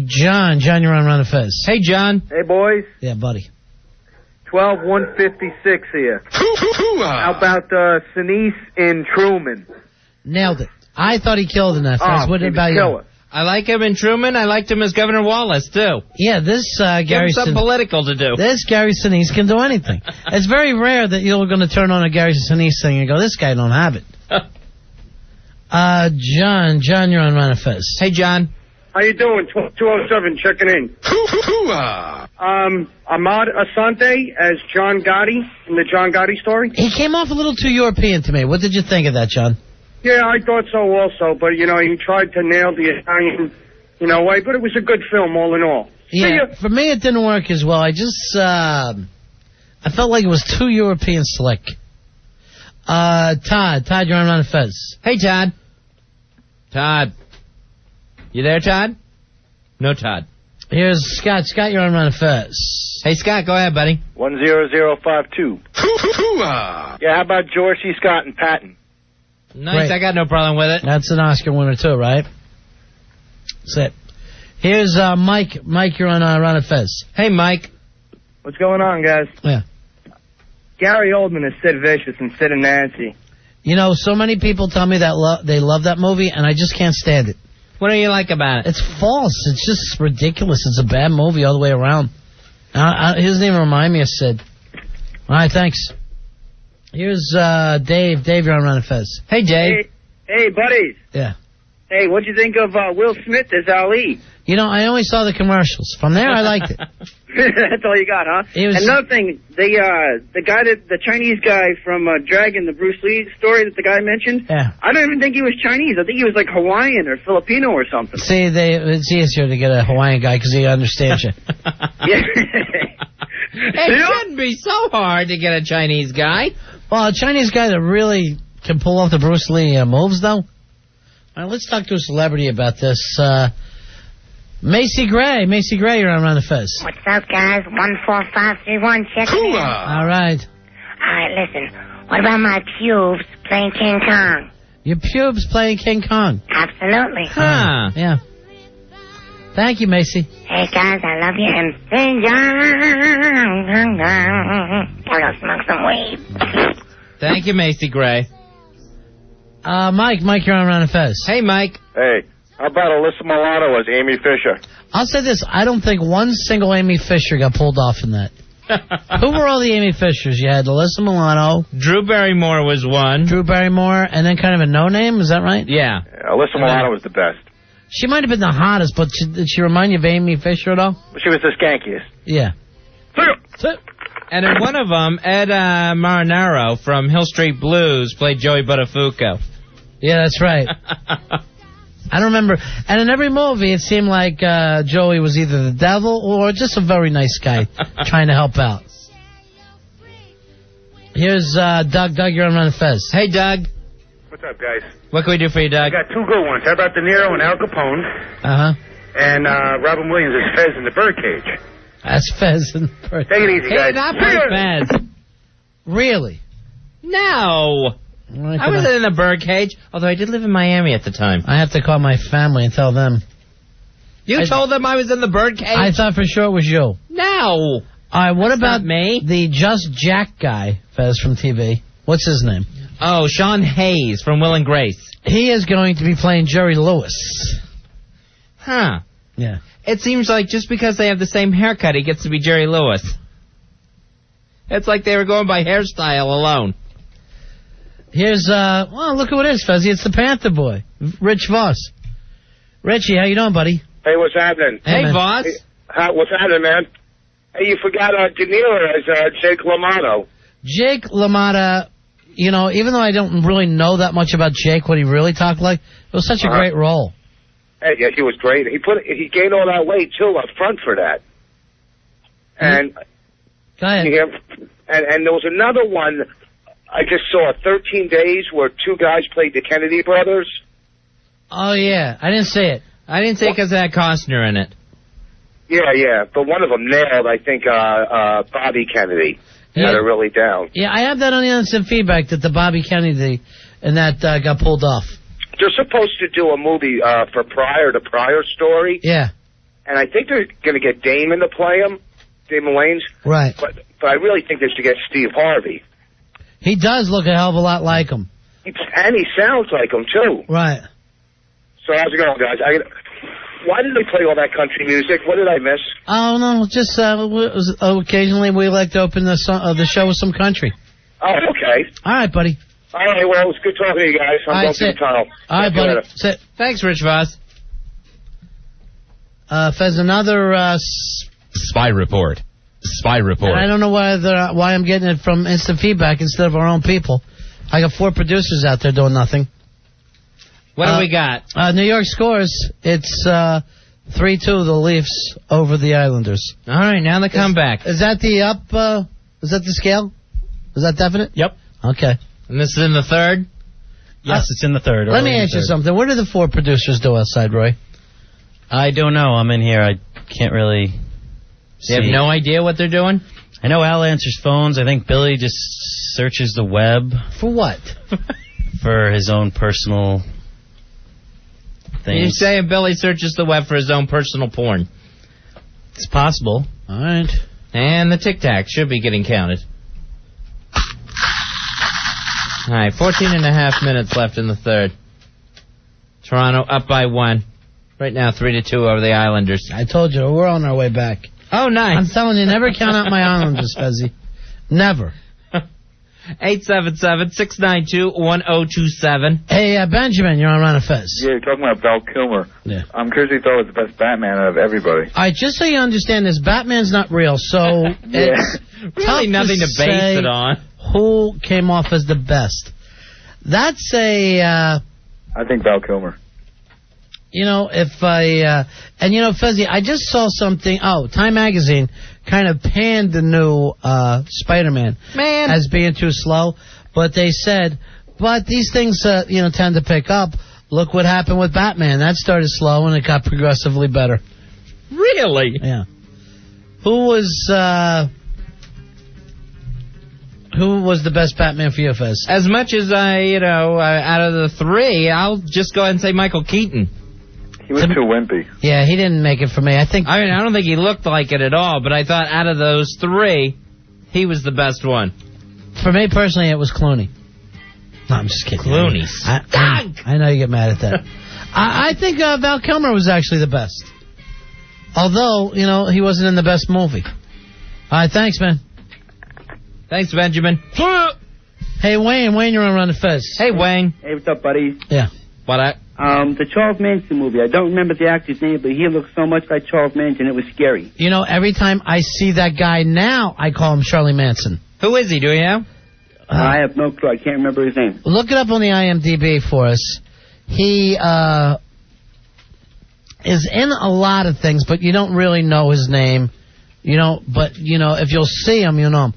S2: John. John, you're on Ron and Fez.
S9: Hey, John.
S22: Hey, boys.
S2: Yeah, buddy.
S22: 12-156 here. How about Sinise in Truman?
S2: Nailed it. I thought he killed in that. What about you?
S9: I like him in Truman. I liked him as Governor Wallace, too.
S2: Yeah, this Gary...
S9: Give him something political to do.
S2: This Gary Sinise can do anything. It's very rare that you're going to turn on a Gary Sinise thing and go, this guy don't have it. John, you're on Ron and Fez.
S9: Hey, John.
S3: How you doing? 207, checking in. Ahmad Asante as John Gotti in the John Gotti story.
S2: He came off a little too European to me. What did you think of that, John?
S3: Yeah, I thought so also, but, he tried to nail the Italian, way, but it was a good film all in all.
S2: Yeah, for me it didn't work as well. I just, I felt like it was too European slick. Todd, you're on Ron and Fez.
S9: Hey, Todd. Todd. You there, Todd? No, Todd.
S2: Here's Scott. Scott, you're on Ron and Fez.
S9: Hey, Scott, go ahead, buddy.
S23: 10052. Yeah, how about George C. Scott and Patton?
S9: Nice,
S2: Great.
S9: I got no problem with it.
S2: That's an Oscar winner, too, right? That's it. Here's Mike. Mike, you're on Ron and Fez.
S9: Hey, Mike.
S11: What's going on, guys?
S2: Yeah.
S11: Gary Oldman is Sid Vicious and Sid and Nancy.
S2: So many people tell me that they love that movie, and I just can't stand it.
S9: What do you like about it?
S2: It's false. It's just ridiculous. It's a bad movie all the way around. He doesn't even remind me of Sid. All right, thanks. Here's Dave. Dave, you're on Ron and Fez.
S9: Hey, Dave.
S11: Hey, buddies.
S2: Yeah.
S11: Hey, what'd you think of Will Smith as Ali?
S2: I only saw the commercials. From there, I liked it.
S11: That's all you got, huh? Another thing, the Chinese guy from Dragon, the Bruce Lee story that the guy mentioned.
S2: Yeah.
S11: I don't even think he was Chinese. I think he was like Hawaiian or Filipino or something.
S2: See, it's easier to get a Hawaiian guy because he understands you.
S11: Yeah.
S9: It shouldn't be so hard to get a Chinese guy.
S2: Well, a Chinese guy that really can pull off the Bruce Lee moves, though. All right, let's talk to a celebrity about this. Macy Gray. Macy Gray, you're on Ron and Fez.
S24: What's up, guys? 14531, check it in.
S2: All right.
S24: All right, listen. What about my pubes playing King Kong?
S2: Your pubes playing King Kong?
S24: Absolutely.
S2: Huh. Yeah. Thank you, Macy.
S24: Hey, guys, I love you, and sing. I'm gonna smoke some weed.
S9: Thank you, Macy Gray.
S2: Mike, you're on Ron and Fez.
S9: Hey, Mike.
S23: Hey, how about Alyssa Milano as Amy Fisher?
S2: I'll say this. I don't think one single Amy Fisher got pulled off in that. Who were all the Amy Fishers? You had Alyssa Milano.
S9: Drew Barrymore was one.
S2: Drew Barrymore, and then kind of a no-name, is that right?
S9: Yeah.
S23: Alyssa Milano was the best.
S2: She might have been the hottest, but did she remind you of Amy Fisher at all?
S23: She was the skankiest.
S2: Yeah.
S9: And in one of them, Ed Marinaro from Hill Street Blues played Joey Buttafuoco.
S2: Yeah, that's right. I don't remember. And in every movie, it seemed like Joey was either the devil or just a very nice guy trying to help out. Here's Doug. Doug, you're on Ron and Fez.
S9: Hey, Doug.
S23: What's up, guys?
S9: What can we do for you, Doug?
S23: I got two good ones. How about De Niro and Al Capone?
S2: Uh-huh.
S23: And Robin Williams as Fez in the Birdcage.
S2: That's Fez in the Birdcage.
S23: Take it easy, guys.
S9: Hey, not play Fez.
S2: Really?
S9: No. I wasn't in the Birdcage, although I did live in Miami at the time.
S2: I have to call my family and tell them.
S9: You told them I was in the Birdcage?
S2: I thought for sure it was you.
S9: No.
S2: All right, what about
S9: me?
S2: The Just Jack guy, Fez, from TV? What's his name?
S9: Oh, Sean Hayes from Will and Grace.
S2: He is going to be playing Jerry Lewis.
S9: Huh.
S2: Yeah.
S9: It seems like just because they have the same haircut, he gets to be Jerry Lewis. It's like they were going by hairstyle alone.
S2: Here's, well, look who it is, Fuzzy. It's the Panther Boy, Rich Voss. Richie, how you doing, buddy?
S23: Hey, what's happening?
S9: Hey, Voss.
S23: Hey, what's happening, man? Hey, you forgot De Niro as Jake LaMotta.
S2: Jake LaMotta, you know, even though I don't really know that much about Jake, what he really talked like, it was such a great role.
S23: Hey, yeah, he was great. He gained all that weight, too, up front for that. And
S2: Go ahead.
S23: And there was another one I just saw, 13 Days, where two guys played the Kennedy brothers.
S2: Oh, yeah. I didn't see it.
S9: I didn't see it because it had Costner in it.
S23: Yeah. But one of them nailed, I think, Bobby Kennedy. He had it really down.
S2: Yeah, I have that on the instant feedback that the Bobby Kennedy and that got pulled off.
S23: They're supposed to do a movie for the Pryor story.
S2: Yeah.
S23: And I think they're going to get Damon to play him, Damon Wayans.
S2: Right.
S23: But I really think they should get Steve Harvey.
S2: He does look a hell of a lot like him.
S23: And he sounds like him, too.
S2: Right.
S23: So how's it going, guys? Why did they play all that country music? What did I miss?
S2: Oh, no, just occasionally we like to open the show with some country.
S23: Oh, okay.
S2: All right, buddy.
S23: All right, well, it was good talking to you guys. I'm going to the tunnel.
S2: All right, buddy. Sit.
S9: Thanks, Rich Voss.
S2: Fez, another...
S5: Spy report. Spy report.
S2: And I don't know why I'm getting it from instant feedback instead of our own people. I got 4 producers out there doing nothing.
S9: What do we got?
S2: New York scores. It's 3-2 the Leafs over the Islanders.
S9: All right, now the comeback.
S2: Is that the is that the scale? Is that definite?
S4: Yep.
S2: Okay.
S9: And this is in the third?
S4: Yes, it's in the third.
S2: Let me ask you something. What do the 4 producers do outside, Roy?
S4: I don't know. I'm in here. I can't really see.
S9: You have no idea what they're doing?
S4: I know Al answers phones. I think Billy just searches the web.
S2: For what?
S4: For his own personal things.
S9: You say Billy searches the web for his own personal porn.
S4: It's possible.
S2: All right.
S9: And the tic-tac should be getting counted. All right, 14 and a half minutes left in the third. Toronto up by 1. Right now, 3-2 over the Islanders.
S2: I told you, we're on our way back.
S9: Oh, nice.
S2: I'm telling you, never count out my Islanders, Fezzy. Never.
S9: 877-692-1027.
S2: Hey, Benjamin, you're on Ron and Fez.
S18: Yeah, you're talking about Val Kilmer.
S2: Yeah.
S18: I'm curious if he thought it was the best Batman out of everybody.
S2: All right, just so you understand this, Batman's not real, so it's
S9: really nothing to base it on.
S2: Who came off as the best? That's
S18: I think Val Kilmer.
S2: You know, if I... and, you know, Fezzy, I just saw something... Oh, Time Magazine kind of panned the new Spider-Man as being too slow. But they said, but these things, tend to pick up. Look what happened with Batman. That started slow, and it got progressively better.
S9: Really?
S2: Yeah. Who was the best Batman for you, Fez?
S9: As much as out of the 3, I'll just go ahead and say Michael Keaton.
S18: He was too wimpy.
S2: Yeah, he didn't make it for me. I
S9: don't think he looked like it at all, but I thought out of those 3, he was the best one.
S2: For me personally, it was Clooney. No, I'm just kidding.
S9: Clooney.
S2: I know you get mad at that. I think Val Kilmer was actually the best. Although, he wasn't in the best movie. All right, thanks, man.
S9: Thanks, Benjamin.
S2: Hey, Wayne, you're on Run the Fez.
S9: Hey, Wayne.
S1: Hey, what's up, buddy?
S2: Yeah.
S9: What?
S1: The Charles Manson movie. I don't remember the actor's name, but he looks so much like Charles Manson, it was scary.
S2: Every time I see that guy now, I call him Charlie Manson.
S9: Who is he, do you know?
S1: I have no clue. I can't remember his name.
S2: Look it up on the IMDb for us. He is in a lot of things, but you don't really know his name. But if you'll see him, you'll know him.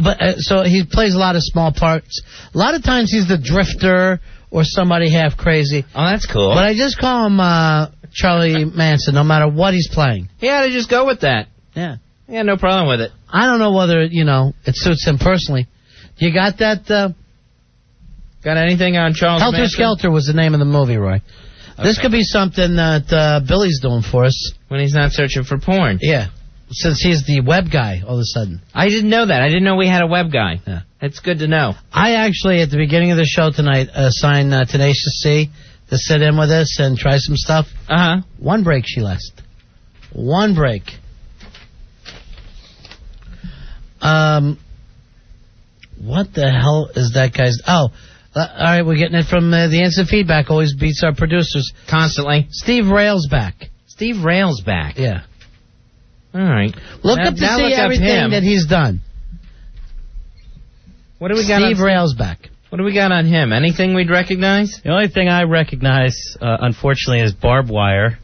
S2: But so he plays a lot of small parts. A lot of times he's the drifter or somebody half crazy.
S9: Oh, that's cool.
S2: But I just call him Charlie Manson, no matter what he's playing.
S9: He had to just go with that.
S2: Yeah.
S9: Yeah, no problem with it.
S2: I don't know whether, it suits him personally. You got that?
S9: Got anything on Charles
S2: Helter
S9: Manson?
S2: Skelter was the name of the movie, Roy. Okay. This could be something that Billy's doing for us.
S9: When he's not searching for porn.
S2: Yeah. Since he's the web guy all of a sudden.
S9: I didn't know that. I didn't know we had a web guy.
S2: Yeah.
S9: It's good to know.
S2: I actually, at the beginning of the show tonight, assigned Tenacious C to sit in with us and try some stuff.
S9: Uh-huh.
S2: One break she lost. One break. What the hell is that guy's... Oh, all right, we're getting it from the instant feedback. Always beats our producers.
S9: Constantly.
S2: Steve Railsback.
S9: Steve Railsback.
S2: Yeah.
S9: All right.
S2: Look up to see everything that he's done.
S9: What do we got
S2: Steve Railsback.
S9: What do we got on him? Anything we'd recognize?
S4: The only thing I recognize, unfortunately, is Barbed Wire.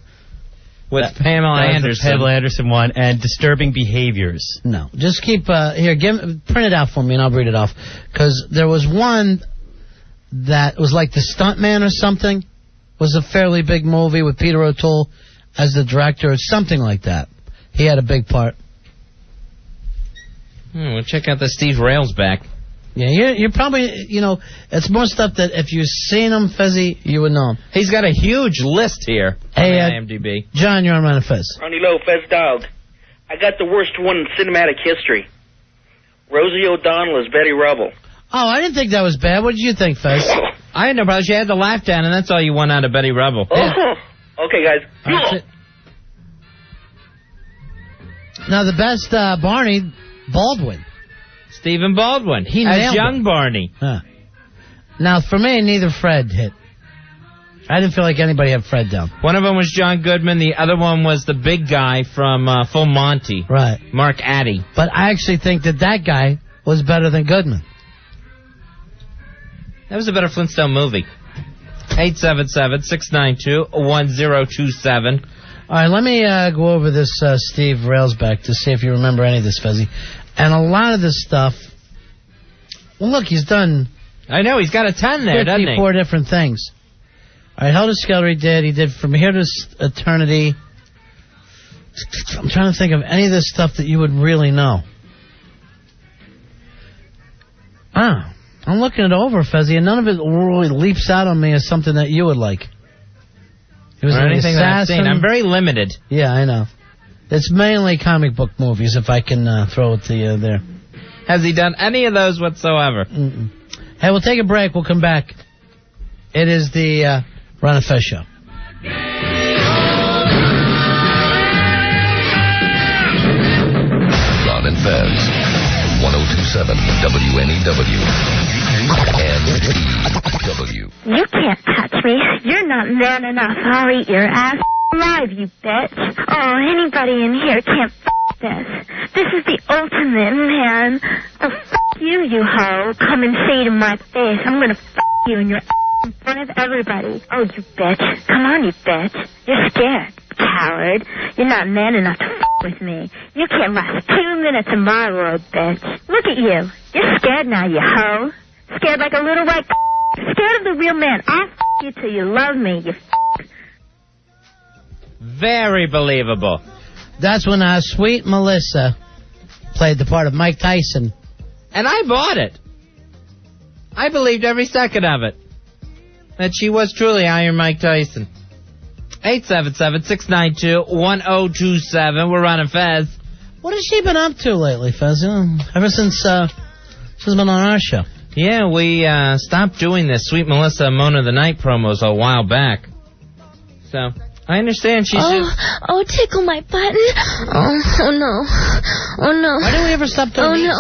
S9: With Pamela Anderson.
S4: Pamela Anderson one, and Disturbing Behaviors.
S2: No. Just keep... here, print it out for me, and I'll read it off. Because there was one that was like The Stuntman or something. Was a fairly big movie with Peter O'Toole as the director or something like that. He had a big part.
S9: We'll check out the Steve Railsback.
S2: Yeah, you're probably, it's more stuff that if you've seen him, Fezzy, you would know him.
S9: He's got a huge list here on IMDb.
S2: John, you're on Run Fez.
S7: Ronnie Lowe, Fez Dog. I got the worst one in cinematic history. Rosie O'Donnell as Betty Rubble.
S2: Oh, I didn't think that was bad. What did you think, Fez?
S9: I had no problem. She had the laugh down, and that's all you want out of Betty Rubble.
S7: Yeah. Okay, guys.
S2: Now, the best Barney, Baldwin.
S9: Stephen Baldwin.
S2: He
S9: as
S2: nailed
S9: young
S2: it.
S9: Barney.
S2: Huh. Now, for me, neither Fred hit. I didn't feel like anybody had Fred down.
S9: One of them was John Goodman. The other one was the big guy from Full Monty.
S2: Right.
S9: Mark Addy.
S2: But I actually think that guy was better than Goodman.
S9: That was a better Flintstone movie. 877-692-1027.
S2: All right, let me go over this Steve Railsback to see if you remember any of this, Fezzy. And a lot of this stuff... Well, look, he's done...
S9: I know, he's got a ton there, doesn't he?
S2: 54 different things. All right, Helter Skelter he did. He did From Here to Eternity. I'm trying to think of any of this stuff that you would really know. I'm looking it over, Fezzy, and none of it really leaps out on me as something that you would like. It was
S9: anything that I've seen. I'm very limited.
S2: Yeah, I know. It's mainly comic book movies, if I can throw it to you there.
S9: Has he done any of those whatsoever?
S2: Mm-mm. Hey, we'll take a break. We'll come back. It is the Ron and Fez Show.
S12: Ron and Fez, 1027 WNEW and TW.
S24: You can't touch me. You're not man enough. I'll eat your ass alive, you bitch. Oh, anybody in here can't this. This is the ultimate, man. Oh, you, you hoe. Come and say to my face, I'm gonna you in your ass in front of everybody. Oh, you bitch. Come on, you bitch. You're scared, coward. You're not man enough to with me. You can't last 2 minutes in my world, bitch. Look at you. You're scared now, you hoe. Scared like a little white scared of the real man. I'll you till you love me, you
S9: Very believable.
S2: That's when sweet Melissa played the part of Mike Tyson.
S9: And I bought it. I believed every second of it. That she was truly Iron Mike Tyson. 877-692-1027. We're running Fez.
S2: What has she been up to lately, Fez? Ever since She's been on our show.
S9: Yeah, we stopped doing the Sweet Melissa Mona the Night promos a while back. So, I understand she's
S24: Oh, tickle my button. Oh, no. Oh, no.
S2: Why didn't we ever stop doing this?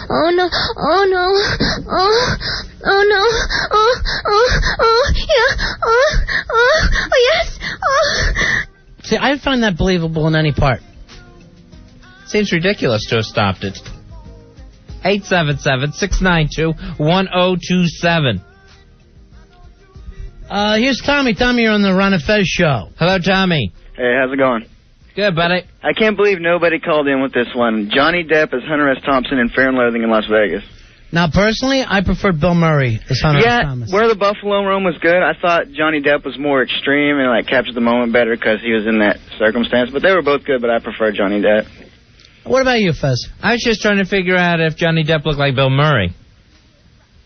S24: Oh, no. Oh, no. Oh, no. Yeah. Oh, yes. Oh.
S2: See, I find that believable in any part.
S9: Seems ridiculous to have stopped it. 877-692-1027.
S2: Here's Tommy. Tommy, you're on the Ron and Fez show.
S9: Hello, Tommy.
S6: Hey, how's it going?
S9: Good, buddy.
S6: I can't believe nobody called in with this one. Johnny Depp as Hunter S. Thompson in Fear and Loathing in Las Vegas.
S2: Now, personally, I prefer Bill Murray as Hunter S. Thomas.
S6: Where the Buffalo Roam was good. I thought Johnny Depp was more extreme and captured the moment better because he was in that circumstance. But they were both good, but I prefer Johnny Depp.
S2: What about you, Fez?
S9: I was just trying to figure out if Johnny Depp looked like Bill Murray.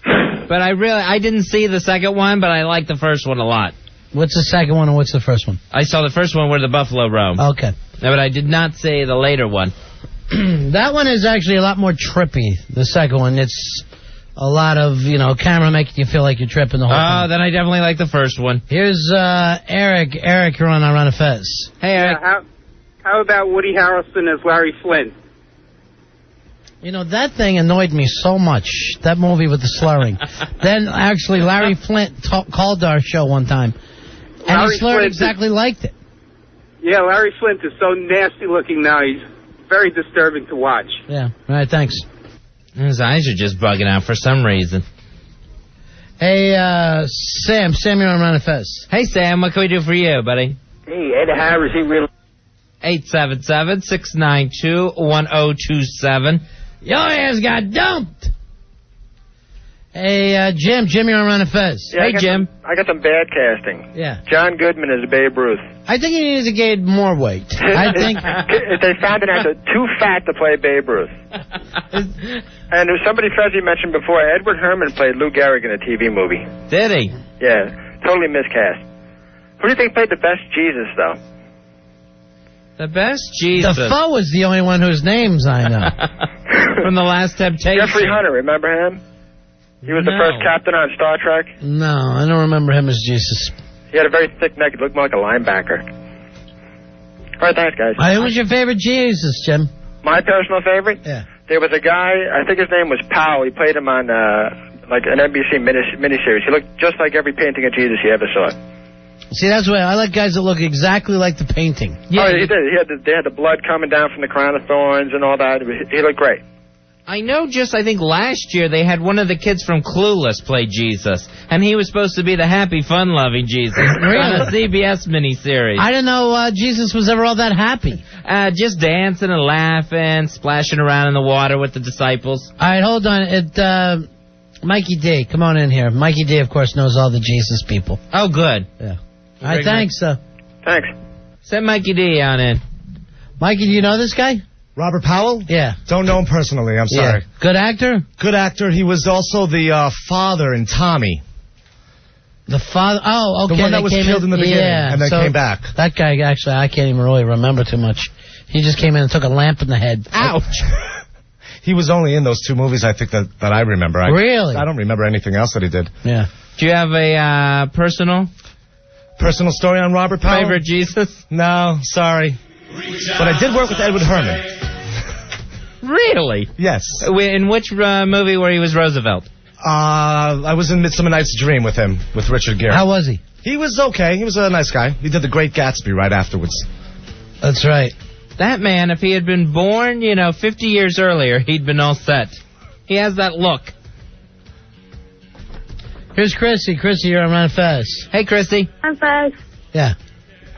S9: But I didn't see the second one, but I liked the first one a lot.
S2: What's the second one and what's the first one?
S9: I saw the first one where the Buffalo roam.
S2: Okay.
S9: No, but I did not see the later one.
S2: That one is actually a lot more trippy. The second one, it's a lot of, camera making you feel like you're tripping the whole time.
S9: Oh, then I definitely like the first one.
S2: Here's Eric. Eric, you're on our Run of Fez.
S9: Hey, Eric.
S8: Yeah, how about Woody Harrelson as Larry Flint?
S2: That thing annoyed me so much, that movie with the slurring. Then, actually, Larry Flint called our show one time, and he slurred exactly like it.
S8: Yeah, Larry Flint is so nasty looking now. He's very disturbing to watch.
S2: Yeah, all right, thanks.
S9: His eyes are just bugging out for some reason.
S2: Hey, Sam. Sam, you're on Run of Fez.
S9: Hey, Sam, what can we do for you, buddy?
S8: Hey, Ed Harris, he really...
S9: 877-692-1027.
S2: Your ass got dumped. Hey, Jim. Jim, you're on Run of Fez.
S8: Yeah,
S9: hey, Jim.
S8: I got some bad casting.
S2: Yeah.
S8: John Goodman is Babe Ruth.
S2: I think he needs to gain more weight. I think...
S8: They found an actor too fat to play Babe Ruth. And there's somebody Fezzi mentioned before, Edward Herrmann played Lou Gehrig in a TV movie.
S9: Did he?
S8: Yeah, totally miscast. Who do you think played the best Jesus, though?
S9: The best Jesus.
S2: Defoe was the only one whose names I know.
S9: From The Last Temptation.
S8: Jeffrey Hunter, remember him? He was the first captain on Star Trek.
S2: No, I don't remember him as Jesus.
S8: He had a very thick neck. He looked more like a linebacker. All right, thanks, guys.
S2: Who was your favorite Jesus, Jim?
S8: My personal favorite?
S2: Yeah.
S8: There was a guy, I think his name was Powell. He played him on like an NBC miniseries. He looked just like every painting of Jesus you ever saw.
S2: See, that's why I like guys that look exactly like the painting.
S8: Yeah, he did. They had the blood coming down from the crown of thorns and all that. He looked great.
S9: I know I think last year they had one of the kids from Clueless play Jesus, and he was supposed to be the happy, fun-loving Jesus on a CBS miniseries.
S2: I didn't know Jesus was ever all that happy.
S9: Just dancing and laughing, splashing around in the water with the disciples.
S2: All right, hold on. Mikey D, come on in here. Mikey D, of course, knows all the Jesus people.
S9: Oh, good.
S2: Yeah. All right, thanks.
S8: Thanks.
S9: Send Mikey D on in.
S2: Mikey, do you know this guy?
S13: Robert Powell?
S2: Yeah.
S13: Don't know him personally, I'm sorry.
S2: Yeah. Good actor?
S13: Good actor. He was also the father in Tommy.
S2: The father? Oh, okay.
S13: The one that was killed in the beginning and then came back.
S2: That guy, actually, I can't even really remember too much. He just came in and took a lamp in the head.
S13: Ouch! He was only in those two movies, I think, that I remember.
S2: Really?
S13: I don't remember anything else that he did.
S2: Yeah.
S9: Do you have a personal
S13: story on Robert Powell?
S9: Favorite Jesus?
S13: No, sorry. But I did work with Edward Herrmann.
S9: Really?
S13: Yes.
S9: In which movie where he was Roosevelt?
S13: I was in Midsummer Night's Dream with him, with Richard Gere.
S2: How was he?
S13: He was okay. He was a nice guy. He did The Great Gatsby right afterwards.
S2: That's right.
S9: That man, if he had been born, 50 years earlier, he'd been all set. He has that look.
S2: Here's Chrissy. Chrissy, you're on Run Fez.
S9: Hey, Chrissy.
S24: I'm Fez.
S2: Yeah.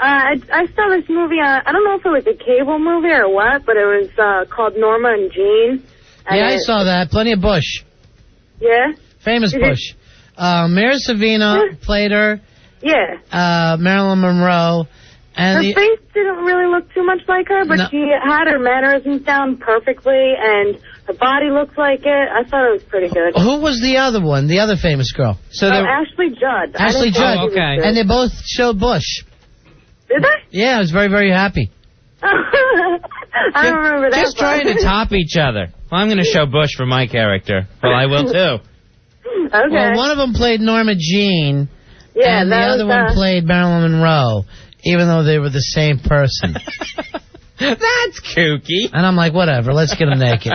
S24: I saw this movie, I don't know if it was a cable movie or what, but it was called Norma and Jean.
S2: Yeah, I saw that. Plenty of Bush.
S24: Yeah?
S2: Famous Bush. Mira Savino played her.
S24: Yeah.
S2: Marilyn Monroe. And
S24: her face didn't really look too much like her, but she had her mannerisms down perfectly, and her body looked like it. I thought it was pretty good.
S2: Who was the other one, the other famous girl?
S24: Ashley Judd.
S2: Ashley Judd.
S9: Oh, okay.
S2: And they both showed Bush.
S24: Did they?
S2: Yeah, I was very, very happy.
S15: I don't remember that.
S9: Just trying to top each other. Well, I'm going to show Bush for my character. Well, I will, too.
S15: Okay.
S2: Well, one of them played Norma Jean,
S15: Yeah,
S2: and the
S15: that
S2: other
S15: was,
S2: one played Marilyn Monroe, even though they were the same person.
S9: That's kooky.
S2: And I'm like, whatever, let's get them naked.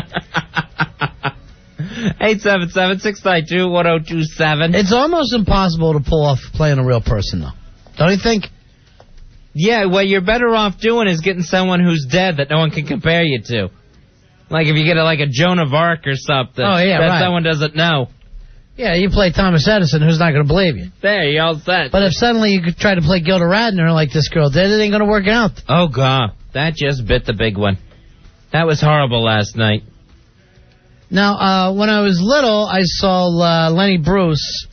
S9: 877-692-1027.
S2: It's almost impossible to pull off playing a real person, though. Don't you think?
S9: Yeah, what you're better off doing is getting someone who's dead that no one can compare you to. Like if you get like a Joan of Arc or something.
S2: Oh, yeah,
S9: that
S2: right.
S9: someone doesn't know.
S2: Yeah, you play Thomas Edison, who's not going to believe you?
S9: There, you all set.
S2: But if suddenly you could try to play Gilda Radner like this girl did, it ain't going to work out.
S9: Oh, God. That just bit the big one. That was horrible last night.
S2: Now, when I was little, I saw Lenny Bruce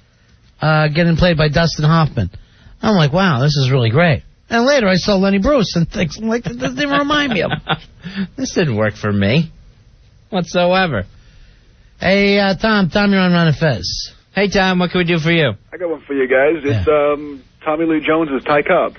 S2: getting played by Dustin Hoffman. I'm like, wow, this is really great. And later I saw Lenny Bruce and things like, that doesn't even remind me of him.
S9: This didn't work for me whatsoever.
S2: Hey, Tom, you're on Ron and Fez.
S9: Hey, Tom, what can we do for you?
S16: I got one for you guys. It's Tommy Lee Jones' Ty Cobb.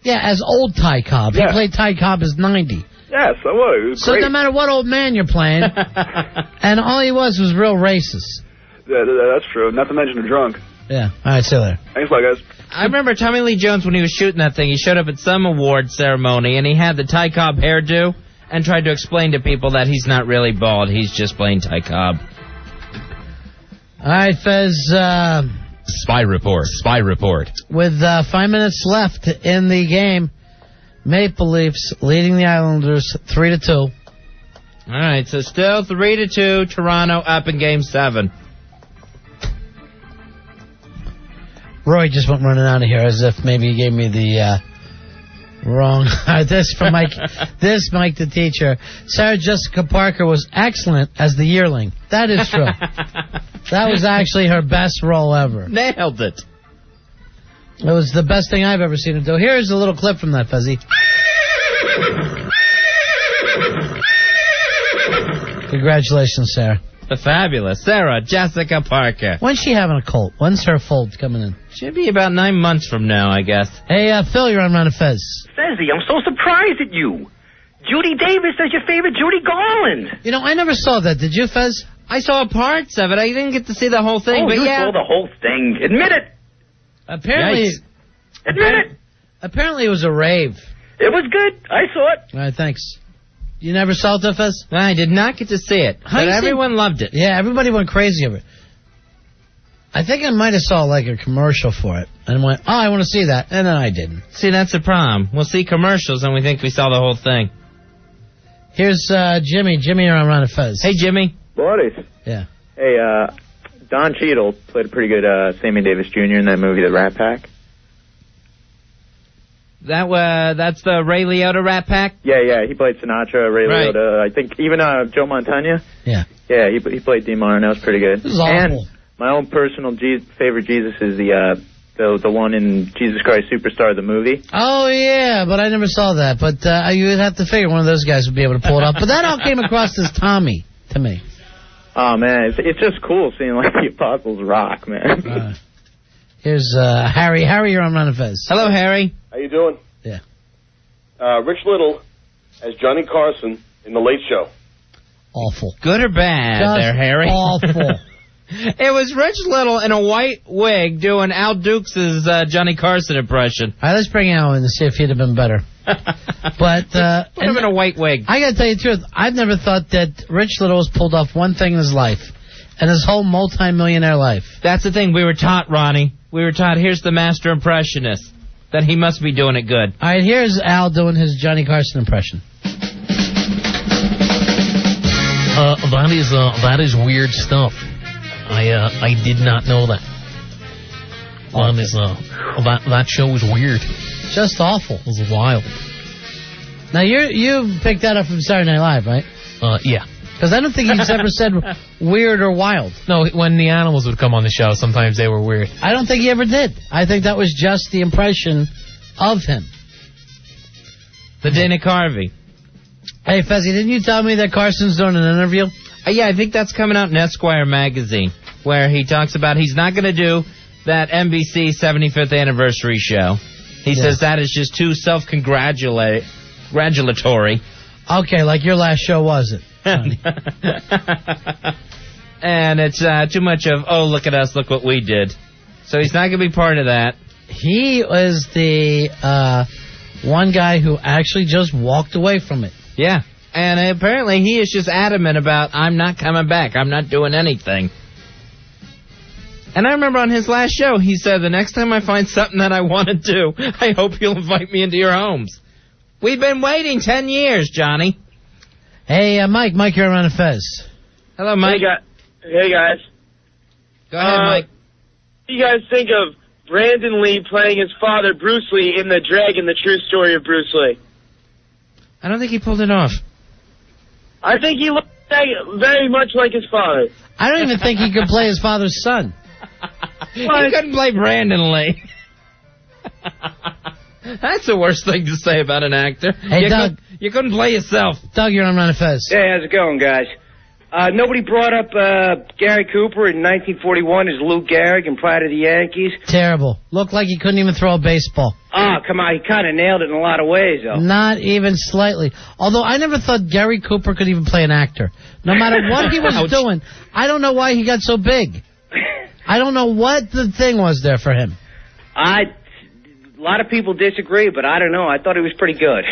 S2: Yeah, as old Ty Cobb.
S16: Yeah.
S2: He played Ty Cobb as 90.
S16: Yes, I was. It was
S2: So
S16: great.
S2: no matter what old man you're playing, and all he was real racist.
S16: Yeah, that's true. Not to mention a drunk.
S2: Yeah. All right, see you later.
S16: Thanks a lot, guys.
S9: I remember Tommy Lee Jones, when he was shooting that thing, he showed up at some award ceremony, and he had the Ty Cobb hairdo, and tried to explain to people that he's not really bald, he's just plain Ty Cobb.
S2: All right, Fez.
S5: Spy report.
S2: With 5 minutes left in the game, Maple Leafs leading the Islanders 3-2.
S9: All right, so still 3-2, Toronto up in Game 7.
S2: Roy just went running out of here as if maybe he gave me the wrong. This from Mike. This Mike the teacher. Sarah Jessica Parker was excellent as the yearling. That is true. That was actually her best role ever.
S9: Nailed it.
S2: It was the best thing I've ever seen her do. Here's a little clip from that, Fuzzy. Congratulations, Sarah.
S9: The fabulous Sarah Jessica Parker.
S2: When's she having a colt? When's her fold coming in?
S9: Should be about 9 months from now, I guess.
S2: Hey, Phil, you're on Ron and Fez.
S17: Fezzy, I'm so surprised at you. Judy Davis is your favorite Judy Garland.
S2: You know, I never saw that. Did you, Fez?
S9: I saw parts of it. I didn't get to see the whole thing.
S17: Oh,
S9: but
S17: you
S9: yeah.
S17: saw the whole thing. Admit it.
S2: Apparently,
S17: Admit it.
S2: Apparently it was a rave.
S17: It was good. I saw it.
S2: All right, thanks. You never saw it, Fez?
S9: I did not get to see it, but everyone loved it.
S2: Yeah, everybody went crazy over it. I think I might have saw like a commercial for it and went, oh, I want to see that, and then I didn't.
S9: See, that's the problem. We'll see commercials and we think we saw the whole thing.
S2: Here's Jimmy. Jimmy, you're on Ron and Fez.
S9: Hey, Jimmy.
S19: Buddies.
S2: Yeah.
S19: Hey, Don Cheadle played a pretty good Sammy Davis Jr. in that movie, The Rat Pack.
S9: That's the Ray Liotta Rat Pack?
S19: Yeah, he played Sinatra, Ray Liotta, I think even Joe Montana.
S2: Yeah.
S19: Yeah, he played Dean Martin. That was pretty good.
S2: This is awful.
S19: And my own personal favorite Jesus is the one in Jesus Christ Superstar, the movie.
S2: Oh, yeah, but I never saw that. But you would have to figure one of those guys would be able to pull it off. But that all came across as Tommy to me.
S19: Oh, man, it's just cool seeing, like, the Apostles rock, man.
S2: Here's Harry. Harry, you're on Ron and Fez.
S9: Hello, Harry.
S20: How you doing?
S2: Yeah.
S20: Rich Little as Johnny Carson in The Late Show.
S2: Awful.
S9: Good or bad
S2: Just
S9: there, Harry?
S2: awful.
S9: It was Rich Little in a white wig doing Al Dukes' Johnny Carson impression.
S2: All right, let's bring Al in and see if he'd have been better. But
S9: put him in a white wig.
S2: I got to tell you the truth. I've never thought that Rich Little has pulled off one thing in his life, and his whole multi-millionaire life.
S9: That's the thing. We were taught, Ronnie. We were taught, here's the master impressionist, that he must be doing it good.
S2: All right, here's Al doing his Johnny Carson impression.
S21: That is weird stuff. I did not know that. That show was weird.
S2: Just awful.
S21: It was wild.
S2: Now you picked that up from Saturday Night Live, right?
S21: Yeah.
S2: Because I don't think he's ever said weird or wild.
S21: No, when the animals would come on the show, sometimes they were weird.
S2: I don't think he ever did. I think that was just the impression of him.
S9: The Dana Carvey.
S2: Hey, Fezzy, didn't you tell me that Carson's doing an interview?
S9: Yeah, I think that's coming out in Esquire magazine, where he talks about he's not going to do that NBC 75th anniversary show. He says that is just too self-congratulatory congratulatory.
S2: Okay, like your last show, was it?
S9: And it's too much of, oh, look at us, look what we did. So he's not going to be part of that.
S2: He was the one guy who actually just walked away from it.
S9: Yeah. And apparently he is just adamant about, I'm not coming back. I'm not doing anything. And I remember on his last show, he said, the next time I find something that I want to do, I hope you'll invite me into your homes. We've been waiting 10 years, Johnny.
S2: Hey, Mike, you're on Fez.
S9: Hello, Mike.
S3: Hey, guys.
S9: Go ahead, Mike.
S3: What do you guys think of Brandon Lee playing his father, Bruce Lee, in The Dragon, The True Story of Bruce Lee?
S9: I don't think he pulled it off.
S3: I think he looked very much like his father.
S2: I don't even think he could play his father's son.
S9: He couldn't play Brandon Lee. That's the worst thing to say about an actor.
S2: Hey, Doug.
S9: You couldn't play yourself.
S2: Doug, you're on Run Fez.
S17: Hey, how's it going, guys? Nobody brought up Gary Cooper in 1941 as Lou Gehrig in Pride of the Yankees.
S2: Terrible. Looked like he couldn't even throw a baseball.
S17: Oh, come on. He kind of nailed it in a lot of ways, though.
S2: Not even slightly. Although I never thought Gary Cooper could even play an actor. No matter what he was doing, I don't know why he got so big. I don't know what the thing was there for him.
S17: A lot of people disagree, but I don't know. I thought he was pretty good.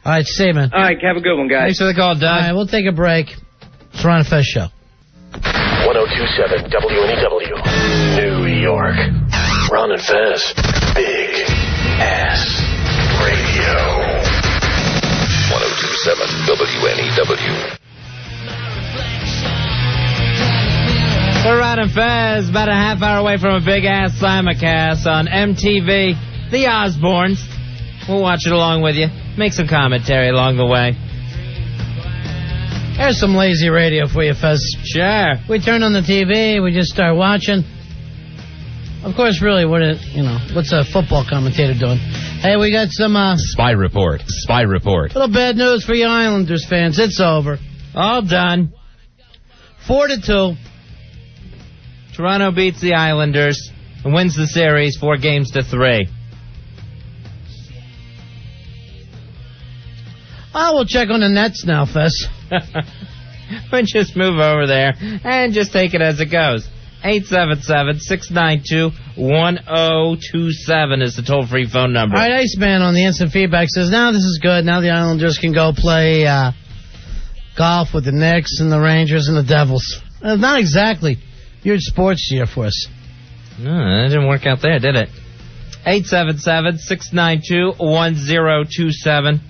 S2: All right, see you, man.
S17: All right, have a good one, guys.
S9: Thanks for the call, Doug.
S2: All right, we'll take a break. It's Ron Fez Show.
S12: 1027 WNEW, New York. Ron and Fez, Big Ass Radio. 1027 WNEW.
S9: We're Ron and Fez, about a half hour away from a big-ass simulcast on MTV, The Osbournes. We'll watch it along with you. Make some commentary along the way.
S2: There's some lazy radio for you, Fez.
S9: Sure.
S2: We turn on the TV, we just start watching. Of course, really, what's a football commentator doing? Hey, we got some,
S5: Spy report.
S2: little bad news for you Islanders fans. It's over.
S9: All done.
S2: 4-2.
S9: Toronto beats the Islanders and wins the series 4-3.
S2: We'll check on the Nets now, Fez.
S9: We'll just move over there and just take it as it goes. 877-692-1027 is the toll-free phone number.
S2: All right, Iceman on the instant feedback says, now this is good. Now the Islanders can go play golf with the Knicks and the Rangers and the Devils. Not exactly huge sports year for us.
S9: No, that didn't work out there, did it? 877-692-1027.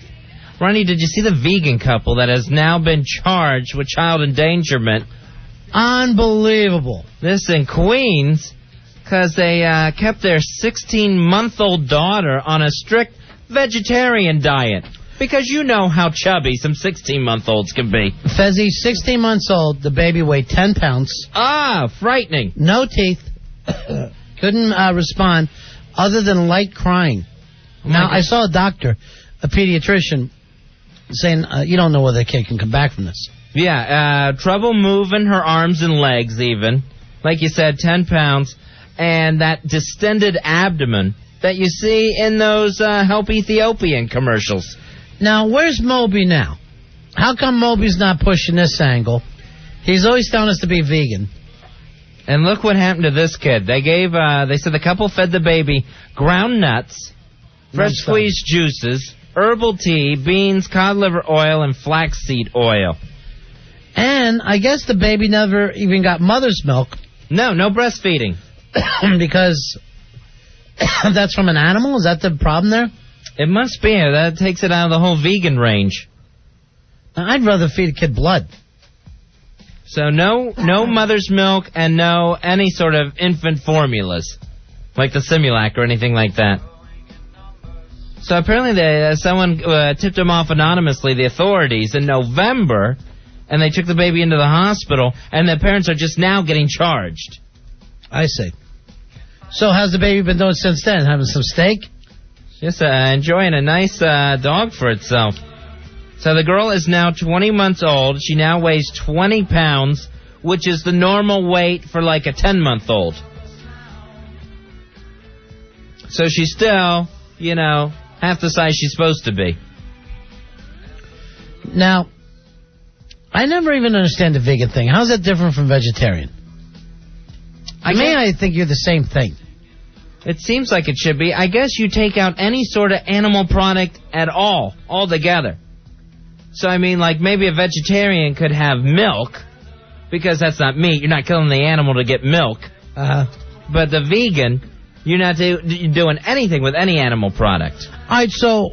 S9: Ronnie, did you see the vegan couple that has now been charged with child endangerment?
S2: Unbelievable.
S9: This in Queens, because they kept their 16-month-old daughter on a strict vegetarian diet. Because you know how chubby some 16-month-olds can be.
S2: Fezzy, 16 months old, the baby weighed 10 pounds.
S9: Frightening.
S2: No teeth. Couldn't respond other than light crying. Now, I saw a doctor, a pediatrician, saying, you don't know whether the kid can come back from this.
S9: Yeah, trouble moving her arms and legs even. Like you said, 10 pounds. And that distended abdomen that you see in those Help Ethiopian commercials.
S2: Now, where's Moby now? How come Moby's not pushing this angle? He's always telling us to be vegan.
S9: And look what happened to this kid. They said the couple fed the baby ground nuts, fresh squeezed juices, herbal tea, beans, cod liver oil, and flaxseed oil.
S2: And I guess the baby never even got mother's milk.
S9: No breastfeeding.
S2: Because that's from an animal? Is that the problem there?
S9: It must be. That takes it out of the whole vegan range.
S2: I'd rather feed a kid blood.
S9: So no mother's milk and no any sort of infant formulas, like the Similac or anything like that. So apparently someone tipped him off anonymously, the authorities, in November, and they took the baby into the hospital, and the parents are just now getting charged.
S2: I see. So how's the baby been doing since then? Having some steak?
S9: Just enjoying a nice dog for itself. So the girl is now 20 months old. She now weighs 20 pounds, which is the normal weight for like a 10-month-old. So she's still, half the size she's supposed to be.
S2: Now, I never even understand the vegan thing. How's that different from vegetarian? I think you're the same thing.
S9: It seems like it should be. I guess you take out any sort of animal product at all, altogether. So, I mean, like, maybe a vegetarian could have milk, because that's not meat. You're not killing the animal to get milk. But the vegan, you're not doing anything with any animal product.
S2: All right, so...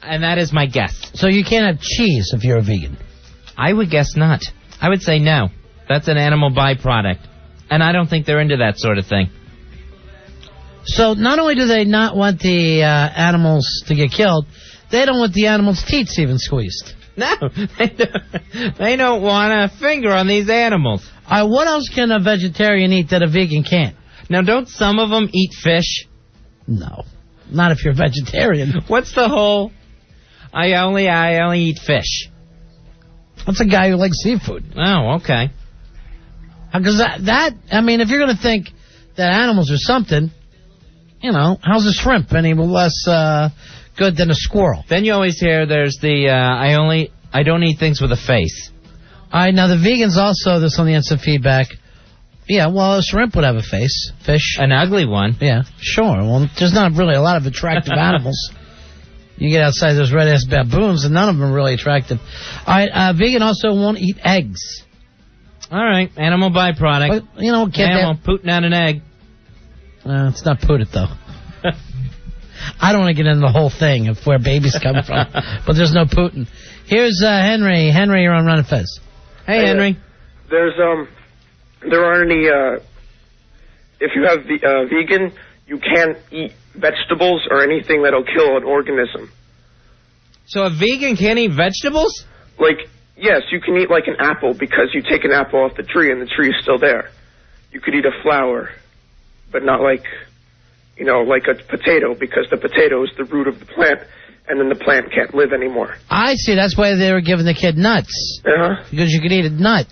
S9: And that is my guess.
S2: So you can't have cheese if you're a vegan?
S9: I would guess not. I would say no. That's an animal byproduct. And I don't think they're into that sort of thing.
S2: So not only do they not want the animals to get killed, they don't want the animals' teats even squeezed.
S9: No, they don't want a finger on these animals.
S2: All right, what else can a vegetarian eat that a vegan can't?
S9: Now, don't some of them eat fish?
S2: No, not if you're vegetarian.
S9: What's the whole... I only eat fish.
S2: That's a guy who likes seafood.
S9: Oh, okay.
S2: Because I mean, if you're going to think that animals are something, you know, how's a shrimp any less good than a squirrel?
S9: Then you always hear there's the, I don't eat things with a face.
S2: All right, now the vegans also, this on the instant feedback. Yeah, well, a shrimp would have a face. Fish.
S9: An ugly one.
S2: Yeah, sure. Well, there's not really a lot of attractive animals. You get outside those red-ass baboons, and none of them are really attractive. All right, vegan also won't eat eggs.
S9: All right, animal byproduct.
S2: But, you know,
S9: animal pooting out an egg.
S2: It's not put it, though. I don't want to get into the whole thing of where babies come from, but there's no Putin. Here's Henry. Henry, you're on Run and Fez.
S9: Hey, Henry.
S10: There aren't any, if you have vegan, you can't eat vegetables or anything that'll kill an organism.
S9: So a vegan can't eat vegetables?
S10: Like, yes, you can eat like an apple because you take an apple off the tree and the tree is still there. You could eat a flower, but not like, you know, like a potato because the potato is the root of the plant and then the plant can't live anymore.
S2: I see. That's why they were giving the kid nuts. Because you could eat a nut.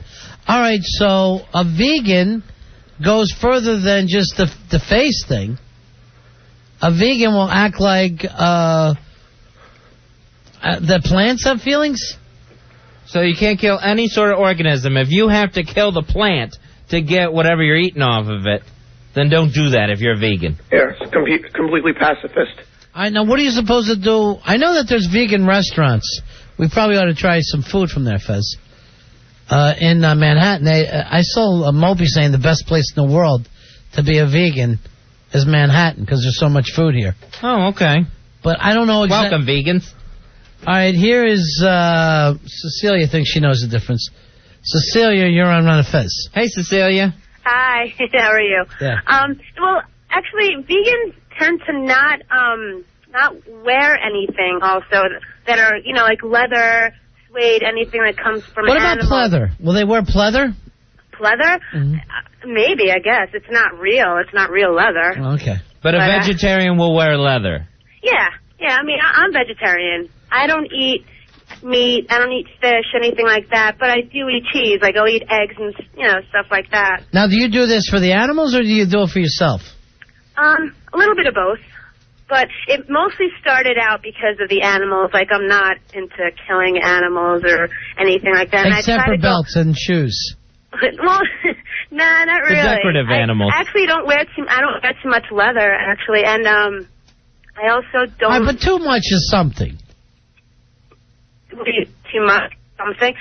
S2: All right, so a vegan goes further than just the face thing. A vegan will act like the plants have feelings?
S9: So you can't kill any sort of organism. If you have to kill the plant to get whatever you're eating off of it, then don't do that if you're a vegan.
S10: Yeah, it's completely pacifist.
S2: I know. What are you supposed to do? I know that there's vegan restaurants. We probably ought to try some food from there, Fez. In Manhattan, I saw Moby saying the best place in the world to be a vegan is Manhattan because there's so much food here.
S9: Oh, okay.
S2: But I don't know exactly.
S9: Welcome, vegans.
S2: All right, here is Cecilia thinks she knows the difference. Cecilia, you're on Run and Fez.
S9: Hey, Cecilia.
S15: Hi, how are you?
S2: Yeah.
S15: Well, actually, vegans tend to not wear anything also that are, you know, like leather, suede, anything that comes from
S2: What
S15: animals.
S2: about pleather? Will they wear pleather?
S15: Pleather?
S2: Mm-hmm.
S15: Maybe, I guess. It's not real. It's not real leather.
S2: Okay.
S9: But a vegetarian will wear leather.
S15: Yeah. I mean, I'm vegetarian. I don't eat meat. I don't eat fish, anything like that. But I do eat cheese. Like, I'll eat eggs and, you know, stuff like that.
S2: Now, do you do this for the animals or do you do it for yourself?
S15: A little bit of both. But it mostly started out because of the animals. Like, I'm not into killing animals or anything like that.
S2: Except for belts and shoes.
S15: Well, nah, not really.
S9: The decorative animals.
S15: I actually don't wear too much leather, actually. And I also don't...
S2: Right, but too much is something.
S15: Too much something.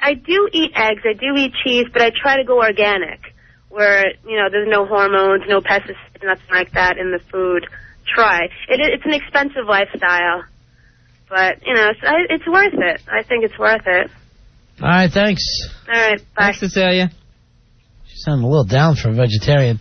S15: I do eat eggs. I do eat cheese, but I try to go organic, where, you know, there's no hormones, no pesticides, nothing like that in the food. Try. It's an expensive lifestyle, but, you know, it's worth it. I think it's worth it.
S2: All right, thanks.
S15: All right, bye.
S9: Thanks, Cecilia.
S2: She sounded a little down for a vegetarian.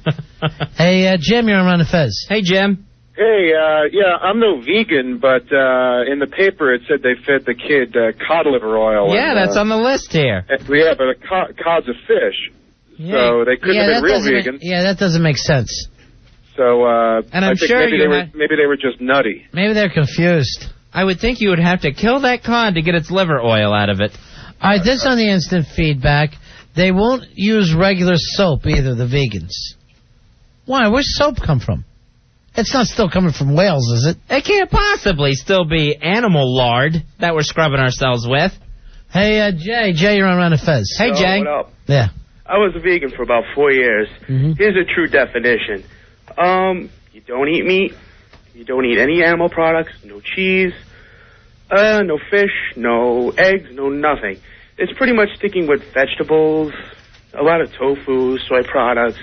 S2: Hey, Jim, you're on Run and Fez.
S9: Hey, Jim.
S16: Hey, yeah, I'm no vegan, but in the paper it said they fed the kid cod liver oil.
S9: Yeah, that's on the list here.
S16: Yeah, but cod's a fish, so they couldn't have been real vegan.
S2: That doesn't make sense.
S16: So,
S9: and I'm
S16: I think
S9: sure
S16: maybe they were just nutty.
S2: Maybe they're confused.
S9: I would think you would have to kill that cod to get its liver oil out of it.
S2: All right, this on the instant feedback. They won't use regular soap either, the vegans. Why? Where's soap come from? It's not still coming from whales, is it?
S9: It can't possibly still be animal lard that we're scrubbing ourselves with.
S2: Hey, Jay. Jay, you're on Run and Fez.
S9: Hey, Jay.
S11: What up?
S2: Yeah.
S11: I was a vegan for about 4 years. Here's a true definition. You don't eat meat. You don't eat any animal products. No cheese. No fish. No eggs. No nothing. It's pretty much sticking with vegetables, a lot of tofu, soy products,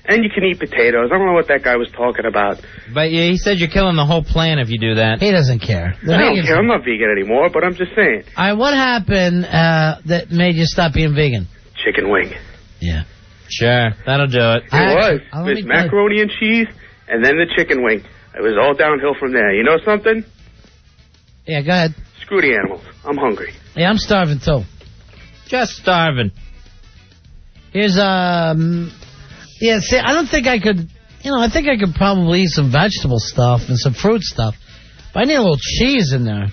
S11: and you can eat potatoes. I don't know what that guy was talking about.
S9: But he said you're killing the whole plant if you do that.
S2: He doesn't care.
S11: I don't care. I'm not vegan anymore, but I'm just saying.
S2: All right, what happened that made you stop being vegan?
S11: Chicken wing.
S2: Yeah.
S9: Sure, that'll do it.
S11: It was. It was macaroni and cheese, and then the chicken wing. It was all downhill from there. You know something?
S2: Yeah, go ahead.
S11: Screw the animals. I'm hungry.
S2: Yeah, I'm starving too.
S9: Just starving.
S2: Here's, yeah, see, I don't think I could, I think I could probably eat some vegetable stuff and some fruit stuff. But I need a little cheese in there.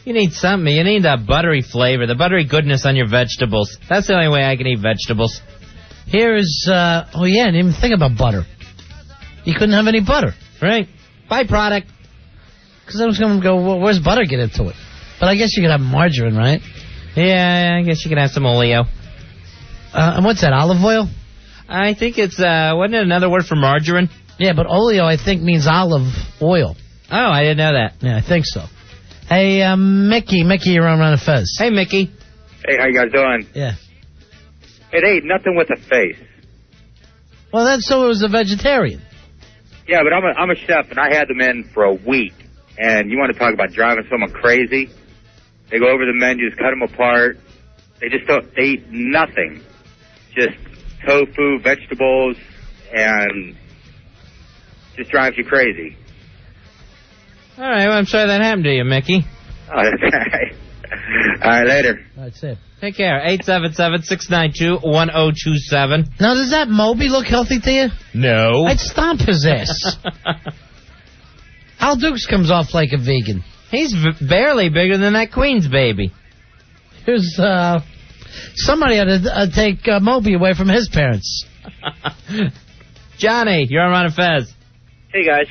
S9: You need something. You need that buttery flavor, the buttery goodness on your vegetables. That's the only way I can eat vegetables.
S2: Here's, oh yeah, I didn't even think about butter. You couldn't have any butter.
S9: Right. Byproduct.
S2: Because I was going to go, well, where's butter get into it? But I guess you could have margarine, right?
S9: Yeah, I guess you could have some oleo.
S2: And what's that, olive oil?
S9: I think it's, wasn't it another word for margarine?
S2: Yeah, but oleo, I think, means olive oil.
S9: Oh, I didn't know that.
S2: Yeah, I think so. Hey, Mickey, you're on Run and Fez.
S9: Hey, Mickey.
S14: Hey, how you guys doing?
S2: Yeah.
S14: It ain't nothing with a face.
S2: Well, that's so it was a vegetarian.
S14: Yeah, but I'm a chef, and I had them in for a week. And you want to talk about driving someone crazy? They go over the menus, cut them apart. They eat nothing. Just tofu, vegetables, and just drives you crazy.
S9: All right, well, I'm sorry that happened to you, Mickey.
S14: Oh, that's all right. All right, later.
S2: That's it.
S9: Take care. 877-692-1027.
S2: Now, does that Moby look healthy to you?
S9: No.
S2: I'd stomp his ass. Al Dukes comes off like a vegan.
S9: He's barely bigger than that Queen's baby.
S2: Here's, somebody had to take Moby away from his parents.
S9: Johnny, you're on Ron and Fez.
S22: Hey, guys.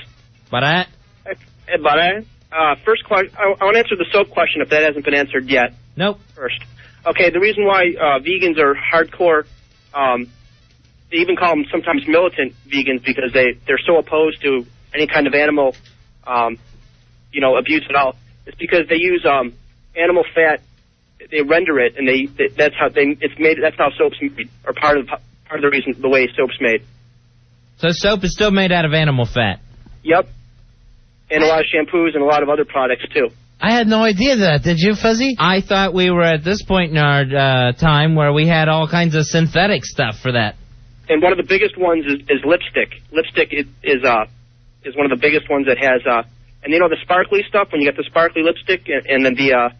S9: Barat?
S22: Hey, Barat. First question, I want to answer the soap question if that hasn't been answered yet.
S9: Nope.
S22: First. Okay, the reason why vegans are hardcore, they even call them sometimes militant vegans because they're so opposed to any kind of animal, abuse at all. It's because they use animal fat. They render it, and that's how soap's made, or part of the reason the way soap's made.
S9: So soap is still made out of animal fat.
S22: Yep, and a lot of shampoos and a lot of other products too.
S2: I had no idea that. Did you, Fuzzy?
S9: I thought we were at this point in our time where we had all kinds of synthetic stuff for that.
S22: And one of the biggest ones is lipstick. Lipstick is one of the biggest ones that has and the sparkly stuff when you get the sparkly lipstick and then the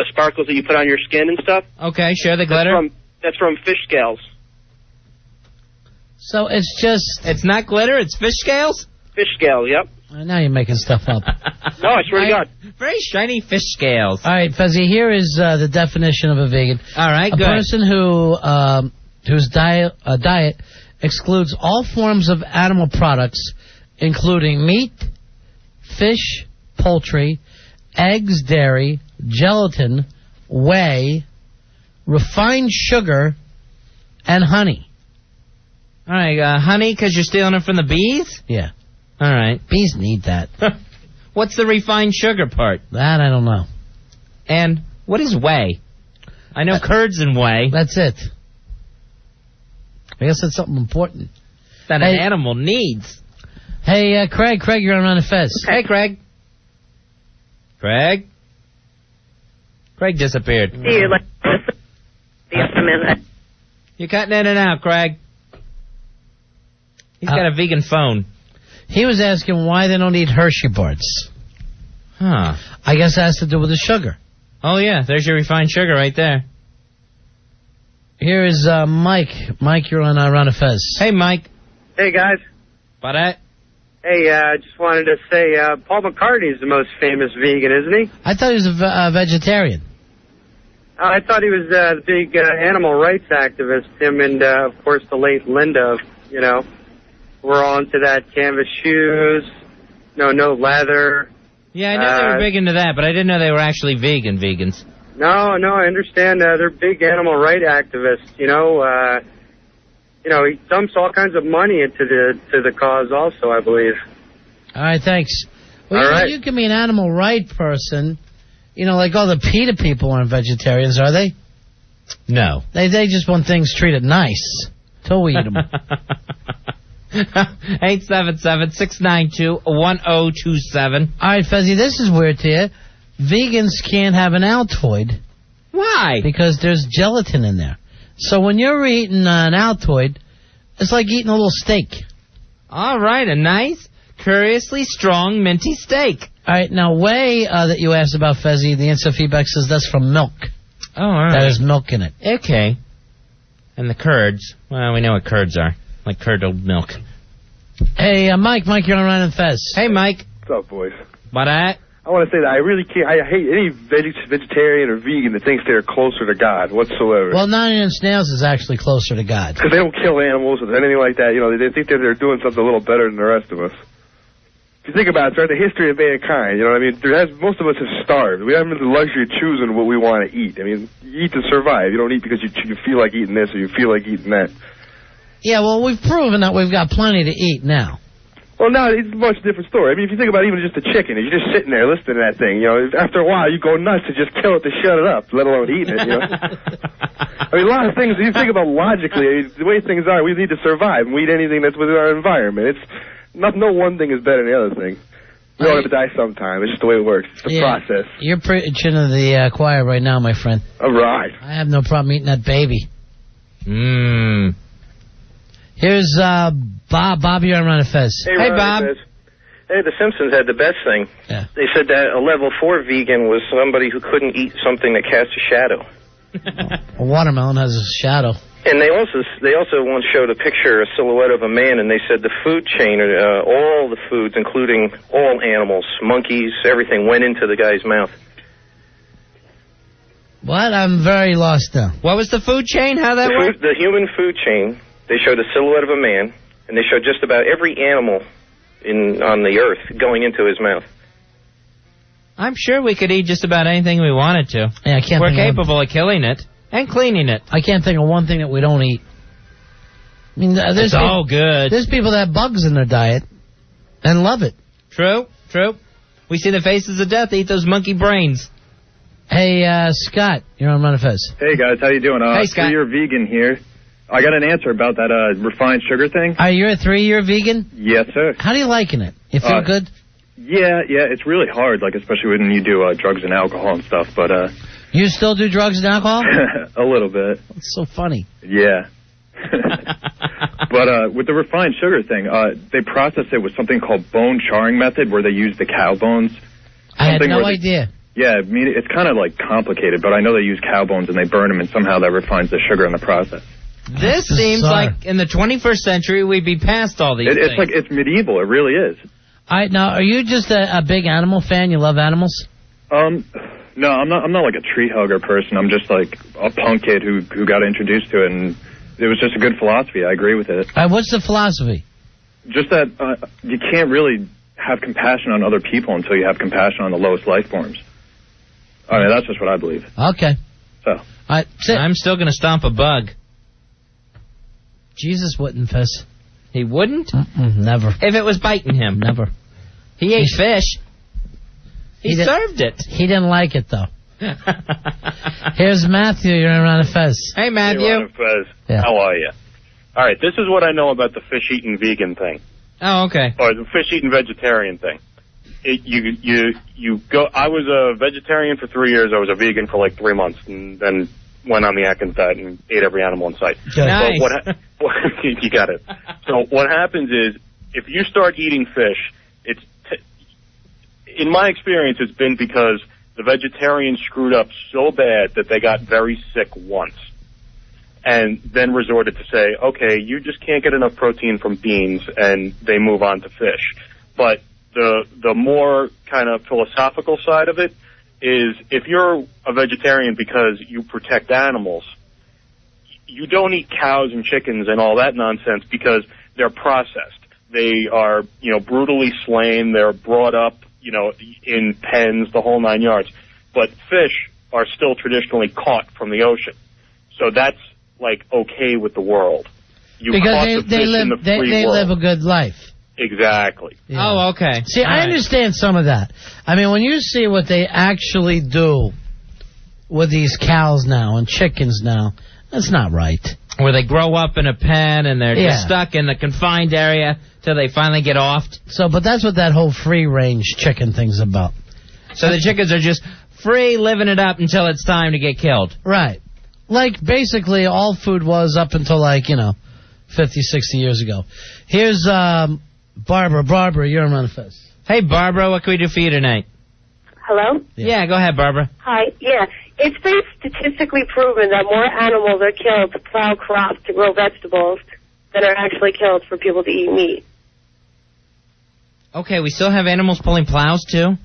S22: sparkles that you put on your skin and stuff.
S9: Okay, sure, the glitter.
S22: That's from fish scales.
S2: So it's
S9: not glitter, it's fish scales?
S22: Fish scale, yep.
S2: Now you're making stuff up.
S22: No, I swear to God.
S9: Very shiny fish scales.
S2: All right, Fuzzy, here is the definition of a vegan.
S9: All right, good.
S2: A person whose diet excludes all forms of animal products, including meat, fish, poultry, eggs, dairy, gelatin, whey, refined sugar, and honey.
S9: All right, honey because you're stealing it from the bees?
S2: Yeah.
S9: All right.
S2: Bees need that.
S9: What's the refined sugar part?
S2: That I don't know.
S9: And what is whey? I know curds and whey.
S2: That's it. I guess that's something important.
S9: That an animal needs.
S2: Hey, Craig, you're on Run and Fez.
S9: Hey, Craig. Craig disappeared.
S15: You're
S9: cutting in and out, Craig. He's got a vegan phone.
S2: He was asking why they don't eat Hershey bars.
S9: Huh.
S2: I guess it has to do with the sugar.
S9: Oh, yeah. There's your refined sugar right there.
S2: Here is Mike. Mike, you're on Run and Fez.
S9: Hey, Mike.
S23: Hey, guys.
S9: Barat?
S23: Hey, I just wanted to say Paul McCartney's the most famous vegan, isn't he?
S2: I thought he was a vegetarian.
S23: I thought he was the big animal rights activist, him and, of course, the late Linda, were onto that. Canvas shoes, no leather.
S9: Yeah, I know they were big into that, but I didn't know they were actually vegans.
S23: No, I understand. They're big animal rights activists. He dumps all kinds of money into the cause. Also, I believe.
S2: All right, thanks. Well,
S23: all right.
S2: You can be an animal rights person. Like all the PETA people aren't vegetarians, are they?
S9: No.
S2: They just want things treated nice till we eat them.
S9: 877-692-1027.
S2: All right, Fezzy, this is weird to you. Vegans can't have an Altoid.
S9: Why?
S2: Because there's gelatin in there. So when you're eating an Altoid, it's like eating a little steak.
S9: All right, a nice, curiously strong, minty steak.
S2: All right, now, whey that you asked about, Fezzy, the instant feedback says that's from milk.
S9: Oh, all right.
S2: That has milk in it.
S9: Okay. And the curds. Well, we know what curds are. Like curdled milk.
S2: Hey, Mike, you're on Ryan and Fez.
S9: Hey, Mike.
S1: What's up, boys?
S9: What
S1: I want to say that I really can't. I hate any vegetarian or vegan that thinks they're closer to God whatsoever.
S2: Well, 9 Inch Nails is actually closer to God.
S1: Because they don't kill animals or anything like that. They think that they're doing something a little better than the rest of us. If you think about it, throughout the history of mankind, most of us have starved. We haven't had the luxury of choosing what we want to eat. You eat to survive. You don't eat because you feel like eating this or you feel like eating that.
S2: Yeah, well, we've proven that we've got plenty to eat now.
S1: Well, no, it's a much different story. If you think about even just a chicken, if you're just sitting there listening to that thing, after a while you go nuts to just kill it to shut it up, let alone eating it, a lot of things, if you think about logically, the way things are, we need to survive, and we eat anything that's within our environment. No one thing is better than the other thing. We all have to die sometime. It's just the way it works. It's the process.
S2: You're preaching to the choir right now, my friend.
S1: All right.
S2: I have no problem eating that baby. Here's Bob. Bob, you're on Run Fez.
S4: Hey, Bob. Hey, The Simpsons had the best thing.
S2: Yeah.
S4: They said that a level 4 vegan was somebody who couldn't eat something that cast a shadow.
S2: A watermelon has a shadow.
S4: And they also once showed a picture, a silhouette of a man, and they said the food chain, all the foods, including all animals, monkeys, everything, went into the guy's mouth.
S2: What? I'm very lost now.
S9: What was the food chain? How that worked?
S4: The human food chain. They showed a silhouette of a man, and they showed just about every animal on the earth going into his mouth.
S9: I'm sure we could eat just about anything we wanted to.
S2: Yeah, I can't.
S9: We're capable of killing it and cleaning it.
S2: I can't think of one thing that we don't eat.
S9: It's all good.
S2: There's people that have bugs in their diet and love it.
S9: True. We see the faces of death eat those monkey brains.
S2: Hey, Scott, you're on Run Fez.
S7: Hey, guys, how you doing?
S9: Hey, Scott.
S7: 3-year vegan here. I got an answer about that refined sugar thing.
S2: Are you a 3-year vegan?
S7: Yes, sir.
S2: How do you liking it? You feel good?
S7: Yeah, it's really hard, especially when you do drugs and alcohol and stuff, but...
S2: You still do drugs and alcohol?
S7: A little bit.
S2: It's so funny.
S7: Yeah. But with the refined sugar thing, they process it with something called bone charring method, where they use the cow bones.
S2: I had no idea.
S7: Yeah, it's kind of complicated, but I know they use cow bones and they burn them, and somehow that refines the sugar in the process.
S9: This seems like in the 21st century we'd be past all these things.
S7: It's medieval. It really is.
S2: Now, are you just a big animal fan? You love animals?
S7: No, I'm not like a tree hugger person. I'm just like a punk kid who got introduced to it, and it was just a good philosophy. I agree with it.
S2: What's the philosophy?
S7: Just that you can't really have compassion on other people until you have compassion on the lowest life forms. That's just what I believe.
S2: Okay.
S7: So.
S9: I'm still going to stomp a bug.
S2: Jesus wouldn't, Fez.
S9: He wouldn't?
S2: Never.
S9: If it was biting him.
S2: Never.
S9: He ate fish. He served it.
S2: He didn't like it, though. Here's Matthew. You're around Fez.
S9: Hey, Matthew.
S18: Hey, Fez.
S2: Yeah.
S18: How are you? All right, this is what I know about the fish-eating vegan thing.
S9: Oh, okay.
S18: Or the fish-eating vegetarian thing. You go. I was a vegetarian for 3 years. I was a vegan for 3 months, and then went on the Atkins diet and ate every animal in sight.
S9: Nice.
S18: But you got it. So what happens is, if you start eating fish, in my experience, it's been because the vegetarians screwed up so bad that they got very sick once, and then resorted to say, okay, you just can't get enough protein from beans, and they move on to fish. But the more kind of philosophical side of it is, if you're a vegetarian because you protect animals, you don't eat cows and chickens and all that nonsense because they're processed. They are, brutally slain. They're brought up, in pens, the whole 9 yards. But fish are still traditionally caught from the ocean. So that's, okay with the world.
S2: Because they live a good life.
S18: Exactly.
S2: Yeah.
S9: Oh, okay.
S2: See, I understand some of that. I mean, when you see what they actually do with these cows now and chickens now, that's not right.
S9: Where they grow up in a pen and they're just stuck in the confined area till they finally get offed.
S2: But that's what that whole free-range chicken thing's about.
S9: So the chickens are just free living it up until it's time to get killed.
S2: Right. Like, basically, all food was up until, 50, 60 years ago. Here's Barbara. Barbara, you're on Fez.
S9: Hey, Barbara, what can we do for you tonight?
S15: Hello?
S9: Yeah, go ahead, Barbara.
S15: Hi. Yeah. It's been statistically proven that more animals are killed to plow crops, to grow vegetables, than are actually killed for people to eat meat.
S9: Okay, we still have animals pulling plows, too?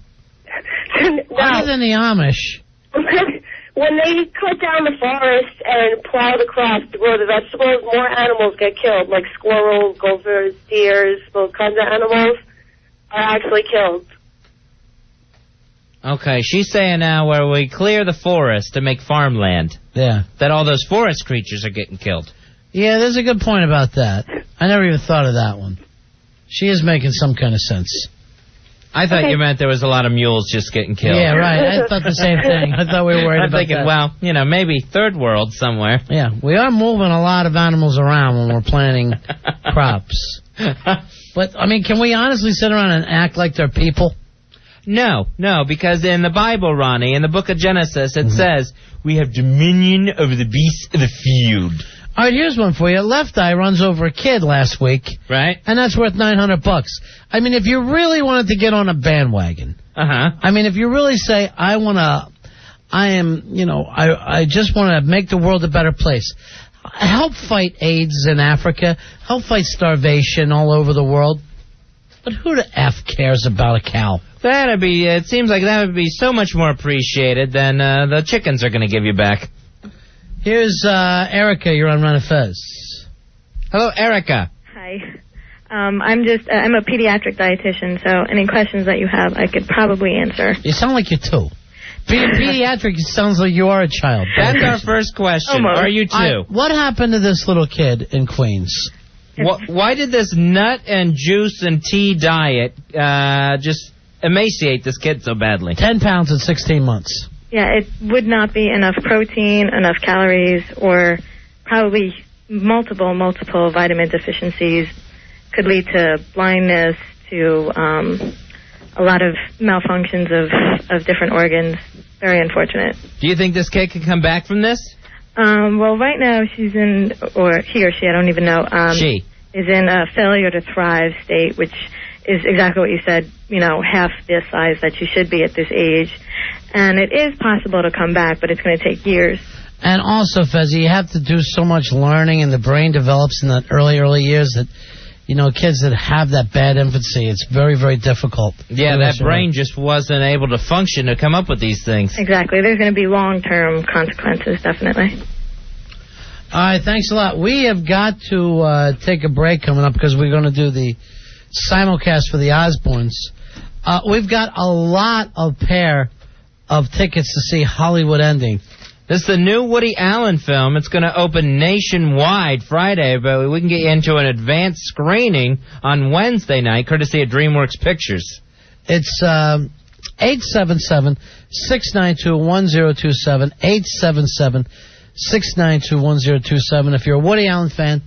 S2: Other than the Amish.
S15: When they cut down the forest and plow the crops to grow the vegetables, more animals get killed, like squirrels, gophers, deers, those kinds of animals are actually killed.
S9: Okay, she's saying now where we clear the forest to make farmland, that all those forest creatures are getting killed.
S2: Yeah, there's a good point about that. I never even thought of that one. She is making some kind of sense.
S9: I thought you meant there was a lot of mules just getting killed.
S2: Yeah, right. I thought the same thing. I thought we were worried
S9: I'm
S2: about
S9: thinking,
S2: that.
S9: well, maybe third world somewhere.
S2: Yeah, we are moving a lot of animals around when we're planting crops. But, I mean, can we honestly sit around and act like they're people?
S9: No, because in the Bible, Ronnie, in the book of Genesis, it says, we have dominion over the beasts of the field.
S2: All right, here's one for you. Left Eye runs over a kid last week.
S9: Right.
S2: And that's worth $900. I mean, if you really wanted to get on a bandwagon. I mean, if you really say, I just want to make the world a better place. Help fight AIDS in Africa. Help fight starvation all over the world. But who the F cares about a cow?
S9: It seems like that would be so much more appreciated than the chickens are going to give you back.
S2: Here's Erica. You're on Run of Fez.
S9: Hello, Erica.
S6: Hi. I'm a pediatric dietitian, so any questions that you have, I could probably answer.
S2: You sound like you're two. Pediatric sounds like you are a child.
S9: That's our first question. Are you two?
S2: What happened to this little kid in Queens?
S9: Why did this nut and juice and tea diet just emaciate this kid so badly?
S2: 10 pounds in 16 months.
S6: Yeah, it would not be enough protein, enough calories, or probably multiple vitamin deficiencies. Could lead to blindness, to a lot of malfunctions of different organs. Very unfortunate.
S9: Do you think this kid can come back from this?
S6: Well, right now she's in, or he or she, I don't even know.
S9: She
S6: is in a failure to thrive state, which is exactly what you said, half the size that she should be at this age. And it is possible to come back, but it's going to take years.
S2: And also, Fez, you have to do so much learning, and the brain develops in the early years that, kids that have that bad infancy, it's very, very difficult.
S9: Yeah, that brain just wasn't able to function to come up with these things.
S6: Exactly. There's going to be long-term consequences, definitely.
S2: All right, thanks a lot. We have got to take a break coming up because we're going to do the simulcast for the Osbournes. We've got a lot of pair of tickets to see Hollywood Ending.
S9: This is the new Woody Allen film. It's going to open nationwide Friday, but we can get you into an advanced screening on Wednesday night, courtesy of DreamWorks Pictures.
S2: It's 877-692-1027, 877-692-1027. If you're a Woody Allen fan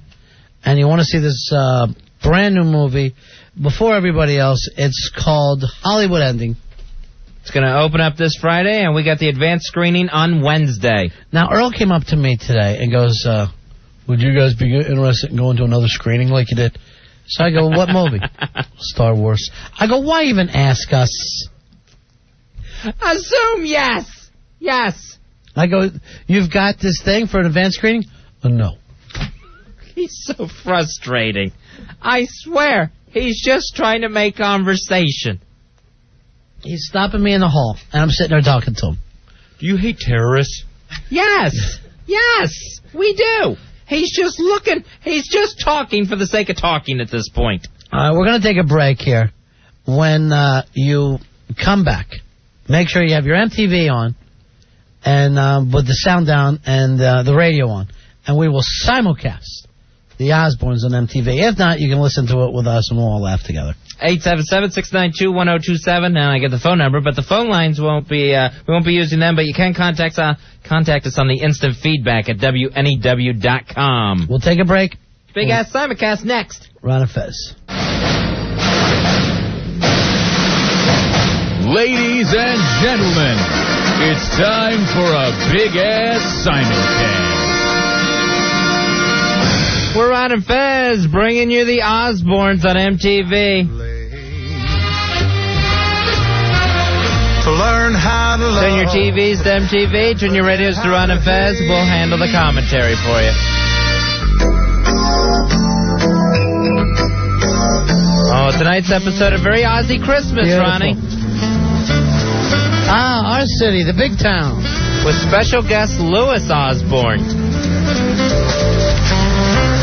S2: and you want to see this brand new movie before everybody else, it's called Hollywood Ending.
S9: It's going to open up this Friday, and we got the advanced screening on Wednesday.
S2: Now, Earl came up to me today and goes, would you guys be interested in going to another screening like you did? So I go, what movie? Star Wars. I go, why even ask us?
S9: Assume yes. Yes.
S2: I go, you've got this thing for an advanced screening? No.
S9: He's so frustrating. I swear, he's just trying to make conversation.
S2: He's stopping me in the hall, and I'm sitting there talking to him.
S5: Do you hate terrorists?
S9: Yes. Yes, we do. He's just talking for the sake of talking at this point.
S2: We're going to take a break here. When you come back, make sure you have your MTV on and with the sound down and the radio on. And we will simulcast the Osbournes on MTV. If not, you can listen to it with us and we'll all laugh together.
S9: 877-692-1027. Now I get the phone number, but the phone lines won't be. We won't be using them. But you can contact us on the instant feedback at WNEW.com.
S2: We'll take a break.
S9: Big ass simulcast next.
S2: Ron and Fez.
S8: Ladies and gentlemen, it's time for a big ass simulcast.
S9: We're Ron and Fez bringing you the Osbournes on MTV.
S13: To learn how to love.
S9: Turn your TVs to MTV, turn your radios to Ron and Fez. We'll handle the commentary for you. Oh, tonight's episode of Very Aussie Christmas,
S2: Beautiful.
S9: Ronnie.
S2: Our city, the big town.
S9: With special guest Louis Osbourne.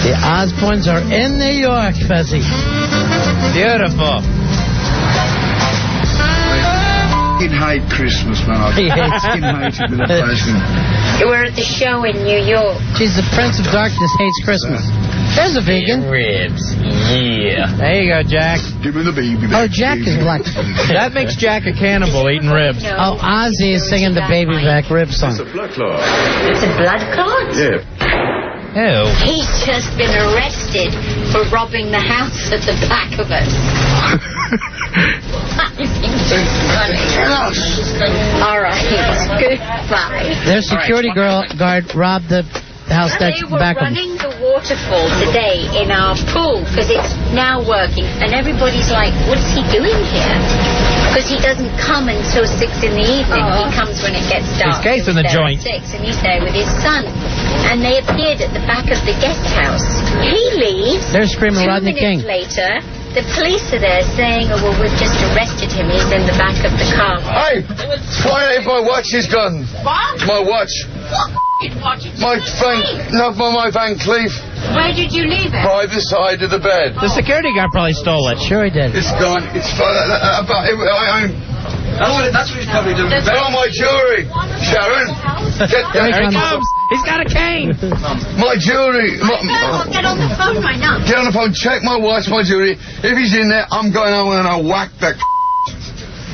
S2: The Osbournes are in New York, Fezzy.
S9: Beautiful.
S13: I hate Christmas, man.
S2: He hates
S13: I hate it with a passion.
S19: We're at the show in New York.
S2: She's the Prince of Darkness hates Christmas. There's a vegan.
S9: Ribs. Yeah. There you go, Jack.
S13: Give me the baby
S2: Oh,
S13: back.
S2: Jack is black.
S9: That makes Jack a cannibal eating ribs.
S2: Oh, Ozzy is singing the baby back rib song.
S13: It's a blood clot.
S19: It's a blood clot?
S13: Yeah.
S9: Ew.
S19: He's just been arrested for robbing the house at the back of us. I think it's funny. All right. Goodbye.
S2: Their security guard robbed the house that's
S19: They were
S2: back of them.
S19: running the waterfall today in our pool because it's now working, and everybody's like, "What is he doing here?" Because he doesn't come until 6 in the evening. He comes when it gets dark.
S9: He's casing the joint.
S19: At 6, and he's there with his son. And they appeared at the back of the guest house. He leaves.
S2: They're screaming
S19: 2
S2: Rodney King.
S19: minutes later, the police are there saying, "Oh well, we've just arrested him. He's in the back of the car."
S13: Hey, why my watch is gone?
S19: What?
S13: My watch. My Van Cleef.
S19: Where did you leave it?
S13: By the side of the bed.
S9: The security guard probably stole it.
S2: Sure he did.
S13: It's gone. It's that's what he's probably doing. Oh, my jewelry. Sharon.
S9: There he comes. He's got a cane.
S13: My jewelry.
S19: I'll get on the phone right now.
S13: Get on the phone. Check my watch, my jewelry. If he's in there, I'm going home and I'll whack the.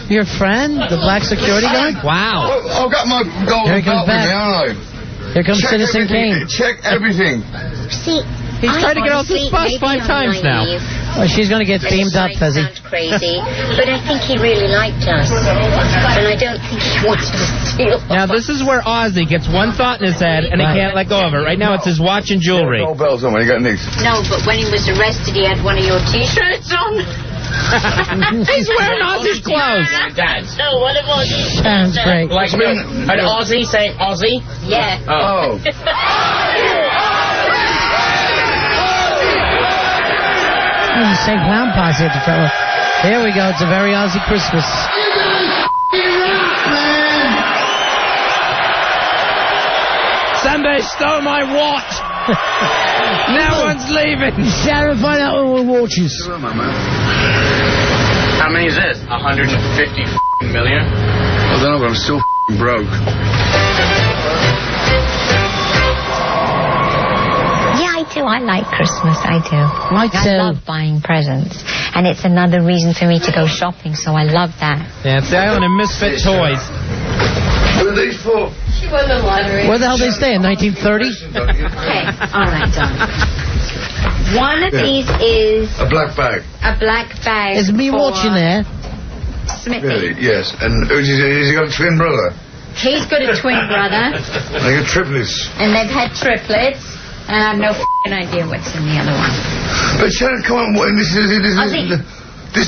S2: Your friend, the black security guard?
S9: Wow.
S13: I've got my
S2: Here
S13: golden
S2: he comes
S13: belt with me,
S2: back.
S13: haven't I?
S2: Here comes
S13: Check
S2: Citizen
S13: everything.
S2: Kane.
S13: Check everything.
S19: See,
S9: He's tried to get off this bus 5 times now.
S2: Oh, she's going to get beamed up, Fezzy.
S19: Sounds crazy, but I think he really liked us, and I don't think he wanted to steal.
S9: Now, this is where Ozzy gets one thought in his head, and he can't let go of it. Right now, it's his watch and jewelry.
S13: No bells on when you got nicks.
S19: No, but when he was arrested, he had one of your T-shirts on.
S9: He's wearing Ozzy's clothes.
S19: No, what it was.
S2: Sounds great.
S24: Like, an Aussie saying Aussie?
S19: Yeah.
S13: Oh.
S2: The St. Clown Posse at the front. Here we go. It's a very Aussie Christmas.
S9: Somebody stole my watch. No one's leaving.
S2: Sharon, find out where my watch is.
S24: How many is this? 150 million?
S13: I don't know, but I'm still broke.
S25: Yeah, I do. I like Christmas. I do.
S2: I
S25: love buying presents. And it's another reason for me to go shopping, so I love that.
S9: Yeah, it's the island of misfit toys.
S13: What are these for?
S19: She won the lottery.
S2: Where the hell they stay? In 1930?
S19: Okay, all right, darling. One of these is
S13: A black bag.
S19: a black bag.
S2: Is me
S19: for
S2: watching there?
S19: Smithy.
S13: Really? Yes. And has he got a twin brother?
S19: He's got a twin brother,
S13: They got triplets.
S19: and they've had triplets, and I have no idea what's in the other one.
S13: But Sharon, come on, this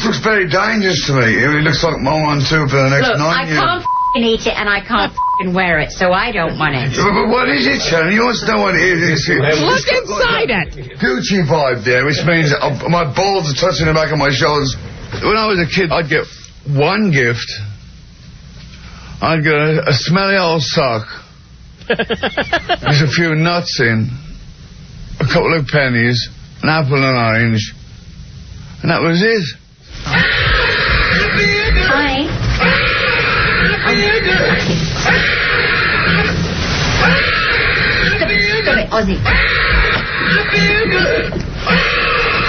S13: looks very dangerous to me. It looks like Mole on 2 for the next
S19: Look,
S13: 9
S19: I
S13: years.
S19: can't eat it, and I can't wear it, so I don't want it.
S13: But what is it, Sharon? You want to know what it is?
S9: Look inside it.
S13: Gucci vibe there, which means my balls are touching the back of my shoulders. When I was a kid, I'd get one gift. I'd get a smelly old sock. There's a few nuts in, a couple of pennies, an apple and an orange, And that was it.
S19: Hi. Stop it, Ozzy.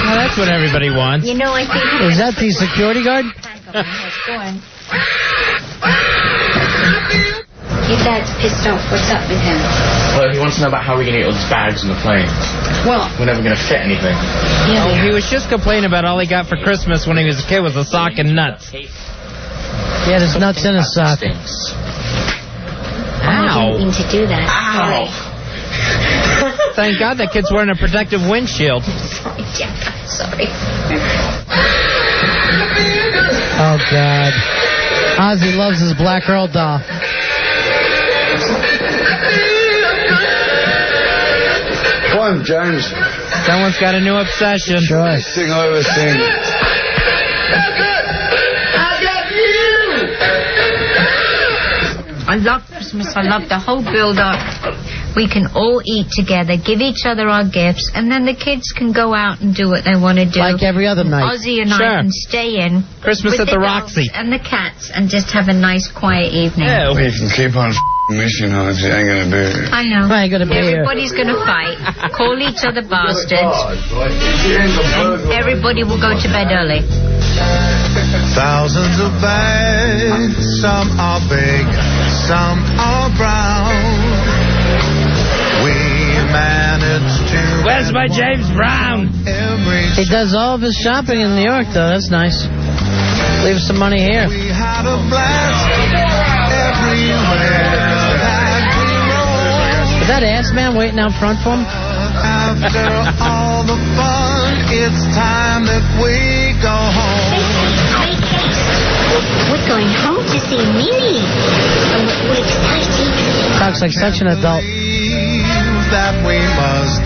S9: Well, that's what everybody wants.
S19: You know, I think...
S2: Is that the security guard?
S19: Your dad's pissed off. What's up with him?
S24: Well, he wants to know about how we're going to get all these bags on the plane.
S19: What?
S24: We're never going to fit anything.
S9: Oh, he was just complaining about all he got for Christmas when he was a kid was a sock and nuts.
S2: Yeah, there's nuts in his sock.
S19: I didn't mean to do that.
S24: Ow.
S9: Thank God that kid's wearing a protective windshield.
S19: Sorry.
S2: Oh, God. Ozzy loves his Black Earl doll.
S13: Come on, James.
S9: Someone's got a new obsession.
S2: Sure.
S13: Best thing I ever seen.
S25: I love Christmas. I love the whole build-up. We can all eat together, give each other our gifts, and then the kids can go out and do what they want to do.
S2: Like every other night.
S25: Ozzy and I can stay in.
S9: Christmas
S25: with
S9: at the
S25: dogs
S9: Roxy.
S25: and the cats and just have a nice, quiet evening.
S13: You can keep on missing us. It ain't gonna be.
S25: I know.
S2: I ain't gonna be here.
S25: Everybody's going to fight, call each other bastards, and everybody will go to bed early.
S3: Thousands of bags, some are big, some are brown. We managed to...
S9: Where's my James Brown?
S2: He does all of his shopping in New York, though. That's nice. Leave some money here.
S3: We had a blast everywhere that we rolled.
S2: Is that ass man waiting out front for him?
S3: After all the fun, it's time that we go home.
S19: We're going home to see Minnie. We're excited.
S2: Talks like such an adult.
S3: That we must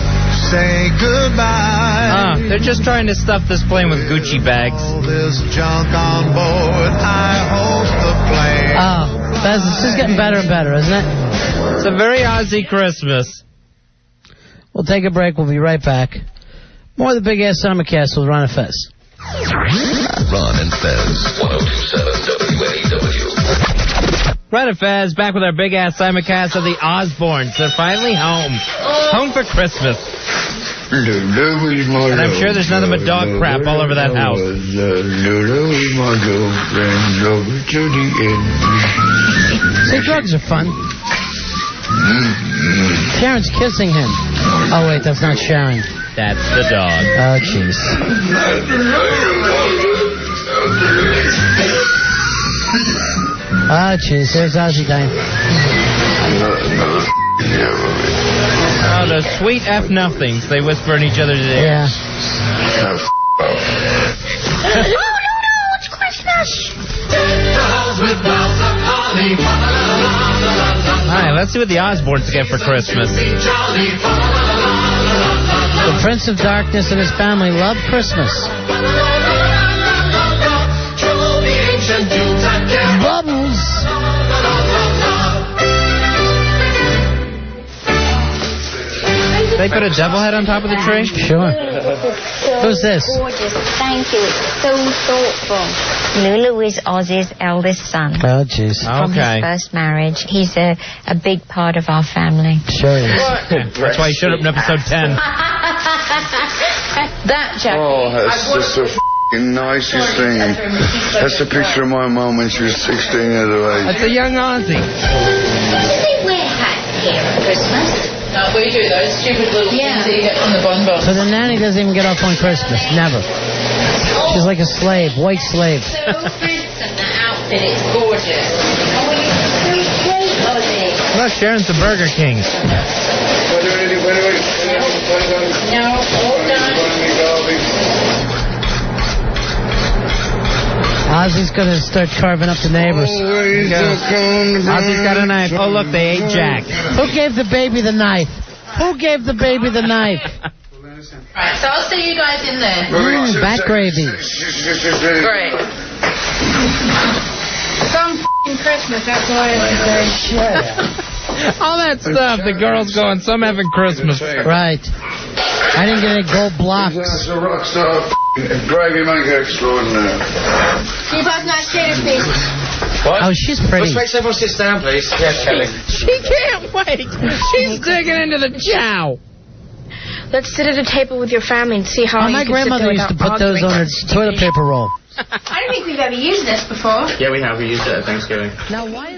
S3: say goodbye.
S9: They're just trying to stuff this plane with Gucci bags.
S3: All this junk on board, I hope the plane...
S2: Oh, Fez, it's just getting better and better, isn't it?
S9: It's a very Ozzy Christmas.
S2: We'll take a break. We'll be right back. More of the Big Ass Simulcast with Ron and Fez.
S12: Ron and Fez, 102.7 WNEW.
S9: Ron and Fez back with our big ass simulcast of the Osbournes. They're finally home. Home for Christmas. And I'm sure there's nothing but dog crap all over that house.
S2: See, drugs are fun. Sharon's kissing him. Oh, wait, that's not Sharon.
S9: That's the dog.
S2: Oh, jeez. Ah, jeez, there's Ozzy dying.
S9: Oh, those sweet F nothings they whisper in each other's ear.
S2: Yeah.
S19: Oh, no, it's Christmas.
S9: All right, let's see what the Osbournes get for Christmas.
S2: The Prince of Darkness and his family love Christmas. Bubbles.
S9: They put a devil head on top of the tree?
S2: Sure. Who's this?
S19: Gorgeous. Thank you. It's so thoughtful. Lulu is Ozzy's eldest son.
S2: Oh, jeez.
S19: From his first marriage. He's a big part of our family.
S2: Sure is.
S9: That's why he showed up in episode 10.
S19: That Jack.
S13: Oh, that's just the nicest thing. That's a picture of my mum when she was 16 years of age.
S9: That's a young Ozzy.
S19: Do they wear hats here at Christmas?
S17: No, we do those stupid little things that you get from the bonbons.
S2: So the nanny doesn't even get off on Christmas. Never. She's like a slave, white slave.
S17: So handsome, that outfit. It's gorgeous. Oh, you're so great, Ozzy.
S9: Well, Sharon's the Burger King.
S17: No, all done.
S2: Ozzy's going to start carving up the neighbors.
S9: Ozzy's got a knife. Oh, look, they ate Jack.
S2: Who gave the baby the knife? Who gave the baby the knife?
S17: Right, so I'll see you guys in there.
S2: Back gravy.
S17: Great. Some Christmas, that's why it's very
S9: All that stuff. The girls going, some having Christmas.
S2: Right. I didn't get any gold blocks.
S13: That's a rock star Gravy maker extraordinaire.
S17: Can you pass my stairs, please?
S24: What?
S2: Oh, she's pretty.
S24: Let's make everyone sit down, please. Yes, Kelly.
S2: She can't wait. She's digging into the chow.
S17: Let's sit at a table with your family and see how
S2: My grandmother used to put those on her toilet paper roll.
S17: I don't think we've ever used this before.
S24: Yeah, we have. We used it at Thanksgiving.
S2: Now, why